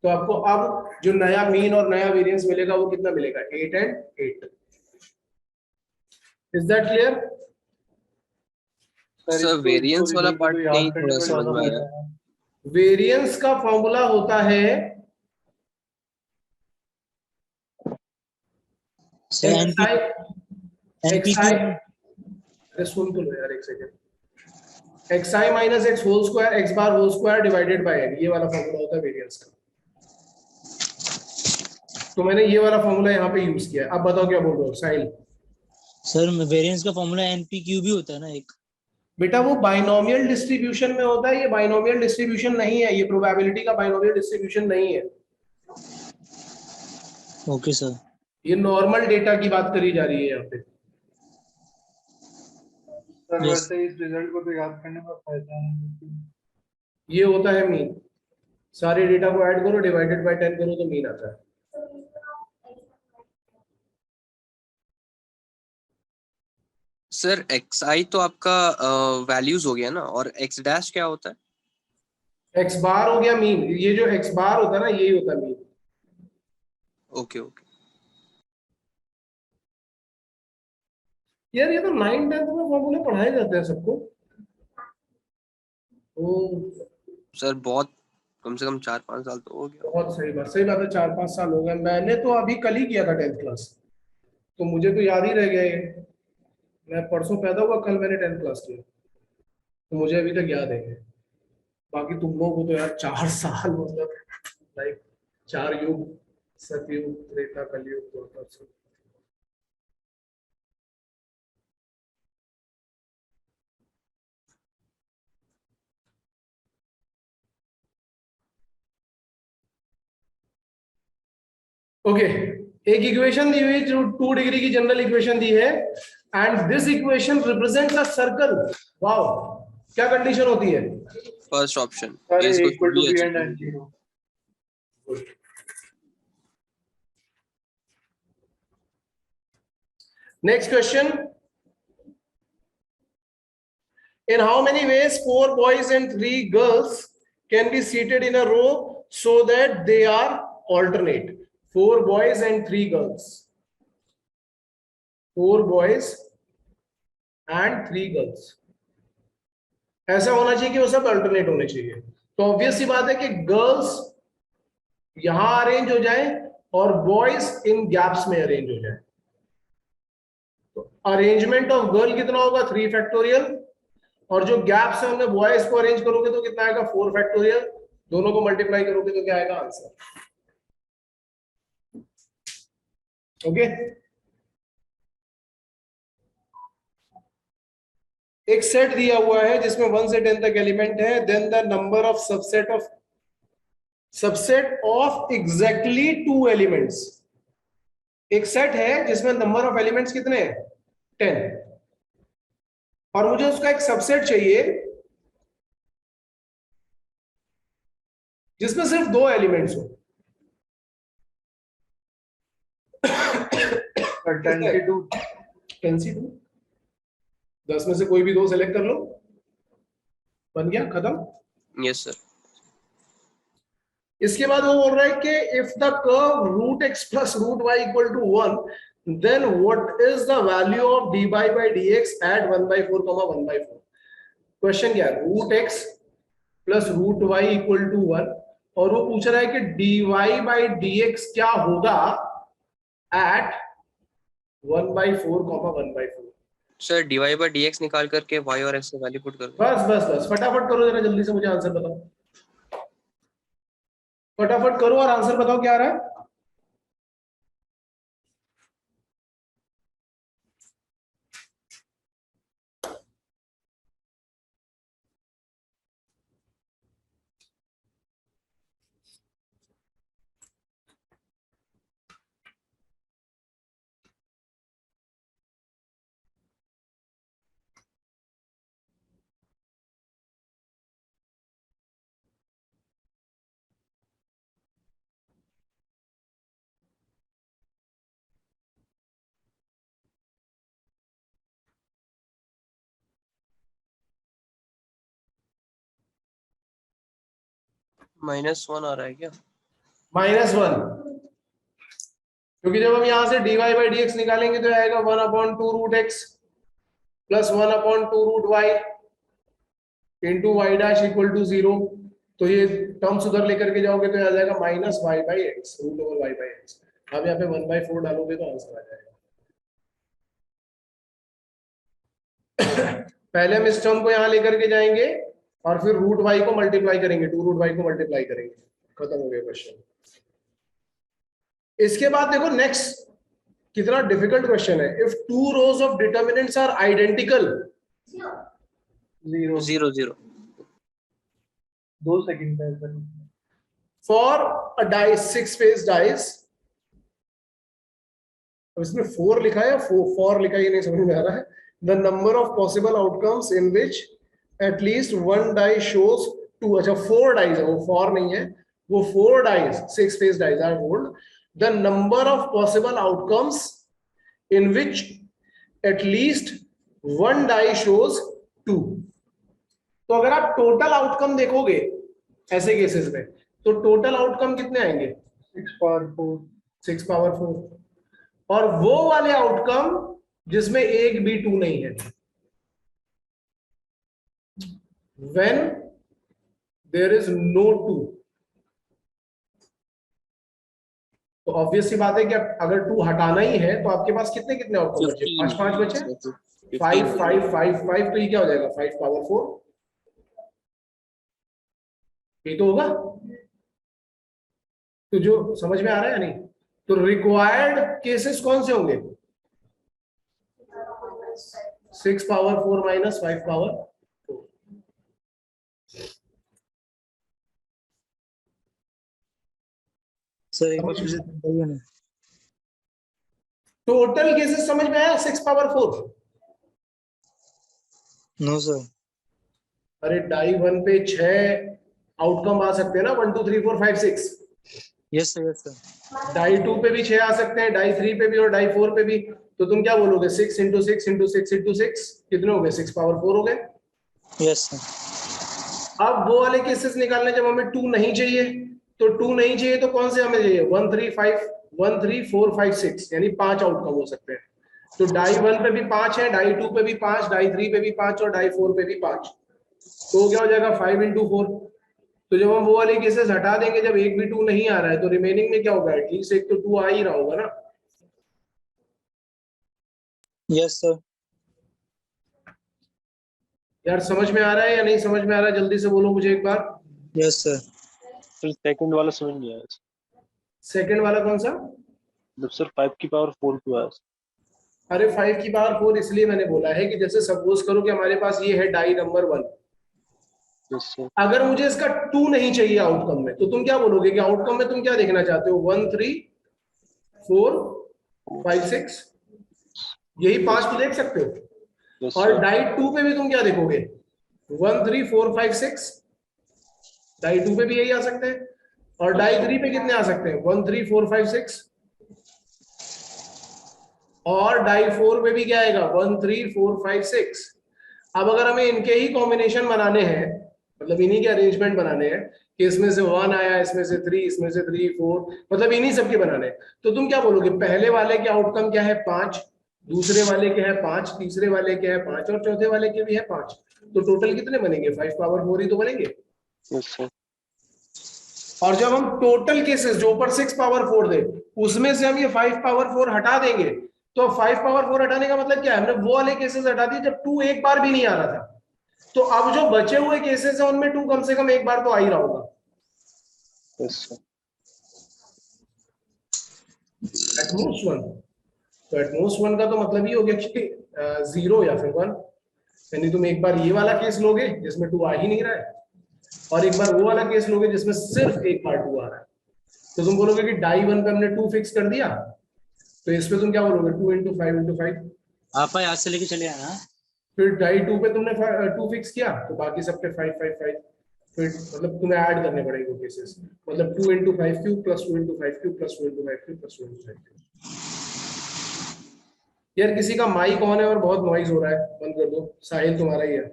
तो आपको अब जो नया मीन और नया वेरिएंस मिलेगा वो कितना मिलेगा? 8 and 8। Is that clear? Sir variance वाला पार्ट नहीं थोड़ा समझ में आया। वेरिएंस का फॉर्मूला होता है xi अरे सुन तो लो यार एक second, xi minus x whole square x bar whole square divided by n, ये वाला फॉर्मूला होता है वेरिएंस का। तो मैंने ये वाला फॉर्मूला यहाँ पे यूज किया। अब बताओ क्या बोल रहे हो साहिल? सर वेरिएंस का फॉर्मूला NPQ भी होता है ना एक? बेटा वो बाइनोमियल डिस्ट्रीब्यूशन में होता है, ये बाइनोमियल डिस्ट्रीब्यूशन नहीं है, ये प्रोबेबिलिटी का बाइनोमियल डिस्ट्रीब्यूशन नहीं है। Okay sir. ये नॉर्मल डेटा की बात करी जा रही है यहाँ पे। सर वैसे इस रिजल्ट को तो याद करने का फायदा है। ये होता है मीन, सारे डेटा को ऐड करो डिवाइडेड बाय 10 करो तो मीन आता है। सर xi तो आपका वैल्यूज हो गया ना, और x डैश क्या होता है? एक्स बार हो गया मीन, ये जो एक्स बार होता है ना यही होता है मीन। Okay okay. यार ये तो 9th-10th में फॉर्मूले पढ़ाए जाते हैं सबको। ओ सर बहुत कम से कम 4-5 साल तो हो गया। बहुत सही बात है, 4-5 साल हो गए। मैंने तो अभी कल ही किया था 10th क्लास, तो मुझे तो याद ही रह गया ये। मैं परसों पैदा हुआ, कल मैंने 10th क्लास किया, तो मुझे अभी तक याद है। बाकी तुम लोगों को तो यार 4 साल मतलब लाइक 4 युग, सतयुग, त्रेता, कलयुग, द्वापर युग। ओके, एक इक्वेशन दी हुई जो 2 डिग्री की जनरल इक्वेशन दी है, and this equation represents a circle. Wow, क्या कंडीशन होती है? First option sir a is equal equal to to b b h and equal an to 0. Zero. Next question. In how many ways 4 boys and 3 girls can be seated in a row so that they are alternate? 4 boys and 3 girls. 4 boys and 3 girls. ऐसा होना चाहिए कि वो सब alternate होने चाहिए। तो obvious सी बात है कि गर्ल्स यहां अरेंज हो जाए और बॉयज इन गैप्स में अरेंज हो जाए। तो अरेंजमेंट ऑफ गर्ल कितना होगा? 3 फैक्टोरियल, और जो गैप्स है उनमें बॉयज को अरेंज करोगे तो कितना आएगा? 4 फैक्टोरियल। दोनों को मल्टीप्लाई करोगे तो क्या आएगा आंसर? ओके, एक सेट दिया हुआ है जिसमें 1 से 10 तक एलिमेंट है, then the number of subset of exactly 2 elements. एक सेट है जिसमें नंबर ऑफ एलिमेंट्स कितने हैं? 10, और मुझे उसका एक सबसेट चाहिए जिसमें सिर्फ 2 एलिमेंट्स हो। 10 में से कोई भी 2 सेलेक्ट कर लो, बन गया, खत्म। Yes sir. इसके बाद वो बोल रहा है कि if the curve root x plus root y equal to 1, then what is the value of dy by dx at 1/4, 1/4। Question क्या है? Root x plus root y equal to 1, और वो पूछ रहा है कि dy by dx क्या होगा at 1/4, 1/4। Sir dy by dx निकाल करके y और x की वैल्यू पुट कर दो। बस फटाफट करो जरा, जल्दी से मुझे आंसर बताओ, फटाफट करो और आंसर बताओ क्या आ रहा है। -1 आ रहा है क्या? -1, क्योंकि जब हम यहां से dy by dx निकालेंगे तो आएगा 1/2 root x plus 1/2 root y into y dash equal to 0। तो ये टर्म्स उधर लेकर के जाओगे तो आ जाएगा -y/x रूट ओवर y/x। अब यहाँ पे 1/4 डालोगे तो आंसर आ जाएगा। पहले हम इस टर्म को यहाँ लेकर के जाएंगे और फिर रूट वाई को मल्टीप्लाई करेंगे, 2 रूट वाई को मल्टीप्लाई करेंगे, खत्म हो गया क्वेश्चन। इसके बाद देखो नेक्स्ट कितना डिफिकल्ट क्वेश्चन है। If 2 rows of determinants are identical, 0 0 2 second है sir. For a dice 6 face dice, अब इसमें 4 लिखा है, 4 लिखा है, ये नहीं समझ में आ रहा है। The number of possible outcomes in which at least 1 die shows 2, अच्छा 4 डाइस है, वो 4 नहीं है, वो 4 dice 6 face dice are rolled the number of possible outcomes in which at least 1 die shows 2। तो अगर आप टोटल आउटकम देखोगे ऐसे केसेस में, तो टोटल आउटकम कितने आएंगे? 6 पावर 4। 6 पावर 4। और वो वाले आउटकम जिसमें एक भी 2 नहीं है, when there is no 2, तो ऑब्वियस सी बात है कि अगर 2 हटाना ही है तो आपके पास कितने कितने आउटकम बचे? 5 5 बचे, 5 5 5 5, तो ये क्या हो जाएगा? 5 पावर 4। ये तो होगा। तो जो समझ में आ रहा है या नहीं? तो रिक्वायर्ड केसेस कौन से होंगे? 6 पावर 4 माइनस 5 पावर 4। सर एक बार फिर से बताइए ना। टोटल केसेस समझ में आया? 6 पावर 4। No sir. अरे डाई 1 पे 6 आउटकम आ सकते हैं ना, 1 2 3 4 5 6। Yes sir, yes sir. Die 2 पे भी 6 आ सकते हैं, डाई 3 पे भी और डाई 4 पे भी। तो तुम क्या बोलोगे? 6 इंटू 6 इंटू 6 इंटू 6 कितने हो गए? 6 पावर 4 हो गए। Yes sir. अब वो वाले केसेस निकालने जब हमें 2 नहीं चाहिए, तो 2 नहीं चाहिए तो कौन से हमें चाहिए? 1 3 5 1 3 4 5 6, यानी 5 आउटकम हो सकते हैं। तो डाई 1 पे भी 5 है, डाई 2 पे भी 5, डाई 3 पे भी 5 और डाई 4 पे भी 5। तो क्या हो जाएगा? 5 इंटू 4। तो जब हम वो वाले केसेस हटा देंगे जब एक भी 2 नहीं आ रहा है, तो रिमेनिंग में क्या होगा? एटलीस्ट एक तो 2 आ ही रहा होगा ना। Yes sir. यार समझ में आ रहा है या नहीं समझ में आ रहा है? जल्दी से बोलो मुझे एक बार। Yes sir. फिर सेकंड वाला समझ नहीं आया सेकंड वाला कौन सा? जब सर 5 की पावर 4 क्यों आया? अरे 5 की पावर 4 इसलिए मैंने बोला है कि जैसे सपोज करो कि हमारे पास ये है डाई नंबर 1। Yes sir. अगर मुझे इसका 2 नहीं चाहिए आउटकम में, तो तुम क्या बोलोगे कि आउटकम में तुम क्या देखना चाहते हो? 1 3 4 5 6, यही 5 तो देख सकते हो। यस और सर। डाई 2 पे भी तुम क्या देखोगे? 1 3 4 5 6, डाई 2 पे भी यही आ सकते हैं। और डाई 3 पे कितने आ सकते हैं? 1 3 4 5 6। और डाई 4 पे भी क्या आएगा? 1 3 4 5 6। अब अगर हमें इनके ही कॉम्बिनेशन बनाने हैं, मतलब इन्हीं के अरेंजमेंट बनाने हैं कि इसमें से 1 आया, इसमें से 3, इसमें से 3 4, मतलब इन्हीं सबके बनाने हैं, तो तुम क्या बोलोगे? पहले वाले के आउटकम क्या है? 5, दूसरे वाले के है 5, तीसरे वाले के है 5 और चौथे वाले के भी है 5। तो टोटल कितने बनेंगे? 5 पावर 4 ही तो बनेंगे। Yes sir. और जब हम टोटल केसेस जो ऊपर 6 पावर 4 दे, उसमें से हम ये 5 पावर 4 हटा देंगे, तो 5 पावर 4 हटाने का मतलब क्या है? हमने वो वाले केसेस हटा दिए जब 2 एक बार भी नहीं आ रहा था। तो अब जो बचे हुए केसेस हैं उनमें 2 कम से कम एक बार तो आ ही रहा होगा। Yes sir. एटमोस्ट 1। तो एटमोस्ट 1 का तो मतलब ये हो गया कि 0 या फिर 1। यानी तुम एक बार ये वाला केस लोगे जिसमें 2 आ ही नहीं रहा है, और एक बार वो वाला केस लोगे जिसमें सिर्फ एक बार 2 आ रहा है। तो तुम बोलोगे कि डाई 1 पे हमने 2 फिक्स कर दिया, तो इस पे तुम क्या बोलोगे? 2 इंटू 5 इंटू 5। आप यहाँ से लेके चले आना। फिर डाई 2 पे तुमने 2 फिक्स किया, तो बाकी सब पे 5 5 5। फिर मतलब तुम्हें ऐड करने पड़ेंगे वो केसेस, मतलब 2 into 5 cube plus 2 into 5 cube plus 2 into 5 cube plus 2 into 5 cube. यार किसी का माइक ऑन है और बहुत नॉइज हो रहा है, बंद कर दो। साहिल तुम्हारा ही है।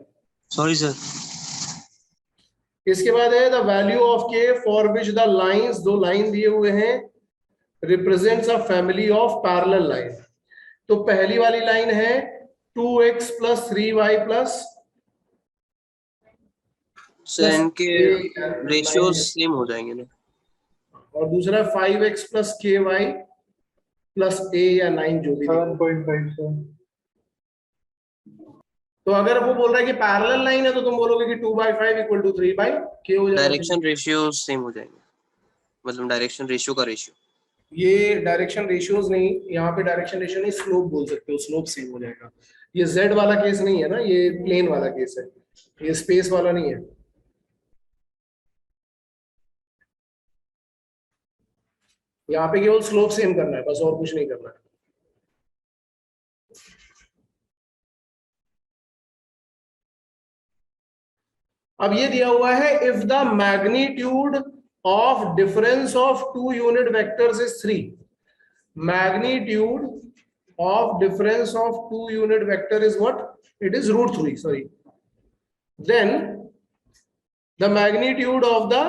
Sorry sir. इसके बाद है द वैल्यू ऑफ के फॉर विच द लाइंस, दो लाइन दिए हुए हैं, represents a family of parallel line. तो पहली वाली लाइन है 2x plus 3y plus, sir इनके रेशियोज सेम हो जाएंगे ना। और दूसरा 5x plus ky plus a या 9 जो भी। 7.5 सर। तो अगर वो बोल रहा है कि पैरेलल लाइन है, तो तुम बोलोगे कि 2/5 इक्वल टू 3/k हो जाएगा। डायरेक्शन रेशियोज सेम हो जाएंगे, मतलब डायरेक्शन रेशियो का रेशियो। ये डायरेक्शन रेशियोज नहीं, यहाँ पे डायरेक्शन रेशियो नहीं, स्लोप बोल सकते हो, स्लोप सेम हो जाएगा। ये z वाला केस नहीं है ना, ये प्लेन वाला केस है, ये स्पेस वाला नहीं है। यहाँ पे केवल स्लोप सेम करना है बस, और कुछ नहीं करना है। अब ये दिया हुआ है if the magnitude of difference of 2 unit vectors is 3। Magnitude of difference of two unit vector is what? It is root 3, sorry. Then the magnitude of the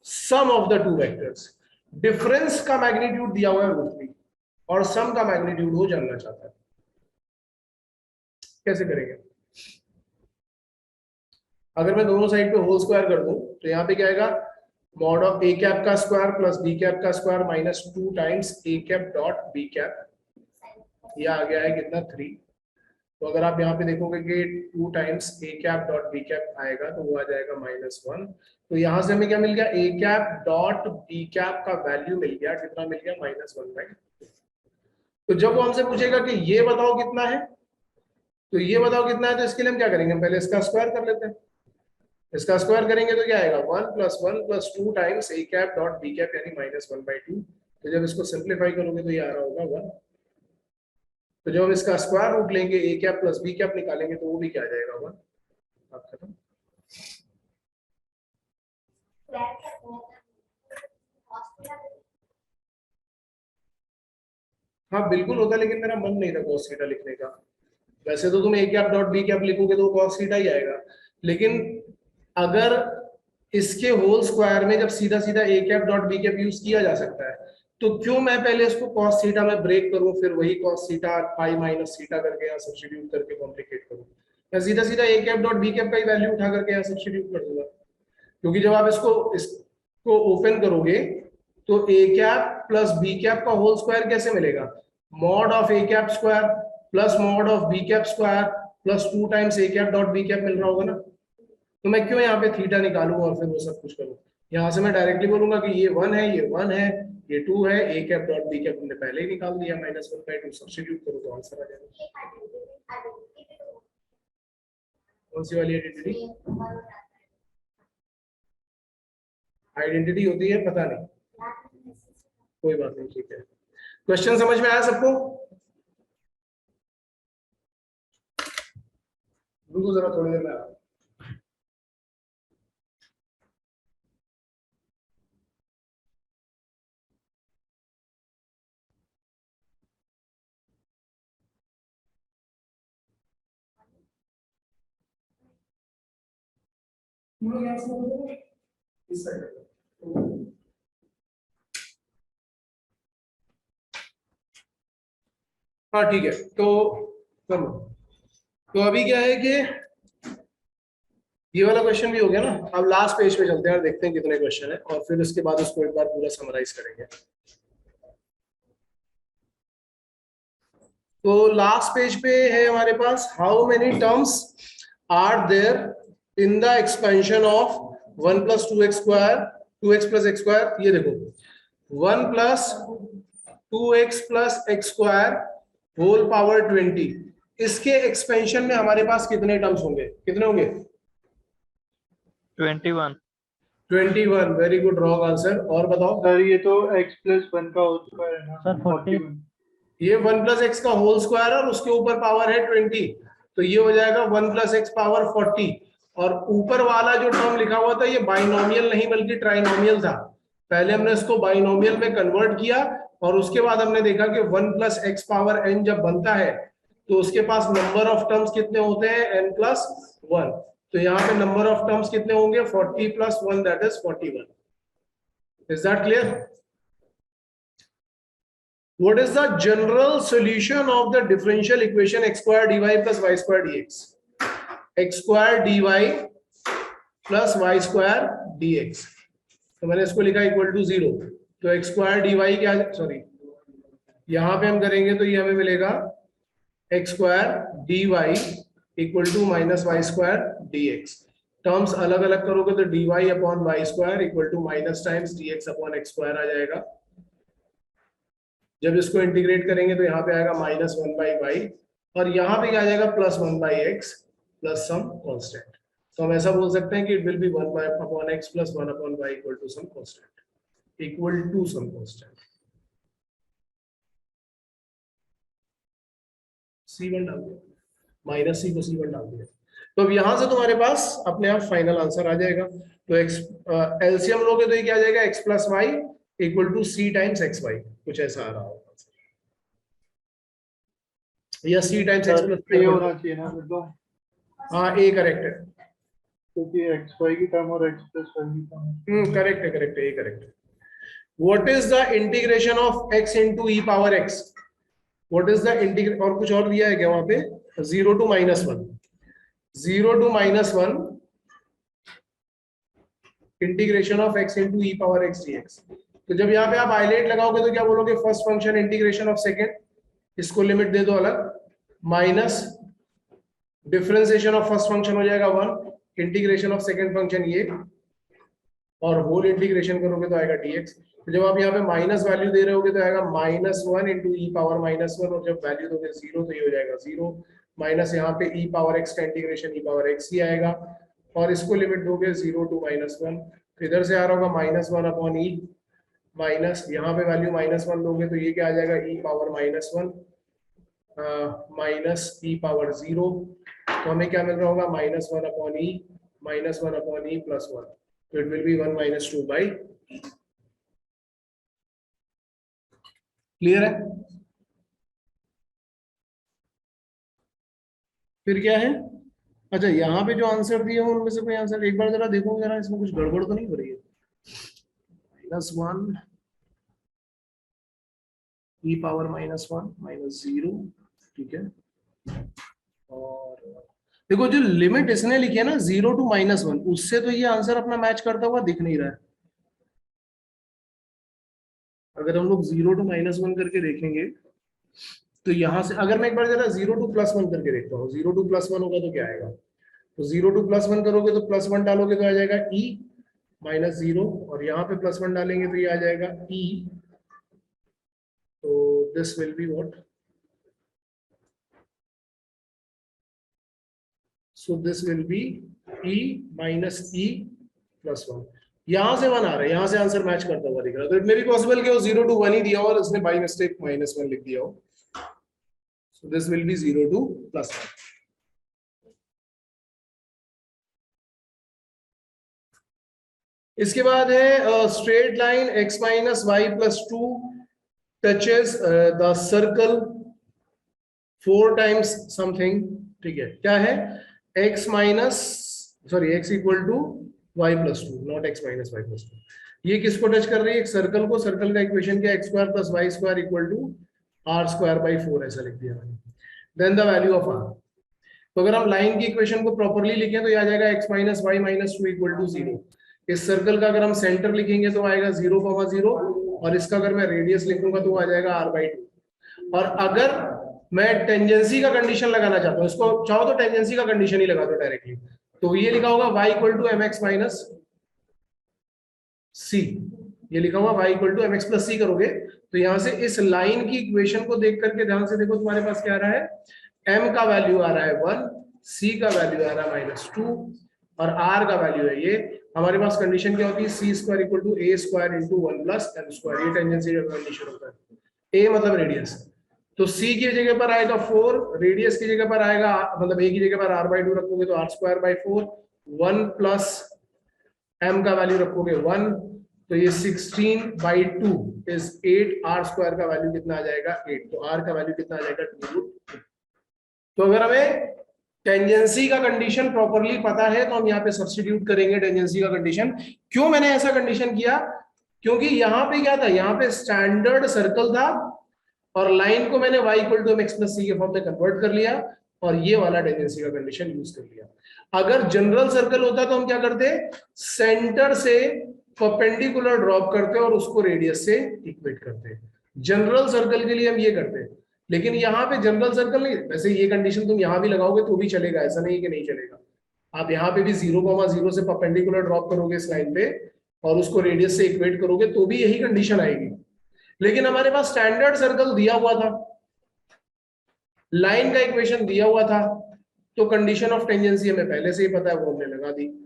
sum of the two vectors. Difference का magnitude दिया हुआ है root 3 और sum का magnitude वो जानना चाहता है. कैसे करेंगे? अगर मैं दोनों साइड पे होल स्क्वायर कर दूं तो यहाँ पे क्या आएगा? मॉड ऑफ a कैप का स्क्वायर प्लस b कैप का square minus 2 times a cap dot b cap. ये आ गया है कितना? 3. तो अगर आप यहाँ पे देखोगे कि 2 times a cap dot b cap आएगा तो वो आ जाएगा -1. तो यहाँ से हमें क्या मिल गया? a cap dot b cap का वैल्यू मिल गया. कितना मिल गया? -1/2. तो जब वो हमसे पूछेगा कि ये बताओ कितना है, तो ये बताओ कितना है, तो इसके लिए हम क्या करेंगे? हम पहले इसका स्क्वायर कर लेते हैं. इसका स्क्वायर करेंगे तो क्या आएगा? 1 + 1 + 2 times a cap dot b cap यानी -1/2. तो जब इसको सिंप्लीफाई करोगे तो ये आ रहा होगा 1. तो जब हम इसका स्क्वायर रूट लेंगे a cap plus b cap निकालेंगे तो वो भी क्या आ जाएगा? 1. अब खत्म. हाँ बिल्कुल होता, लेकिन मेरा मन नहीं था cos थीटा लिखने का. वैसे तो तुम a cap dot b cap लिखोगे तो cos थीटा ही आएगा, लेकिन अगर इसके होल स्क्वायर में जब सीधा सीधा a cap dot b cap use किया जा सकता है तो क्यों मैं पहले इसको cos थीटा में ब्रेक करूं, फिर वही cos theta pi minus theta करके यहाँ सब्स्टिट्यूट करके कॉम्प्लिकेट करूं. मैं सीधा सीधा a cap dot b cap का ही वैल्यू उठा करके यहाँ सब्स्टिट्यूट कर दूंगा, क्योंकि जब आप इसको ओपन करोगे तो a cap plus b cap का होल स्क्वायर कैसे मिलेगा? Mod of a cap square plus mod of b cap square plus 2 times a cap dot b cap मिल रहा होगा ना. तो मैं क्यों यहाँ पे थीटा निकालूं और फिर वो सब कुछ करूं? यहाँ से मैं डायरेक्टली बोलूंगा कि ये 1 है, ये 1 है, ये 2 है. a cap dot b cap हमने पहले ही निकाल दिया. -1/2 सब्स्टिट्यूट करो तो आंसर आ जाएगा. कौन सी वाली आइडेंटिटी? आइडेंटिटी होती है, पता नहीं, कोई बात नहीं, ठीक है. क्वेश्चन समझ में आया सबको? रुको जरा, थोड़ी देर में आ रहा हूं. इस साइड. हाँ ठीक है, तो चलो. तो अभी क्या है कि ये वाला क्वेश्चन भी हो गया ना. अब लास्ट पेज पे चलते हैं और देखते हैं कितने क्वेश्चन है, और फिर उसके बाद उसको एक बार पूरा समराइज करेंगे. तो लास्ट पेज पे है हमारे पास, how many terms are there in the expansion of 1 + 2x square 2x + x square. ये देखो 1 + 2x + x square whole power 20. इसके एक्सपेंशन में हमारे पास कितने टर्म्स होंगे? कितने होंगे? 21. 21. Very good, wrong answer. और बताओ सर ये तो x + 1 का होल स्क्वायर है ना. सर 41. ये 1 + x का होल स्क्वायर और उसके ऊपर पावर है 20, तो ये हो जाएगा 1 + x पावर 40. और ऊपर वाला जो टर्म लिखा हुआ था ये बाइनोमियल नहीं बल्कि ट्राइनोमियल था. पहले हमने इसको बाइनोमियल में कन्वर्ट किया और उसके बाद हमने देखा कि 1 + x पावर n जब बनता है तो उसके पास नंबर ऑफ टर्म्स कितने होते हैं? n + 1. तो यहाँ पे नंबर ऑफ टर्म्स कितने होंगे? 40 + 1 that is 41. Is that clear? What is the general solution of the differential equation x² dy + y² dx? x² dy + y² dx. तो मैंने इसको लिखा =0. तो x² dy क्या, सॉरी यहाँ पे हम करेंगे तो ये हमें मिलेगा x² dy = -y² dx. Terms अलग अलग करोगे तो dy / y² = times dx / x² आ जाएगा. जब इसको इंटीग्रेट करेंगे तो यहाँ पे आएगा -1/y और यहाँ पे क्या आ जाएगा? +1/x plus some constant. तो हम ऐसा बोल सकते हैं कि it will be 1/x + 1/y = some constant, equal to some constant. C1 डाल दिया, -c को C1 डाल दिया. तो अब यहाँ से तुम्हारे पास अपने आप फाइनल आंसर आ जाएगा. तो एलसीएम लोगे तो ये क्या आ जाएगा? x + y = c × xy. कुछ ऐसा आ रहा होगा. या c टाइम्स x प्लस ए होना चाहिए ना फिर तो, हाँ a करेक्ट है, क्योंकि एक्स वाई की टर्म और एक्स प्लस वाई की टर्म। करेक्ट है, करेक्ट है, ये करेक्ट है। What is the integration of x into e power x? What is the integration, और कुछ और दिया है क्या वहां पे? 0 to -1, 0 to -1 integration of x into e power x dx। तो जब यहाँ पे आप हाईलाइट लगाओगे तो क्या बोलोगे? First function integration of second, इसको लिमिट दे दो अलग, minus differentiation of first function हो जाएगा 1, इंटीग्रेशन ऑफ सेकंड फंक्शन ये, और होल इंटीग्रेशन करोगे तो आएगा dx। तो जब आप यहाँ पे माइनस वैल्यू दे रहे होगे तो आएगा -1 इंटू ई पावर -1, और जब वैल्यू दोगे 0 तो ये हो जाएगा 0, माइनस यहाँ पे e पावर x का इंटीग्रेशन e पावर x ही आएगा, और इसको लिमिट दोगे 0 टू -1, तो इधर से आ रहा होगा -1 अपॉन e, माइनस यहाँ पे वैल्यू -1 दोगे तो ये क्या आ जाएगा? e power -1 minus e power 0, तो हमें क्या मिल रहा होगा? -1 upon e, -1 upon e plus 1, तो it will B 1 - 2 by e। Clear है? फिर क्या है? अच्छा, यहाँ पे जो आंसर दिए हो उनमें से कोई आंसर एक बार जरा देखो, जरा इसमें कुछ गड़बड़ तो नहीं हो रही है? -1 e पावर -1 -0, ठीक है। और देखो जो लिमिट इसने लिखी है ना 0 टू -1, उससे तो ये आंसर अपना मैच करता हुआ दिख नहीं रहा है। अगर हम लोग 0 टू -1 करके देखेंगे तो यहां से, अगर मैं एक बार जरा 0 टू +1 करके देखता हूँ, 0 टू +1 होगा तो क्या आएगा? तो 0 टू +1 करोगे तो +1 डालोगे तो आ जाएगा e -0, और यहाँ पे +1 डालेंगे तो ये आ जाएगा e, तो this will be what? So this will B e minus e plus 1। यहां से 1 आ रहा है, यहां से आंसर मैच करता हुआ दिख रहा है, तो इट मे बी पॉसिबल कि वो 0 टू 1 ही दिया हो और इसने बाय मिस्टेक -1 लिख दिया हो। So this will be 0 to +1। इसके बाद है straight line x minus y plus 2 touches the circle 4 times something, ठीक है। क्या है? x equal to y plus 2, not x minus y plus 2। ये किसको टच कर रही है? एक सर्कल को। सर्कल का इक्वेशन क्या है? x square plus y square equal to r square by 4, ऐसा लिख दिया मैंने। Then the value of r। तो अगर हम लाइन की इक्वेशन को प्रॉपर्ली लिखें तो ये आ जाएगा x minus y minus 2 equal to 0। इस सर्कल का अगर हम सेंटर लिखेंगे तो आएगा 0, 0, और इसका अगर मैं रेडियस लिखूंगा तो आ जाएगा r/2। और अगर मैं टेंजेंसी का कंडीशन लगाना चाहता हूँ, इसको चाहो तो टेंजेंसी का कंडीशन ही लगा दो डायरेक्टली, तो ये लिखा होगा y equal to mx minus c। ये लिखा हुआ y equal to mx plus c करोगे तो यहां से इस लाइन की इक्वेशन को देख करके ध्यान से देखो, तुम्हारे पास क्या आ रहा है? m का वैल्यू आ रहा है 1, c का वैल्यू आ रहा है -2, और r का वैल्यू है ये। हमारे पास कंडीशन क्या होती है? c square equal to a square into 1 plus m square. ये टेंजेंसी का कंडीशन होता है। a मतलब रेडियस, तो c की जगह पर आएगा 4, रेडियस की जगह पर आएगा, मतलब a की जगह पर r/2 रखोगे तो r square by 4, 1 plus m का वैल्यू रखोगे 1, तो ये 16/2 इज 8। r स्क्वायर का वैल्यू कितना आ जाएगा? 8। तो r का वैल्यू कितना आ जाएगा? 2√2। तो अगर हमें टेंजेंसी का कंडीशन प्रॉपर्ली पता है तो हम यहाँ पे सब्स्टिट्यूट करेंगे टेंजेंसी का कंडीशन। क्यों मैंने ऐसा कंडीशन किया? क्योंकि यहाँ पे क्या था? यहाँ पे स्टैंडर्ड सर्कल था और लाइन को मैंने y equal to mx plus c के फॉर्म में कन्वर्ट कर लिया और ये वाला टेंजेंसी का कंडीशन यूज कर लिया। अगर जनरल सर्कल होता तो हम क्या करते? सेंटर से परपेंडिकुलर ड्रॉप करते और उसको रेडियस से इक्वेट करते। जनरल सर्कल के लिए हम ये करते, लेकिन यहाँ पे जनरल सर्कल नहीं। वैसे ये कंडीशन तुम यहाँ भी लगाओगे तो भी चलेगा, ऐसा नहीं कि नहीं चलेगा। आप यहाँ पे भी 0,0 से परपेंडिकुलर ड्रॉप करोगे इस लाइन पे और उसको रेडियस से इक्वेट करोगे तो भी यही कंडीशन आएगी। लेकिन हमारे पास स्टैंडर्ड सर्कल दिया हुआ था, लाइन का इक्वेशन दिया हुआ था, तो कंडीशन ऑफ टेंजेंसी हमें पहले से ही पता है, वो हमने लगा दी।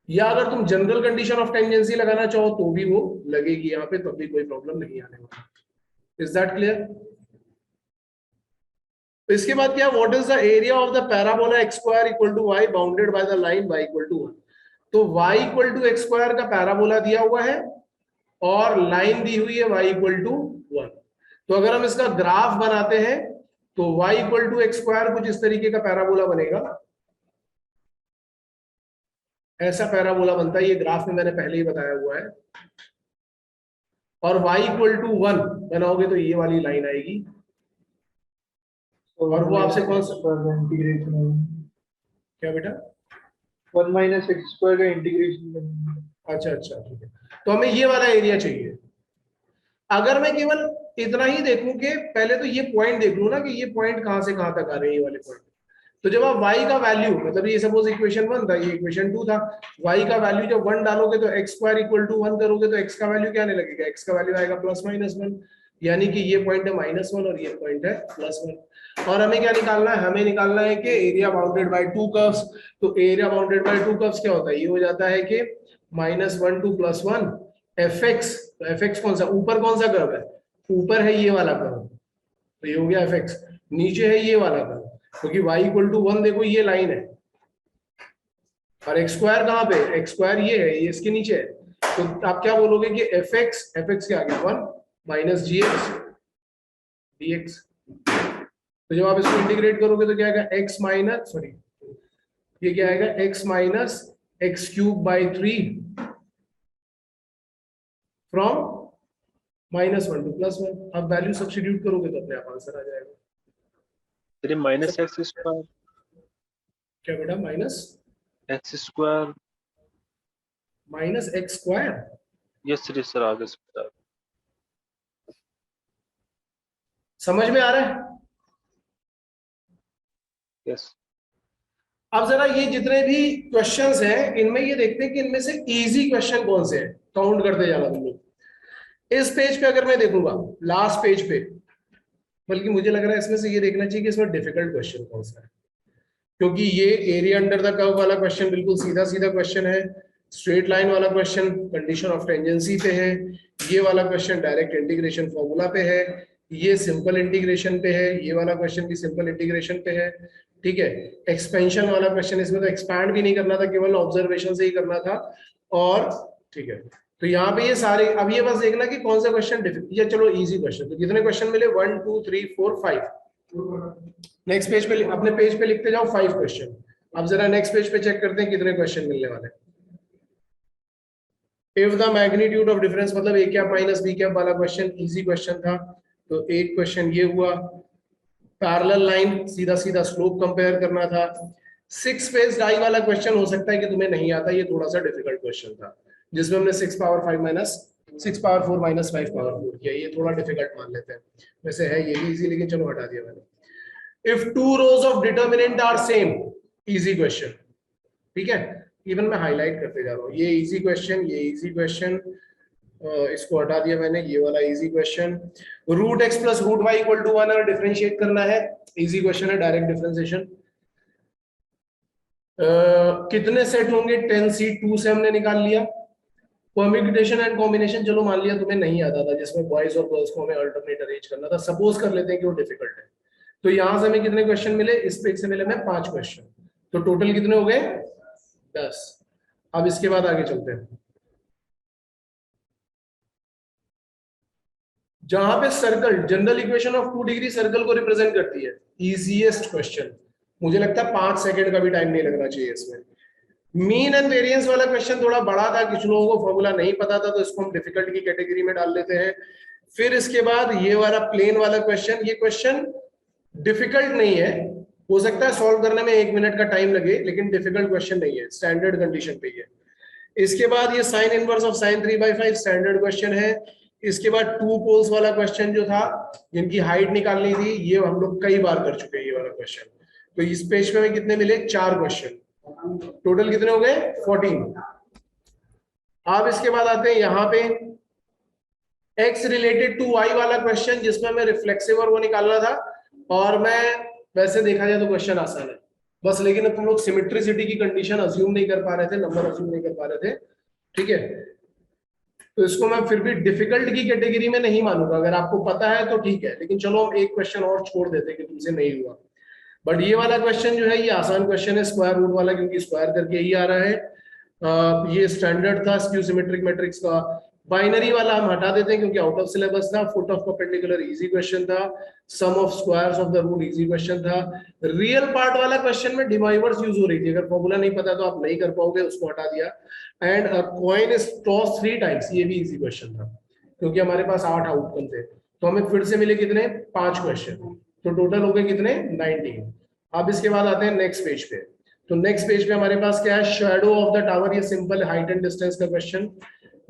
या अगर तुम जनरल कंडीशन ऑफ टेंजेंसी लगाना चाहो तो भी वो लगेगी यहाँ पे, तब भी कोई प्रॉब्लम नहीं आने वाला। Is that clear? तो इसके बाद क्या? What is the area of the parabola x square equal to y bounded by the line y equal to 1। तो y equal to x square का पैराबोला दिया हुआ है और लाइन दी हुई है y इक्वल टू 1। तो अगर हम इसका ग्राफ बनाते हैं तो y equal to x square कुछ इस तरीके का पैराबोला बनेगा, ऐसा पैराबोला बनता है, ये ग्राफ में मैंने पहले ही बताया हुआ है। और y इक्वल टू 1 बनाओगे तो ये वाली लाइन आएगी, और वो आपसे कौन सा इंटीग्रेशन, क्या बेटा? 1 माइनस एक्स स्क्वायर का इंटीग्रेशन। अच्छा अच्छा ठीक है, तो हमें ये वाला एरिया चाहिए। अगर मैं केवल इतना ही देखूं कि पहले तो ये पॉइंट देख लूं ना कि ये पॉइंट कहां से कहां तक आ रहे हैं, ये वाले पॉइंट, तो जब आप y का वैल्यू, मतलब ये सपोज इक्वेशन 1 था, ये इक्वेशन 2 था, y का वैल्यू जब 1 डालोगे तो x स्क्वायर इक्वल टू 1 करोगे तो x का वैल्यू क्या आने लगेगा, x का वैल्यू आएगा प्लस माइनस 1, यानी कि ये पॉइंट है -1 और ये पॉइंट है +1। और हमें क्या निकालना है, हमें निकालना है कि एरिया बाउंडेड बाय 2 कर्व्स। तो एरिया बाउंडेड बाय 2 कर्व्स क्या होता है, ये हो जाता है कि -1 to +1 fx, तो fx कौन सा, ऊपर कौन सा कर्व है, ऊपर है ये वाला कर्व, तो ये हो गया fx, नीचे है ये वाला कर्व, क्योंकि y इक्वल टू 1 देखो ये लाइन है, और x स्क्वायर कहाँ पे, x स्क्वायर ये है, ये इसके नीचे है, तो आप क्या बोलोगे कि fx क्या आ गया 1 माइनस gx dx। तो जब आप इसको इंटीग्रेट करोगे तो क्या आएगा, x माइनस, सॉरी ये क्या आएगा, x minus x cube by 3 from -1 to +1। अब वैल्यू सब्स्टिट्यूट करोगे तो अपने आप आंसर आ जाएगा। तेरे माइनस एक्स स्क्वायर, क्या बेटा, minus x square, x square, yes sir आगे से बता। समझ में आ रहा है? यस अब जरा ये जितने भी क्वेश्चंस हैं इनमें ये देखते हैं कि इनमें से इजी क्वेश्चन कौन से हैं, काउंट करते जाना तुम लोग। इस पेज पे अगर मैं देखूंगा, लास्ट पेज पे, बल्कि मुझे लग रहा है इसमें से ये देखना चाहिए कि इसमें डिफिकल्ट क्वेश्चन कौन सा है, क्योंकि ये एरिया अंडर द कर्व वाला क्वेश्चन बिल्कुल सीधा सीधा क्वेश्चन है, स्ट्रेट लाइन वाला क्वेश्चन कंडीशन ऑफ टेंजेंसी पे है, ये वाला क्वेश्चन डायरेक्ट इंटीग्रेशन फॉर्मूला पे है, ये सिंपल इंटीग्रेशन पे है, ये वाला क्वेश्चन भी सिंपल इंटीग्रेशन पे है, ठीक है। एक्सपेंशन वाला क्वेश्चन, इसमें तो एक्सपैंड भी नहीं करना था, केवल ऑब्जर्वेशन से ही करना था, और ठीक है। तो यहाँ पे ये सारे, अब ये बस देखना कि कौन सा क्वेश्चन डिफिकल्ट, या चलो इजी क्वेश्चन, तो कितने क्वेश्चन मिले, 1 2 3 4 5। नेक्स्ट पेज पे, अपने पेज पे लिखते जाओ 5 क्वेश्चन। अब जरा नेक्स्ट पेज पे चेक करते हैं कितने क्वेश्चन मिलने वाले। If the magnitude of difference, मतलब a cap minus b cap वाला क्वेश्चन इजी क्वेश्चन था, तो एक क्वेश्चन ये हुआ। पैरेलल लाइन, सीधा सीधा स्लोप कंपेयर करना था। 6 फेज डाई वाला क्वेश्चन हो सकता है कि तुम्हें नहीं आता, ये थोड़ा सा डिफिकल्ट क्वेश्चन था, जिसमें हमने 6 पावर 4 माइनस 5 पावर 4 किया, ये थोड़ा डिफिकल्ट मान लेते हैं, वैसे है ये भी इजी, लेकिन चलो हटा दिया मैंने। If 2 rows of determinant are same, easy question, ठीक है, इवन मैं हाईलाइट करते जा रहा हूँ, ये इजी क्वेश्चन, ये इजी क्वेश्चन, इसको हटा दिया मैंने, ये वाला easy question. Root x plus root y equal to 1 अगर डिफरेंशिएट करना है, इजी क्वेश्चन है, डायरेक्ट डिफरेंशिएशन। कितने सेट होंगे, 10C2 से हमने निकाल लिया। परम्यूटेशन एंड कॉम्बिनेशन, चलो मान लिया तुम्हें नहीं आता था, जिसमें बॉयज और गर्ल्स को हमें अल्टरनेट अरेंज करना था, सपोज कर लेते हैं कि वो डिफिकल्ट है। तो यहां से हमें कितने क्वेश्चन मिले, इस पेज से मिले हमें 5 क्वेश्चन, तो टोटल कितने हो गए, 10। अब इसके बाद आगे चलते हैं, जहां पे circle, general equation of 2 degree circle को रिप्रेजेंट करती है, इजीएस्ट क्वेश्चन, मुझे लगता है 5 सेकंड का भी टाइम नहीं लगना चाहिए इसमें। मीन एंड वेरिएंस वाला क्वेश्चन थोड़ा बड़ा था, कुछ लोगों को फॉर्मूला नहीं पता था, तो इसको हम डिफिकल्ट की कैटेगरी में डाल लेते हैं। फिर इसके बाद ये वाला प्लेन वाला क्वेश्चन, ये क्वेश्चन डिफिकल्ट नहीं है, हो सकता है सॉल्व करने में 1 मिनट का टाइम लगे, लेकिन डिफिकल्ट क्वेश्चन नहीं है, स्टैंडर्ड कंडीशन पे है। इसके बाद ये sine inverse of sine 3/5 standard question है। इसके बाद 2 पोल्स वाला क्वेश्चन जो था, जिनकी हाइट निकालनी थी, ये हम लोग कई बार कर चुके हैं ये वाला क्वेश्चन। तो इस पेज पे हमें कितने मिले, 4 क्वेश्चन, टोटल कितने हो गए, 14। अब इसके बाद आते हैं यहाँ पे x रिलेटेड टू y वाला क्वेश्चन, जिसमें हमें रिफ्लेक्सिव और वो निकालना था। और मैं वैसे देखा जाए तो क्वेश्चन आसान है बस, लेकिन तुम लोग सिमेट्रिसिटी की कंडीशन अज्यूम नहीं कर पा रहे थे, नंबर अज्यूम नहीं कर पा रहे थे, ठीक है। तो इसको मैं फिर भी डिफिकल्ट की कैटेगरी में नहीं मानूंगा, अगर आपको पता है तो ठीक है, लेकिन चलो हम एक क्वेश्चन और छोड़ देते हैं कि तुमसे नहीं हुआ। बट ये वाला क्वेश्चन जो है ये आसान क्वेश्चन है, स्क्वायर रूट वाला, क्योंकि स्क्वायर करके ही आ रहा है। ये स्टैंडर्ड था स्क्यू सिमेट्रिक मैट्रिक्स का। बाइनरी वाला हम हटा देते हैं क्योंकि आउट ऑफ सिलेबस था। Foot of perpendicular easy question था। Sum of squares of the root easy question था। रियल पार्ट वाला क्वेश्चन में डिमाइवर्स यूज हो रही थी, अगर फॉर्मूला नहीं पता तो आप नहीं कर पाओगे, उसको हटा दिया। And a coin is toss 3 times, ये भी इजी क्वेश्चन था क्योंकि हमारे पास 8 आउटकम थे। तो हमें फिर से मिले कितने, 5 क्वेश्चन, तो टोटल हो गए कितने, 19। अब इसके बाद आते हैं नेक्स्ट पेज पे। तो नेक्स्ट पेज पे हमारे पास क्या है, शैडो ऑफ द टावर, ये सिंपल हाइट एंड डिस्टेंस का question.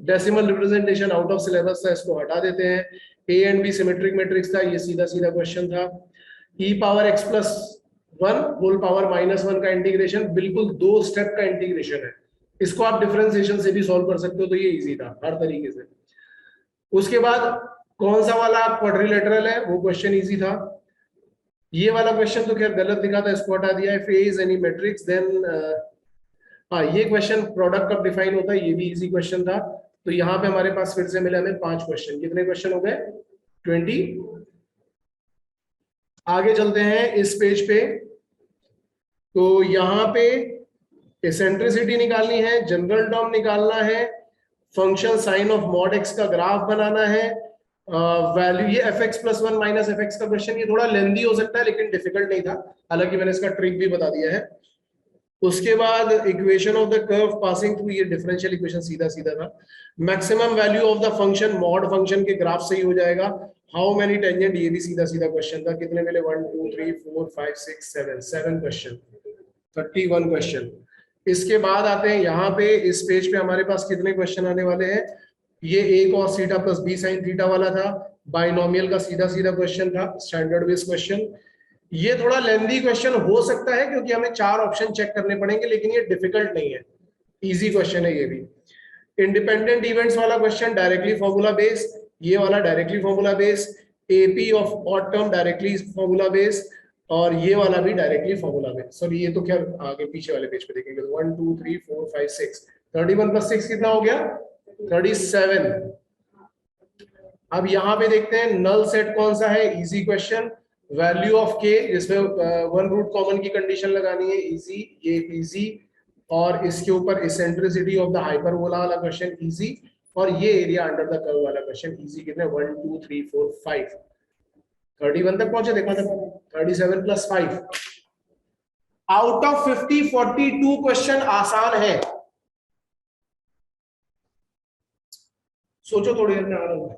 Decimal representation out of syllabus था, इसको हटा देते हैं। A and B symmetric matrix था, ये सीधा सीधा क्वेश्चन था। E power x plus 1 whole power -1 का इंटीग्रेशन, बिल्कुल 2 स्टेप का इंटीग्रेशन है, इसको आप डिफरेंशिएशन से भी सॉल्व कर सकते हो, तो ये इजी था हर तरीके से। उसके बाद कौन सा वाला क्वाड्रिलेटरल है, वो क्वेश्चन इजी था। ये वाला क्वेश्चन तो खैर गलत दिखा था, इसको हटा दिया है। If a is any matrix then, हाँ ये क्वेश्चन प्रोडक्ट कब डिफाइन होता है, ये भी इजी क्वेश्चन था। तो यहाँ पे हमारे पास फिर से मिले हमें 5 क्वेश्चन। कितने क्वेश्चन हो गए, 20। आगे चलते हैं इस पेज पे। तो यहाँ पे एसेंट्रिसिटी निकालनी है, जनरल टर्म निकालना है, function sine of mod x का ग्राफ बनाना है, वैल्यू ये fx + 1 - fx का क्वेश्चन, ये थोड़ा लेंदी हो सकता है लेकिन डिफिकल्ट नहीं था, हालांकि मैंने इसका ट्रिक भी बता दिया है। उसके बाद equation of the curve passing through, ये डिफरेंशियल इक्वेशन सीधा सीधा था। Maximum value of the function mod function के ग्राफ से ही हो जाएगा। हाउ मेनी टेंजेंट, ये भी सीधा सीधा क्वेश्चन था। कितने मिले, 1 2 3 4 5 6 7 क्वेश्चन, 31 क्वेश्चन। इसके बाद आते हैं यहाँ पे, इस पेज पे हमारे पास कितने क्वेश्चन आने वाले हैं। ये a cos theta plus b sin theta वाला था, बाइनोमियल का सीधा सीधा क्वेश्चन था, स्टैंडर्ड बेस क्वेश्चन। ये थोड़ा लेंदी क्वेश्चन हो सकता है क्योंकि हमें 4 ऑप्शन चेक करने पड़ेंगे, लेकिन ये डिफिकल्ट नहीं है, इजी क्वेश्चन है ये भी। इंडिपेंडेंट इवेंट्स वाला क्वेश्चन डायरेक्टली फॉर्मूला बेस, ये वाला directly formula base. AP of odd term directly formula base, और ये वाला भी डायरेक्टली फॉर्मूला बेस। सॉरी ये तो खैर आगे पीछे वाले पेज पे देखेंगे। 1 2 3 4 5 6, 31 + 6 कितना हो गया, 37। अब यहाँ पे देखते हैं नल सेट कौन सा है, इजी क्वेश्चन। वैल्यू ऑफ के, जिसमें 1 रूट कॉमन की कंडीशन लगानी है, इजी, ये इजी। और इसके ऊपर इसेंट्रिसिटी ऑफ द हाइपरबोला वाला क्वेश्चन, इजी। और ये एरिया अंडर द कर्व वाला क्वेश्चन, इजी। कितने, 1 2 3 4 5, 31 तक पहुंचे, देखा था। 37 + 5, आउट ऑफ 50 42 क्वेश्चन आसान है। सोचो थोड़ी देर में आ रहा हूं।